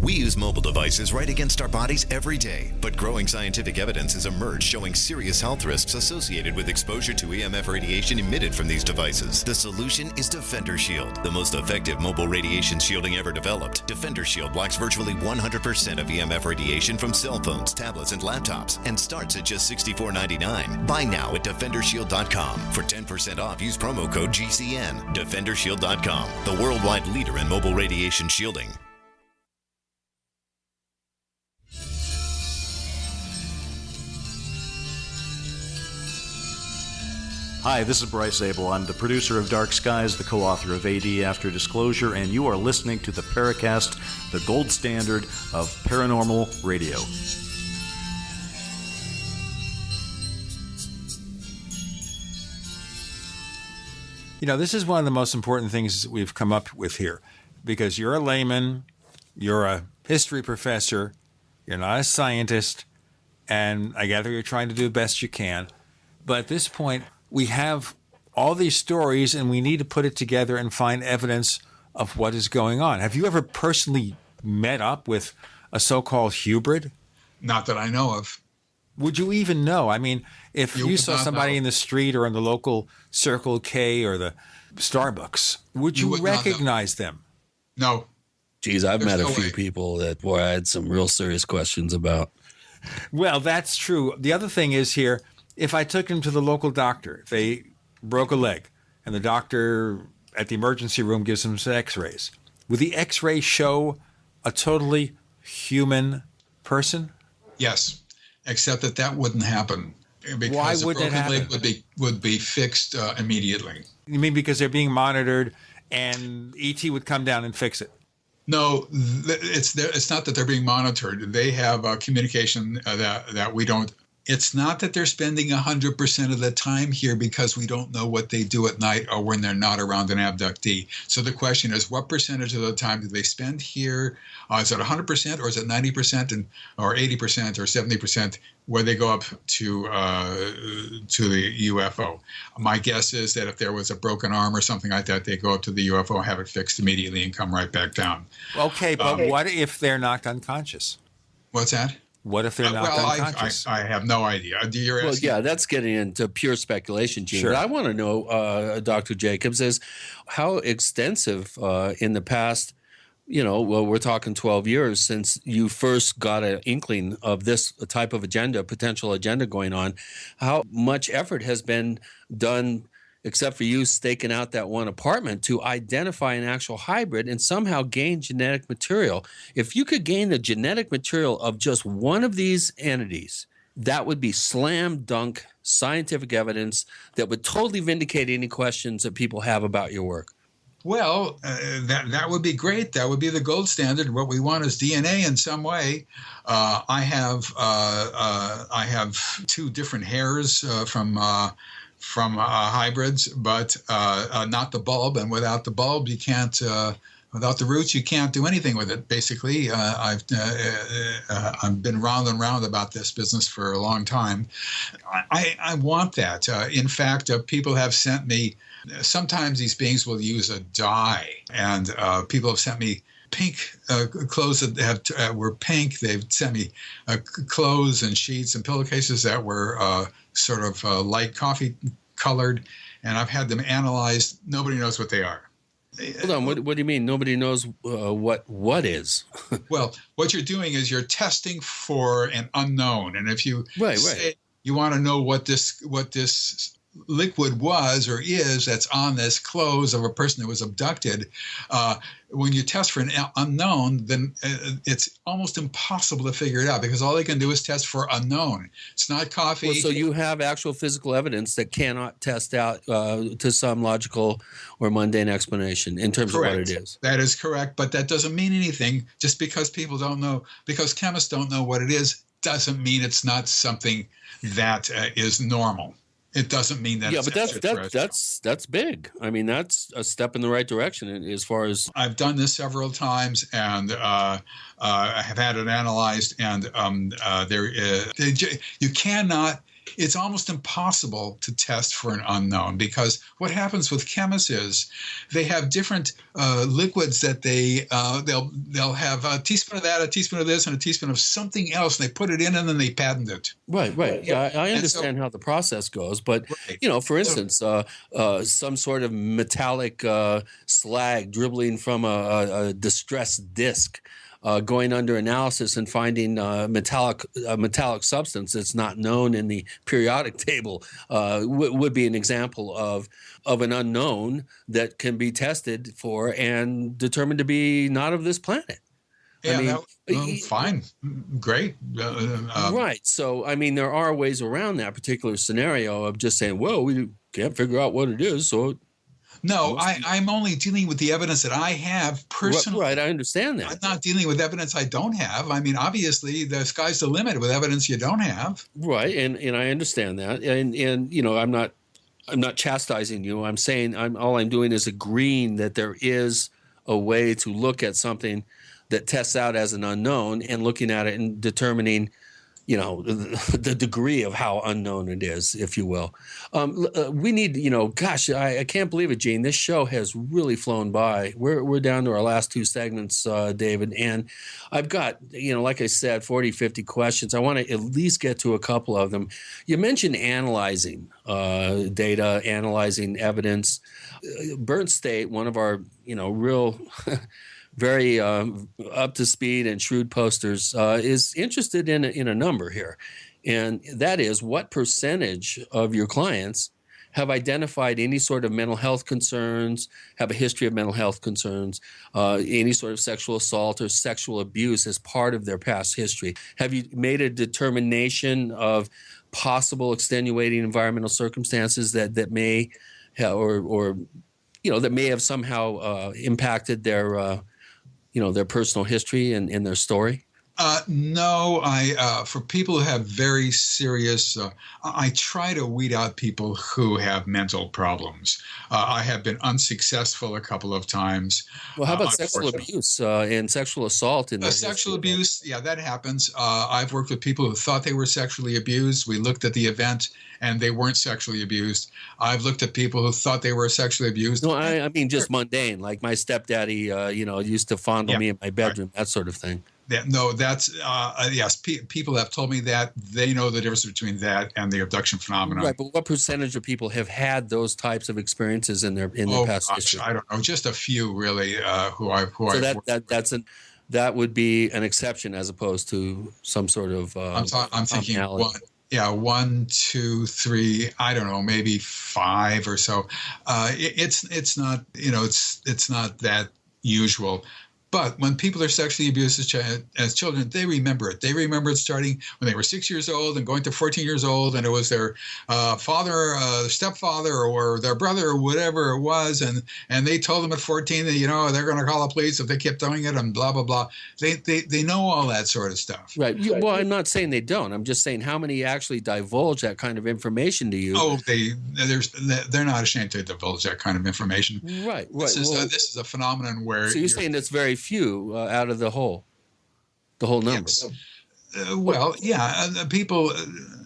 We use mobile devices right against our bodies every day, but growing scientific evidence has emerged showing serious health risks associated with exposure to EMF radiation emitted from these devices. The solution is Defender Shield, the most effective mobile radiation shielding ever developed. Defender Shield blocks virtually 100% of EMF radiation from cell phones, tablets, and laptops, and starts at just $64.99. Buy now at DefenderShield.com. For 10% off, use promo code GCN. DefenderShield.com, the worldwide leader in mobile radiation shielding. Hi, this is Bryce Abel. I'm the producer of Dark Skies, the co-author of AD After Disclosure, and you are listening to the Paracast, the gold standard of paranormal radio. You know, this is one of the most important things we've come up with here, because you're a layman, you're a history professor, you're not a scientist, and I gather you're trying to do the best you can. But at this point, we have all these stories, and we need to put it together and find evidence of what is going on. Have you ever personally met up with a so-called hubrid? Not that I know of. Would you even know? I mean, if you saw somebody in the street or in the local Circle K or the Starbucks, would you recognize them? No. Geez, I've met a few people that, boy, I had some real serious questions about. Well, that's true. The other thing is here, if I took him to the local doctor, they broke a leg, and the doctor at the emergency room gives him some x-rays, would the x-ray show a totally human person? Yes, except that wouldn't happen. Because why wouldn't it happen? Leg would be fixed immediately. You mean because they're being monitored and ET would come down and fix it? No, it's not that they're being monitored. They have communication that we don't. It's not that they're spending 100% of the time here because we don't know what they do at night or when they're not around an abductee. So the question is, what percentage of the time do they spend here? Is it 100% or is it 90% or 80% or 70% where they go up to the UFO? My guess is that if there was a broken arm or something like that, they go up to the UFO, have it fixed immediately, and come right back down. Okay, but what if they're knocked unconscious? What's that? What if they're not unconscious? I have no idea. Well, yeah, that's getting into pure speculation, Gene. Sure. What I want to know, Dr. Jacobs, is how extensive in the past, we're talking 12 years since you first got an inkling of this type of agenda, potential agenda going on, how much effort has been done, except for you staking out that one apartment, to identify an actual hybrid and somehow gain genetic material. If you could gain the genetic material of just one of these entities, that would be slam dunk scientific evidence that would totally vindicate any questions that people have about your work. Well, that would be great. That would be the gold standard. What we want is DNA in some way. I have 2 different hairs from hybrids, but not the bulb. And without the bulb, you can't Without the roots, you can't do anything with it. Basically, I've been round and round about this business for a long time. I want that. In fact, people have sent me. Sometimes these beings will use a dye, and people have sent me pink clothes that were pink. They've sent me clothes and sheets and pillowcases that were sort of light coffee colored, and I've had them analyzed. Nobody knows what they are. Hold on. What do you mean? Nobody knows what is? Well, what you're doing is you're testing for an unknown, and if you say you want to know what this liquid was or is that's on this clothes of a person that was abducted, when you test for an unknown, then it's almost impossible to figure it out because all they can do is test for unknown. It's not coffee. Well, so you have actual physical evidence that cannot test out to some logical or mundane explanation in terms of what it is. That is correct, but that doesn't mean anything. Just because people don't know, because chemists don't know what it is, doesn't mean it's not something that is normal. It doesn't mean that. Yeah, but that's big. I mean, that's a step in the right direction as far as I've done this several times, and I have had it analyzed. And you cannot. It's almost impossible to test for an unknown because what happens with chemists is they have different liquids that they'll have a teaspoon of that, a teaspoon of this, and a teaspoon of something else, and they put it in and then they patent it. Right. Yeah, I understand how the process goes, but for instance, some sort of metallic slag dribbling from a distressed disc. Going under analysis and finding metallic substance that's not known in the periodic table would be an example of an unknown that can be tested for and determined to be not of this planet. Yeah, fine, great. Right. So, I mean, there are ways around that particular scenario of just saying, well, we can't figure out what it is, so. No, I'm only dealing with the evidence that I have personally. Right, I understand that. I'm not dealing with evidence I don't have. I mean, obviously, the sky's the limit with evidence you don't have. Right, and I understand that, and I'm not chastising you. I'm saying all I'm doing is agreeing that there is a way to look at something that tests out as an unknown and looking at it and determining, the degree of how unknown it is, if you will. We need, gosh, I can't believe it, Gene. This show has really flown by. We're down to our last two segments, David, and I've got, like I said, 40, 50 questions. I want to at least get to a couple of them. You mentioned analyzing data, analyzing evidence. Burnt State, one of our, real very up to speed and shrewd posters, is interested in a number here. And that is, what percentage of your clients have identified any sort of mental health concerns, have a history of mental health concerns, any sort of sexual assault or sexual abuse as part of their past history? Have you made a determination of possible extenuating environmental circumstances that may that may have somehow impacted their their personal history and their story? No, for people who have very serious, I try to weed out people who have mental problems. I have been unsuccessful a couple of times. Well, how about sexual abuse and sexual assault? Sexual abuse, yeah, that happens. I've worked with people who thought they were sexually abused. We looked at the event, and they weren't sexually abused. I've looked at people who thought they were sexually abused. No, I mean just mundane, like my stepdaddy, used to fondle me in my bedroom, that sort of thing. That's yes. People have told me that they know the difference between that and the abduction phenomenon. Right, but what percentage of people have had those types of experiences in their past history? I don't know, just a few really. That would be an exception as opposed to some sort of. I'm thinking one, two, three. I don't know, maybe five or so. It's not it's not that usual. But when people are sexually abused as children, they remember it. They remember it starting when they were 6 years old and going to 14 years old, and it was their father, stepfather, or their brother, or whatever it was, and they told them at 14 that, they're going to call the police if they kept doing it, and blah, blah, blah. They know all that sort of stuff. Right. Well, I'm not saying they don't. I'm just saying how many actually divulge that kind of information to you. Oh, they're not ashamed to divulge that kind of information. Right. This is a phenomenon where. So you're saying that's very few out of the whole number. Yes. People.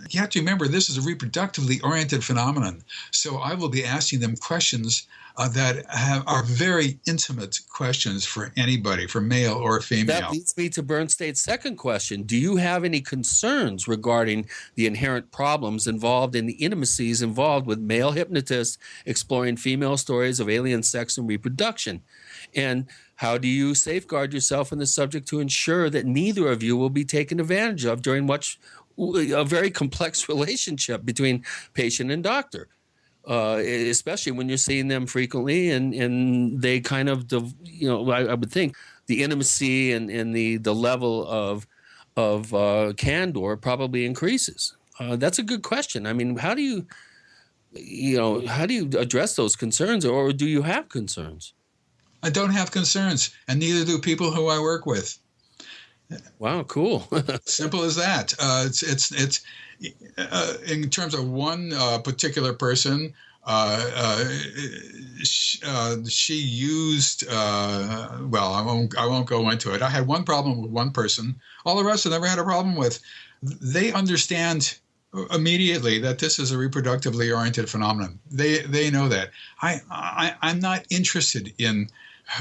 You have to remember this is a reproductively oriented phenomenon. So I will be asking them questions that are very intimate questions for anybody, for male or female. That leads me to Bernstein's second question. Do you have any concerns regarding the inherent problems involved in the intimacies involved with male hypnotists exploring female stories of alien sex and reproduction? And how do you safeguard yourself in the subject to ensure that neither of you will be taken advantage of during a very complex relationship between patient and doctor? Especially when you're seeing them frequently, and they kind of, I would think the intimacy and the level of candor probably increases. That's a good question. I mean, how do you address those concerns, or do you have concerns? I don't have concerns, and neither do people who I work with. Wow, cool. Simple as that. It's in terms of one particular person, she used. I won't go into it. I had one problem with one person. All the rest I never had a problem with. They understand immediately that this is a reproductively oriented phenomenon. They know that. I'm not interested in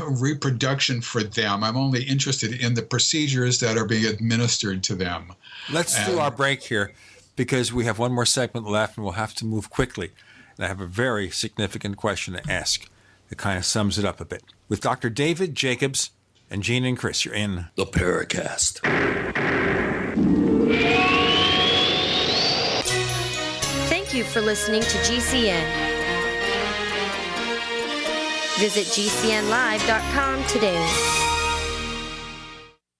reproduction for them. I'm only interested in the procedures that are being administered to them. Let's do our break here because we have one more segment left and we'll have to move quickly. And I have a very significant question to ask that kind of sums it up a bit. With Dr. David Jacobs and Gene and Chris, you're in the Paracast. Thank you for listening to GCN. Visit GCNlive.com today.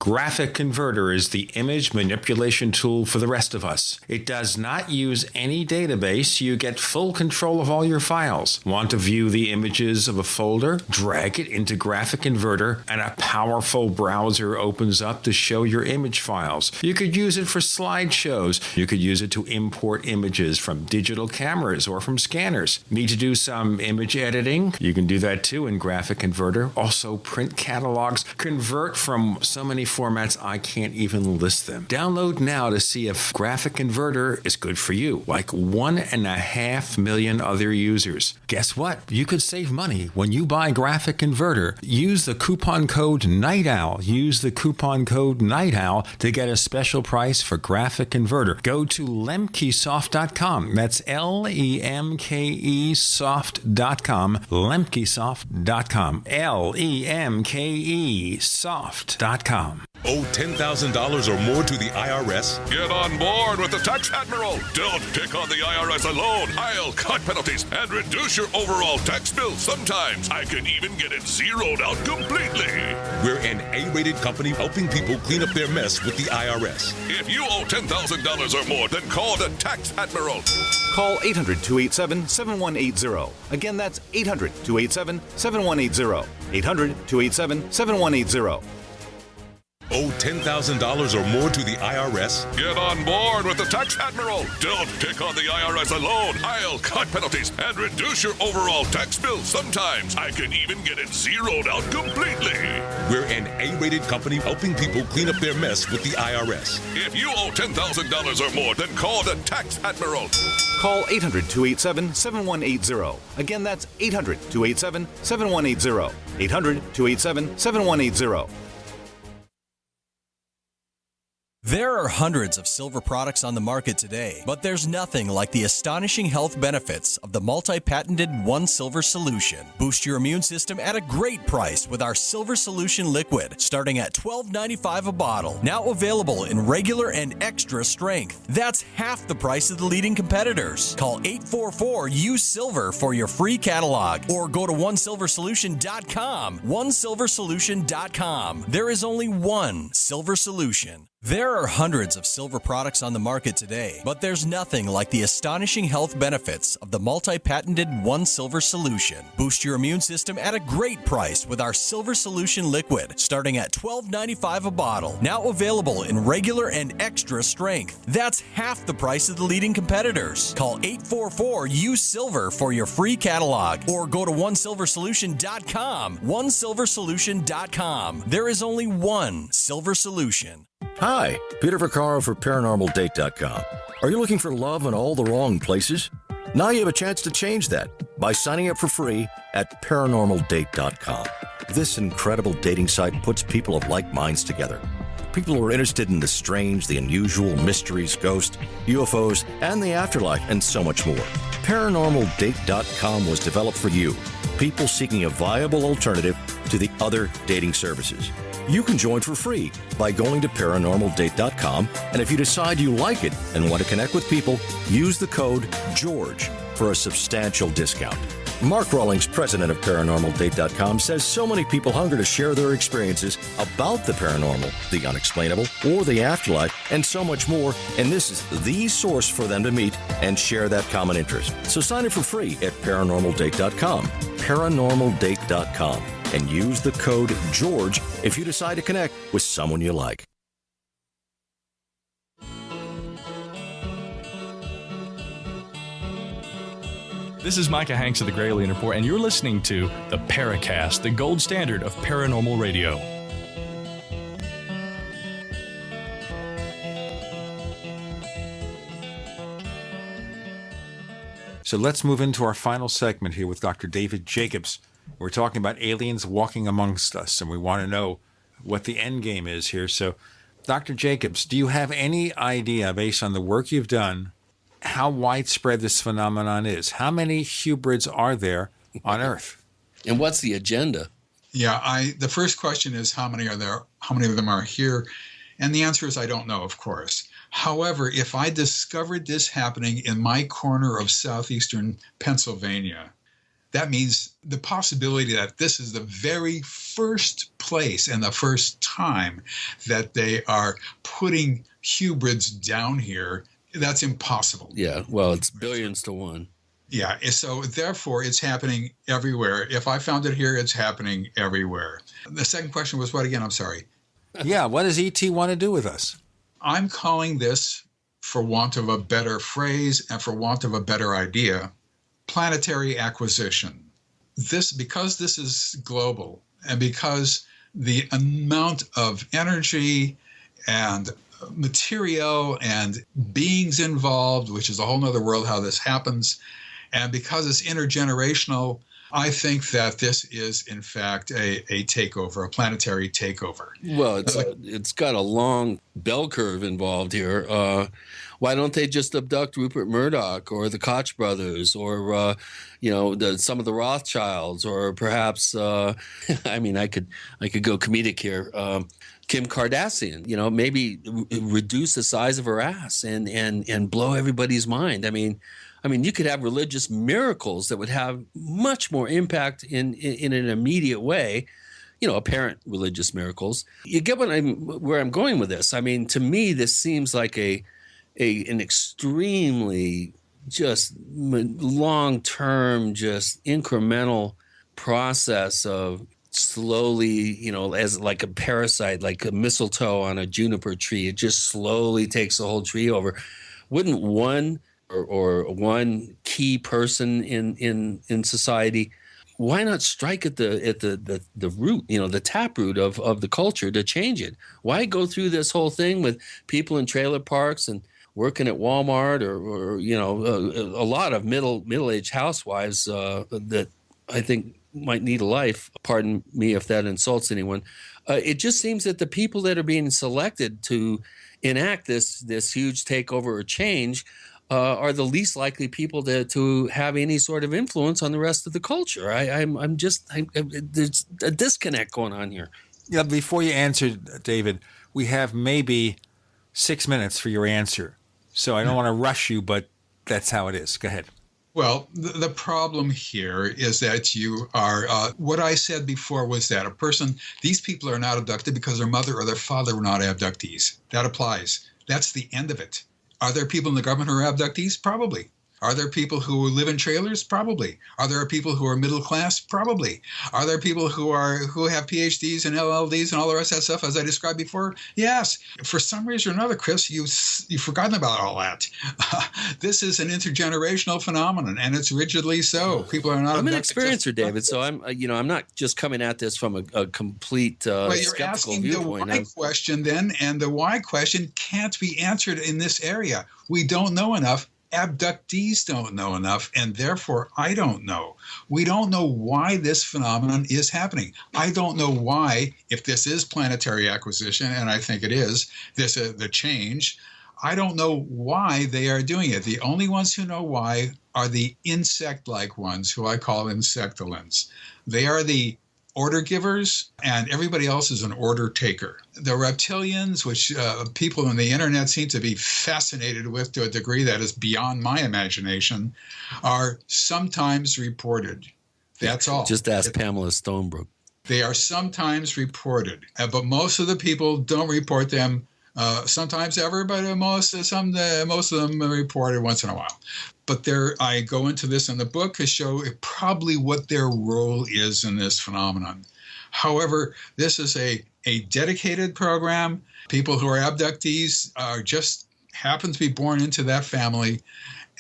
Graphic Converter is the image manipulation tool for the rest of us. It does not use any database. You get full control of all your files. Want to view the images of a folder? Drag it into Graphic Converter and a powerful browser opens up to show your image files. You could use it for slideshows. You could use it to import images from digital cameras or from scanners. Need to do some image editing? You can do that too in Graphic Converter. Also print catalogs. Convert from so many formats I can't even list them. Download now to see if Graphic Converter is good for you, like 1.5 million other users. Guess what? You could save money when you buy Graphic Converter. Use the coupon code NIGHTOWL. Use the coupon code NIGHTOWL to get a special price for Graphic Converter. Go to lemkesoft.com. That's LEMKE soft.com. lemkesoft.com. LEMKE Owe $10,000 or more to the IRS? Get on board with the Tax Admiral. Don't take on the IRS alone. I'll cut penalties and reduce your overall tax bill. Sometimes I can even get it zeroed out completely. We're an A-rated company helping people clean up their mess with the IRS. If you owe $10,000 or more, then call the Tax Admiral. Call 800-287-7180. Again, that's 800-287-7180. 800-287-7180. Owe $10,000 or more to the IRS? Get on board with the Tax Admiral. Don't take on the IRS alone. I'll cut penalties and reduce your overall tax bill. Sometimes I can even get it zeroed out completely. We're an A-rated company helping people clean up their mess with the IRS. If you owe $10,000 or more, then call the Tax Admiral. Call 800-287-7180. Again, that's 800-287-7180. 800-287-7180. There are hundreds of silver products on the market today, but there's nothing like the astonishing health benefits of the multi-patented One Silver Solution. Boost your immune system at a great price with our Silver Solution Liquid, starting at $12.95 a bottle. Now available in regular and extra strength. That's half the price of the leading competitors. Call 844-USILVER for your free catalog, or go to onesilversolution.com. Onesilversolution.com. There is only one Silver Solution. There are hundreds of silver products on the market today, but there's nothing like the astonishing health benefits of the multi-patented One Silver Solution. Boost your immune system at a great price with our Silver Solution Liquid, starting at $12.95 a bottle. Now available in regular and extra strength. That's half the price of the leading competitors. Call 844-USILVER for your free catalog, or go to onesilversolution.com. Onesilversolution.com. There is only one Silver Solution. Hi, Peter Vaccaro for ParanormalDate.com. Are you looking for love in all the wrong places? Now you have a chance to change that by signing up for free at ParanormalDate.com. This incredible dating site puts people of like minds together. People who are interested in the strange, the unusual, mysteries, ghosts, UFOs, and the afterlife, and so much more. ParanormalDate.com was developed for you, people seeking a viable alternative to the other dating services. You can join for free by going to ParanormalDate.com, and if you decide you like it and want to connect with people, use the code GEORGE for a substantial discount. Mark Rawlings, president of ParanormalDate.com, says so many people hunger to share their experiences about the paranormal, the unexplainable, or the afterlife, and so much more, and this is the source for them to meet and share that common interest. So sign up for free at ParanormalDate.com, ParanormalDate.com, and use the code GEORGE if you decide to connect with someone you like. This is Micah Hanks of the Gray Alien Report, and you're listening to the Paracast, the gold standard of paranormal radio. So let's move into our final segment here with Dr. David Jacobs. We're talking about aliens walking amongst us, and we want to know what the end game is here. So, Dr. Jacobs, do you have any idea, based on the work you've done, how widespread this phenomenon is? How many hybrids are there on Earth? And what's the agenda? Yeah, the first question is how many are there? How many of them are here? And the answer is I don't know, of course. However, if I discovered this happening in my corner of southeastern Pennsylvania, that means the possibility that this is the very first place and the first time that they are putting hybrids down here. That's impossible. Yeah, well, it's billions to one. Yeah, so therefore it's happening everywhere. If I found it here, it's happening everywhere. The second question was what again? I'm sorry. Yeah, what does ET want to do with us? I'm calling this, for want of a better phrase and for want of a better idea, planetary acquisition. Because this is global, and because the amount of energy and material and beings involved, which is a whole nother world how this happens, and because it's intergenerational, I think that this is, in fact, a takeover, a planetary takeover. Well, it's got a long bell curve involved here. Why don't they just abduct Rupert Murdoch or the Koch brothers or, some of the Rothschilds or perhaps, I could go comedic here. Kim Kardashian, maybe reduce the size of her ass and blow everybody's mind. I mean, you could have religious miracles that would have much more impact in an immediate way, apparent religious miracles. You get where I'm going with this. I mean, to me, this seems like an extremely just long-term, just incremental process of slowly, as like a parasite, like a mistletoe on a juniper tree. It just slowly takes the whole tree over. Wouldn't one or one key person in society, why not strike at the root, the taproot of the culture to change it? Why go through this whole thing with people in trailer parks and working at Walmart or a lot of middle-aged housewives that I think might need a life. Pardon me if that insults anyone. It just seems that the people that are being selected to enact this huge takeover or change are the least likely people to have any sort of influence on the rest of the culture. There's a disconnect going on here. Yeah, before you answer, David, we have maybe 6 minutes for your answer. So I don't want to rush you, but that's how it is. Go ahead. Well, the problem here is that you are, what I said before was that these people are not abducted because their mother or their father were not abductees. That applies. That's the end of it. Are there people in the government who are abductees? Probably. Are there people who live in trailers? Probably. Are there people who are middle class? Probably. Are there people who have PhDs and LLDs and all the rest of that stuff, as I described before? Yes. For some reason or another, Chris, you've forgotten about all that. This is an intergenerational phenomenon, and it's rigidly so. People are not. I'm an experiencer, David, so I'm not just coming at this from a complete well, you're skeptical asking viewpoint. The why question then, and the why question can't be answered in this area. We don't know enough. Abductees don't know enough, and therefore I don't know. We don't know why this phenomenon is happening. I don't know why, if this is planetary acquisition, and I think it is, the change, I don't know why they are doing it. The only ones who know why are the insect-like ones, who I call insectolins. They are the order givers, and everybody else is an order taker. The reptilians, which people on the internet seem to be fascinated with to a degree that is beyond my imagination, are sometimes reported. That's all. Just ask Pamela Stonebrook. They are sometimes reported, but most of the people don't report them. Sometimes ever, but most of them are reported once in a while. But I go into this in the book to show probably what their role is in this phenomenon. However, this is a dedicated program. People who are abductees just happen to be born into that family,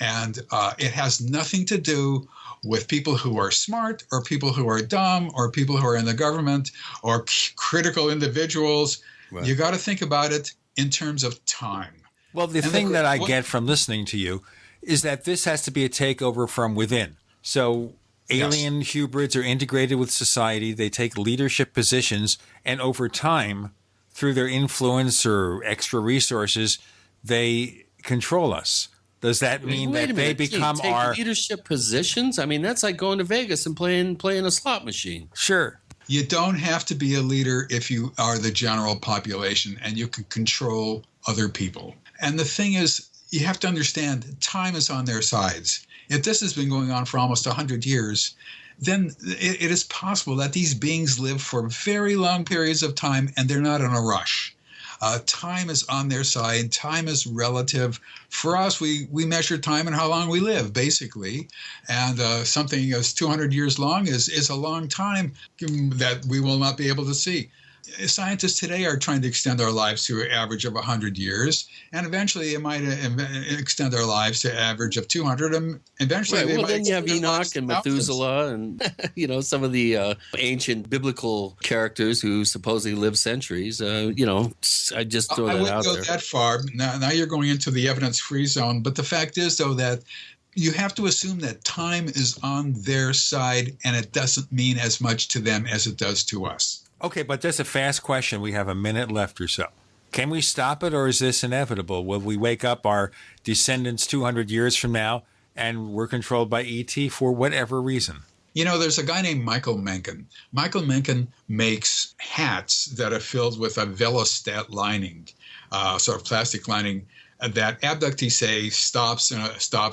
and it has nothing to do with people who are smart or people who are dumb or people who are in the government or critical individuals. Right. You got to think about it in terms of time. Well, the thing that I get from listening to you is that this has to be a takeover from within. So alien hybrids are integrated with society. They take leadership positions, and over time, through their influence or extra resources, they control us. Does that mean that they become our leadership positions? I mean, that's like going to Vegas and playing a slot machine. Sure. You don't have to be a leader if you are the general population and you can control other people. And the thing is, you have to understand, time is on their sides. If this has been going on for almost 100 years, then it is possible that these beings live for very long periods of time and they're not in a rush. Time is on their side. Time is relative. For us, we measure time and how long we live, basically. And something as 200 years long is a long time that we will not be able to see. Scientists today are trying to extend our lives to an average of 100 years, and eventually it might extend our lives to an average of 200. And eventually, right. Well, then you have Enoch and Methuselah, and some of the ancient biblical characters who supposedly lived centuries. I just throw that out there. I wouldn't go that far. Now you're going into the evidence-free zone. But the fact is, though, that you have to assume that time is on their side, and it doesn't mean as much to them as it does to us. Okay, but just a fast question. We have a minute left or so. Can we stop it, or is this inevitable? Will we wake up our descendants 200 years from now and we're controlled by ET for whatever reason? There's a guy named Michael Mencken. Michael Mencken makes hats that are filled with a velostat lining, sort of plastic lining, that abductees say stops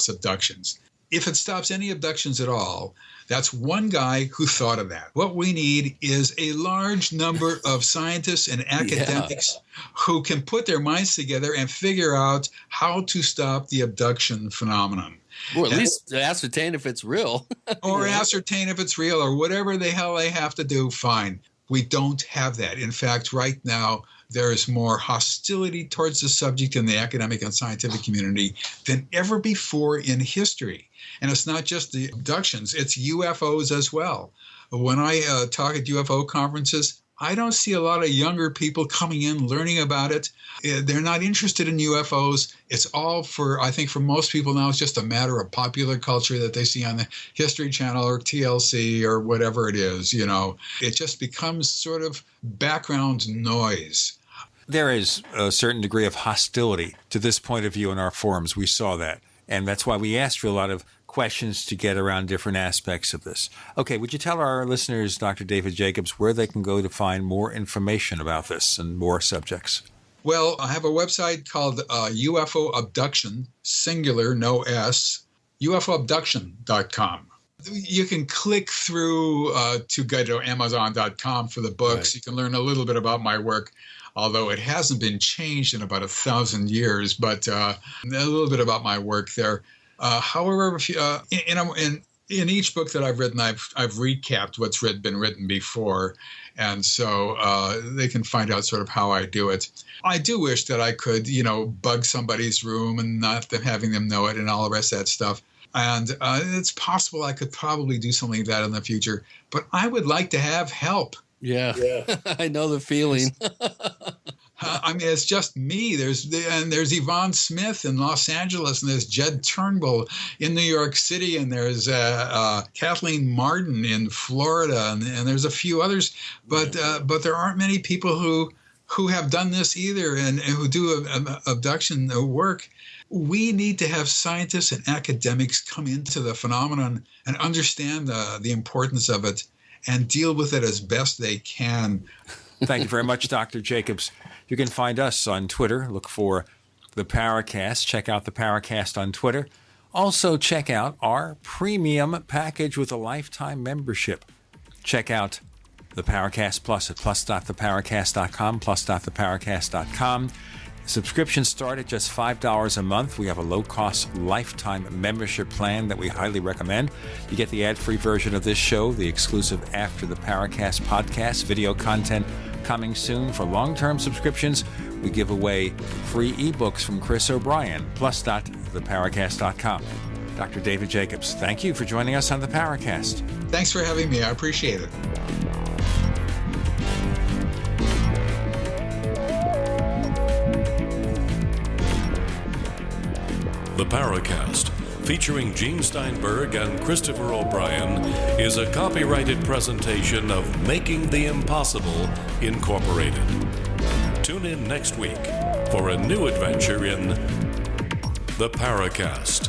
abductions. If it stops any abductions at all, that's one guy who thought of that. What we need is a large number of scientists and academics who can put their minds together and figure out how to stop the abduction phenomenon. Or at least ascertain if it's real. Or ascertain if it's real, or whatever the hell they have to do, fine. We don't have that. In fact, right now, there is more hostility towards the subject in the academic and scientific community than ever before in history. And it's not just the abductions, it's UFOs as well. When I talk at UFO conferences, I don't see a lot of younger people coming in learning about it. They're not interested in UFOs. It's all I think for most people now, it's just a matter of popular culture that they see on the History Channel or TLC or whatever it is, It just becomes sort of background noise. There is a certain degree of hostility to this point of view in our forums. We saw that. And that's why we asked you a lot of questions to get around different aspects of this. Okay, would you tell our listeners, Dr. David Jacobs, where they can go to find more information about this and more subjects? Well, I have a website called UFO Abduction, singular, no S, ufoabduction.com. You can click through to go to Amazon.com for the books. Right. You can learn a little bit about my work, although it hasn't been changed in about 1,000 years, but a little bit about my work there. However, if you, in each book that I've written, I've recapped what's been written before, and so they can find out sort of how I do it. I do wish that I could, bug somebody's room and not having them know it and all the rest of that stuff. And it's possible I could probably do something like that in the future, but I would like to have help. Yeah. I know the feeling. I mean, it's just me. There's Yvonne Smith in Los Angeles, and there's Jed Turnbull in New York City, and there's Kathleen Martin in Florida, and there's a few others. But there aren't many people who have done this either, and who do abduction work. We need to have scientists and academics come into the phenomenon and understand the importance of it and deal with it as best they can. Thank you very much, Dr. Jacobs. You can find us on Twitter. Look for the Paracast. Check out the Paracast on Twitter. Also, check out our premium package with a lifetime membership. Check out the Paracast Plus at plus.theparacast.com, plus.theparacast.com. Subscriptions start at just $5 a month. We have a low-cost lifetime membership plan that we highly recommend. You get the ad-free version of this show, the exclusive After the Paracast podcast, video content coming soon. For long-term subscriptions, we give away free ebooks from Chris O'Brien, plus.theparacast.com. Dr. David Jacobs, thank you for joining us on the Paracast. Thanks for having me. I appreciate it. The Paracast, featuring Gene Steinberg and Christopher O'Brien, is a copyrighted presentation of Making the Impossible, Incorporated. Tune in next week for a new adventure in The Paracast.